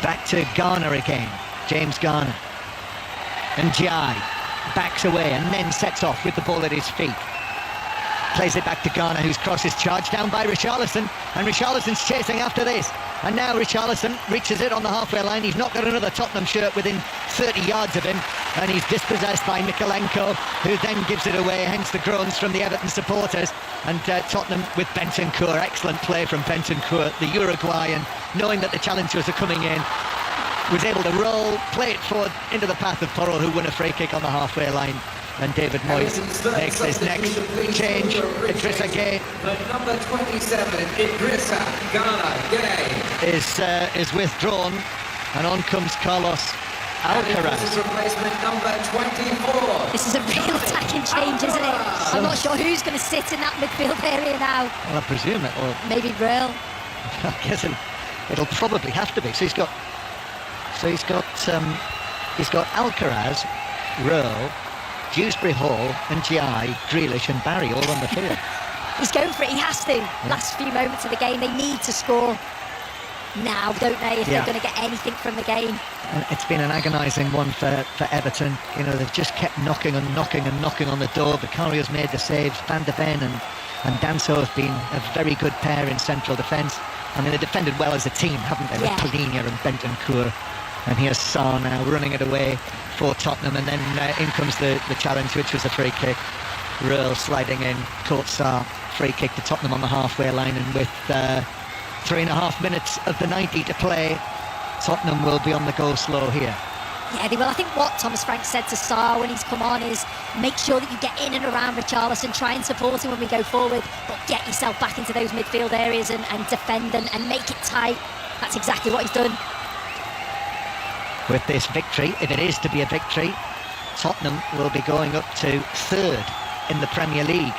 Back to Garner again, James Garner. And Giai backs away and then sets off with the ball at his feet. Plays it back to Garner, whose cross is charged down by Richarlison, and Richarlison's chasing after this. And now Richarlison reaches it on the halfway line. He's not got another Tottenham shirt within 30 yards of him, and he's dispossessed by Mikolenko, who then gives it away, hence the groans from the Everton supporters. And Tottenham with Bentancur, excellent play from Bentancur, the Uruguayan, knowing that the challengers are coming in, was able to roll, play it forward into the path of Porro, who won a free kick on the halfway line. And David Moyes makes his next change. Idrissa Gueye. But number 27, Idrissa Gueye is withdrawn, and on comes Carlos Alcaraz. This is replacement number 24. This is a real attacking change, isn't it? I'm not sure who's going to sit in that midfield area now. Well, I presume it will. Maybe Brill. I guess it'll probably have to be. So he's got Alcaraz, Rowe, Dewsbury Hall and Giai, Grealish and Barry all on the field. He's going for it, he has to. Yeah. Last few moments of the game, they need to score now, don't they, if they're going to get anything from the game. And it's been an agonising one for Everton. You know, they've just kept knocking on the door. Vicario's made the saves. Van de Ven and Danso have been a very good pair in central defence. I mean, they defended well as a team, haven't they, with Palhinha and Bentancur. And here's Sarr now running it away for Tottenham, and then in comes the challenge, which was a free kick. Röhl sliding in, caught Sarr, free kick to Tottenham on the halfway line, and with 3.5 minutes of the 90 to play, Tottenham will be on the go slow here. Yeah, they will. I think what Thomas Frank said to Sarr when he's come on is make sure that you get in and around Richarlison, try and support him when we go forward, but get yourself back into those midfield areas and defend and make it tight. That's exactly what he's done. With this victory, if it is to be a victory, Tottenham will be going up to 3rd in the Premier League.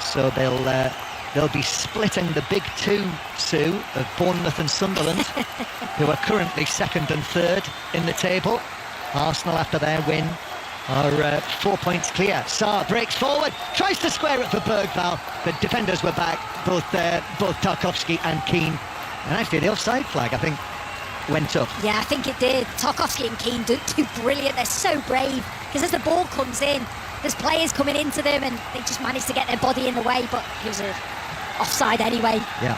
So they'll be splitting the big two, Sue, of Bournemouth and Sunderland, who are currently 2nd and 3rd in the table. Arsenal, after their win, are 4 points clear. Sarr breaks forward, tries to square it for Bergvall. The defenders were back, both Tarkowski and Keane. And actually the offside flag, I think, went up. Yeah, I think it did. Tarkowski and Keane do brilliant. They're so brave, because as the ball comes in, there's players coming into them and they just manage to get their body in the way, but it was offside anyway. Yeah.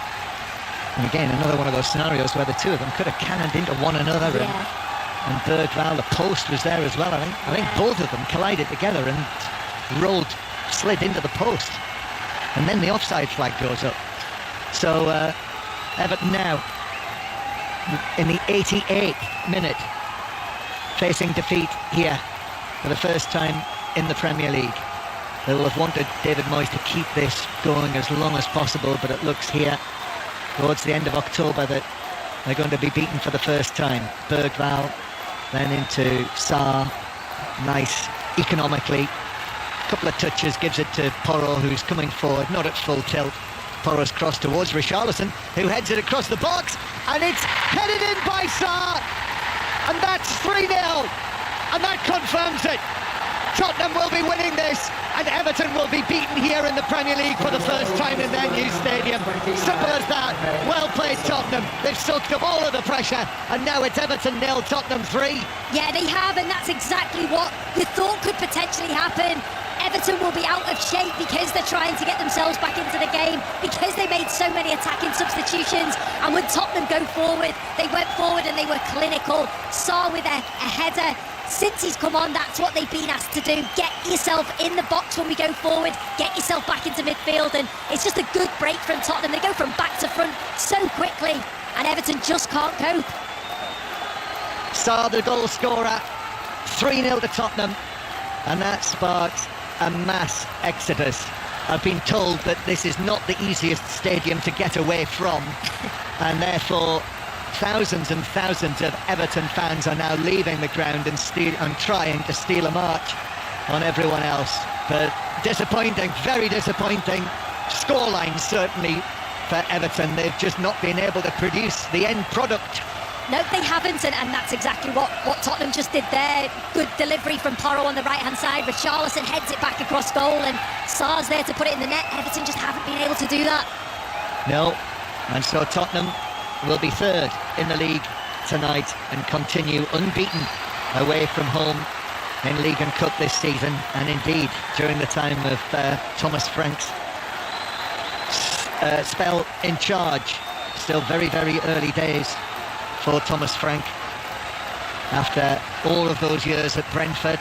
And again, another one of those scenarios where the two of them could have cannoned into one another. And Bergvall, the post was there as well, I think. I think both of them collided together and slid into the post. And then the offside flag goes up. So Everton now, in the 88th minute, facing defeat here for the first time in the Premier League. They will have wanted David Moyes to keep this going as long as possible, but it looks here towards the end of October that they're going to be beaten for the first time. Bergvall, then into Sarr, nice economically, couple of touches, gives it to Porro, who's coming forward, not at full tilt. Porro's cross towards Richarlison, who heads it across the box, and it's headed in by Sarr, and that's 3-0, and that confirms it. Tottenham will be winning this, and Everton will be beaten here in the Premier League for the first time in their new stadium. Simple as that. Well played, Tottenham. They've soaked up all of the pressure, and now it's Everton 0, Tottenham 3. Yeah, they have, and that's exactly what you thought could potentially happen. Everton will be out of shape because they're trying to get themselves back into the game, because they made so many attacking substitutions, and when Tottenham go forward, they went forward and they were clinical. Sarr with a header. Since he's come on, that's what they've been asked to do. Get yourself in the box when we go forward, get yourself back into midfield, and it's just a good break from Tottenham. They go from back to front so quickly, and Everton just can't cope. Sarr, the goal scorer, 3-0 to Tottenham, and that sparks a mass exodus. I've been told that this is not the easiest stadium to get away from, and therefore thousands and thousands of Everton fans are now leaving the ground and trying to steal a march on everyone else. But disappointing, very disappointing scoreline certainly for Everton. They've just not been able to produce the end product. No, they haven't, and that's exactly what Tottenham just did there. Good delivery from Porro on the right-hand side. Richarlison heads it back across goal, and Sarr's there to put it in the net. Everton just haven't been able to do that. No, and so Tottenham will be third in the league tonight and continue unbeaten away from home in League and Cup this season, and indeed during the time of Thomas Frank's spell in charge. Still very, very early days for Thomas Frank after all of those years at Brentford,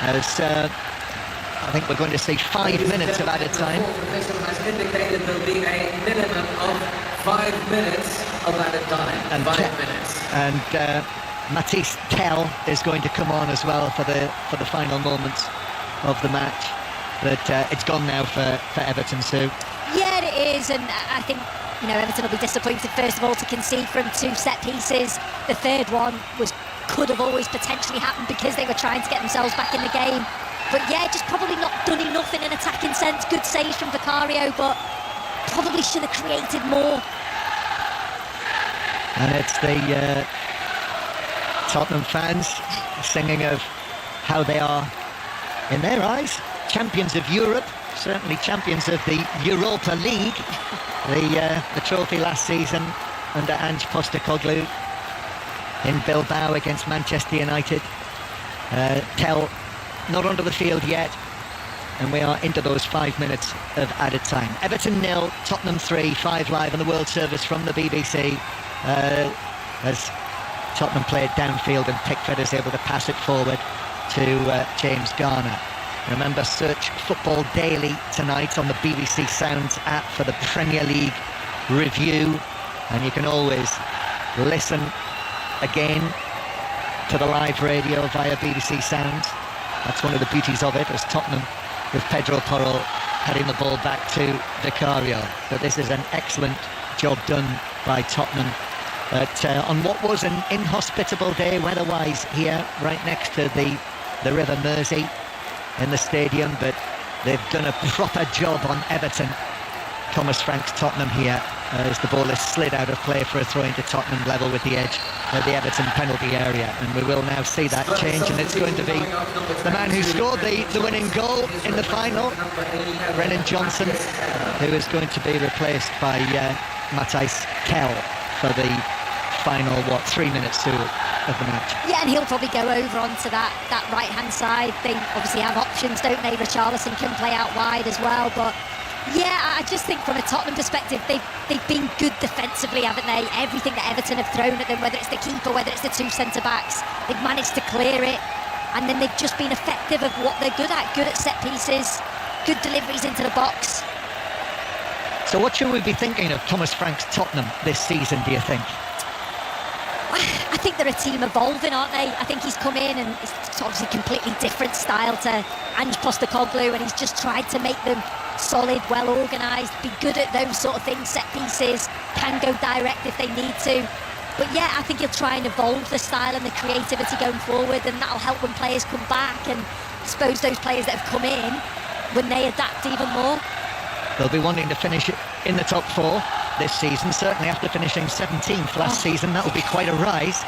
as I think we're going to see 5 minutes of added time. The official has indicated there'll be a minimum of 5 minutes of added time. And 5 minutes. And Matisse Tel is going to come on as well for the final moments of the match. But it's gone now for Everton, Sue. Yeah, it is, and I think Everton will be disappointed first of all to concede from 2 set pieces. The third one could have always potentially happened because they were trying to get themselves back in the game. But yeah, just probably not done enough in an attacking sense. Good saves from Vicario, but probably should have created more. And it's the Tottenham fans singing of how they are, in their eyes, champions of Europe, certainly champions of the Europa League, the trophy last season under Ange Postecoglou in Bilbao against Manchester United. Tel not onto the field yet, and we are into those 5 minutes of added time. Everton 0, Tottenham 3, 5 live on the World Service from the BBC, as Tottenham played downfield and Pickford is able to pass it forward to James Garner. Remember, search Football Daily tonight on the BBC Sounds app for the Premier League review, and you can always listen again to the live radio via BBC Sounds. That's one of the beauties of it, as Tottenham with Pedro Porro heading the ball back to Vicario. But this is an excellent job done by Tottenham. But on what was an inhospitable day weather-wise here, right next to the River Mersey in the stadium, but they've done a proper job on Everton. Thomas Frank's Tottenham here, as the ball is slid out of play for a throw into Tottenham level with the edge of the Everton penalty area, and we will now see that change, and it's going to be the man who scored the winning goal in the final, Brennan Johnson, who is going to be replaced by Matthijs Kel for the final 3 minutes of the match. Yeah, and he'll probably go over onto that right-hand side. They obviously have options, don't they? Richarlison can play out wide as well, but yeah, I just think from a Tottenham perspective, they've been good defensively, haven't they? Everything that Everton have thrown at them, whether it's the keeper, whether it's the 2 centre-backs, they've managed to clear it, and then they've just been effective of what they're good at set pieces, good deliveries into the box. So what should we be thinking of Thomas Frank's Tottenham this season, do you think? I think they're a team evolving, aren't they? I think he's come in and it's obviously a completely different style to Ange Postecoglou, and he's just tried to make them solid, well organised, be good at those sort of things, set pieces, can go direct if they need to. But yeah, I think he'll try and evolve the style and the creativity going forward, and that'll help when players come back, and I suppose those players that have come in, when they adapt even more. They'll be wanting to finish in the top 4. this season. Certainly after finishing 17th last season, that would be quite a rise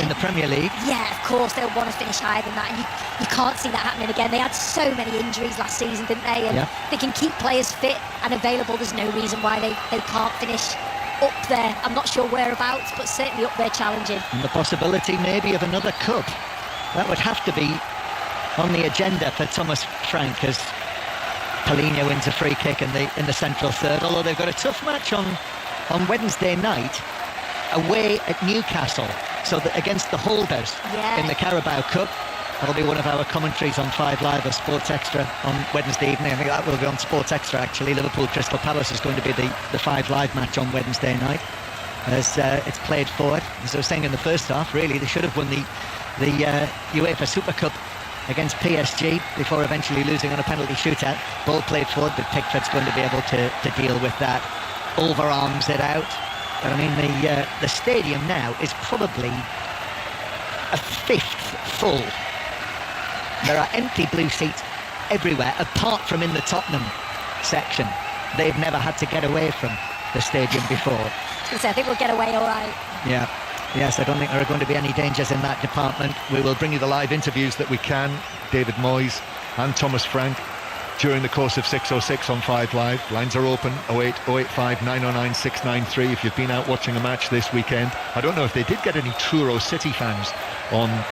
in the Premier League. Yeah, of course they'll want to finish higher than that, and you can't see that happening again. They had so many injuries last season, didn't they? And they can keep players fit and available. There's no reason why they can't finish up there. I'm not sure whereabouts, but certainly up there challenging. And the possibility maybe of another cup. That would have to be on the agenda for Thomas Frank as Paulinho wins a free kick in the central third, although they've got a tough match on Wednesday night away at Newcastle, so that against the holders in the Carabao Cup. That'll be one of our commentaries on 5 Live or Sports Extra on Wednesday evening. I think that will be on Sports Extra actually. Liverpool Crystal Palace is going to be the 5 Live match on Wednesday night as it's played forward. As I was saying in the first half, really they should have won the UEFA Super Cup against PSG before eventually losing on a penalty shootout. Ball played forward, but Pickford's going to be able to deal with that. Overarms it out. But I mean, the stadium now is probably a fifth full. There are empty blue seats everywhere, apart from in the Tottenham section. They've never had to get away from the stadium before. I think we'll get away all right. Yeah. Yes, I don't think there are going to be any dangers in that department. We will bring you the live interviews that we can, David Moyes and Thomas Frank, during the course of 606 on 5 Live. Lines are open, 08 085 909 693 if you've been out watching a match this weekend. I don't know if they did get any Truro City fans on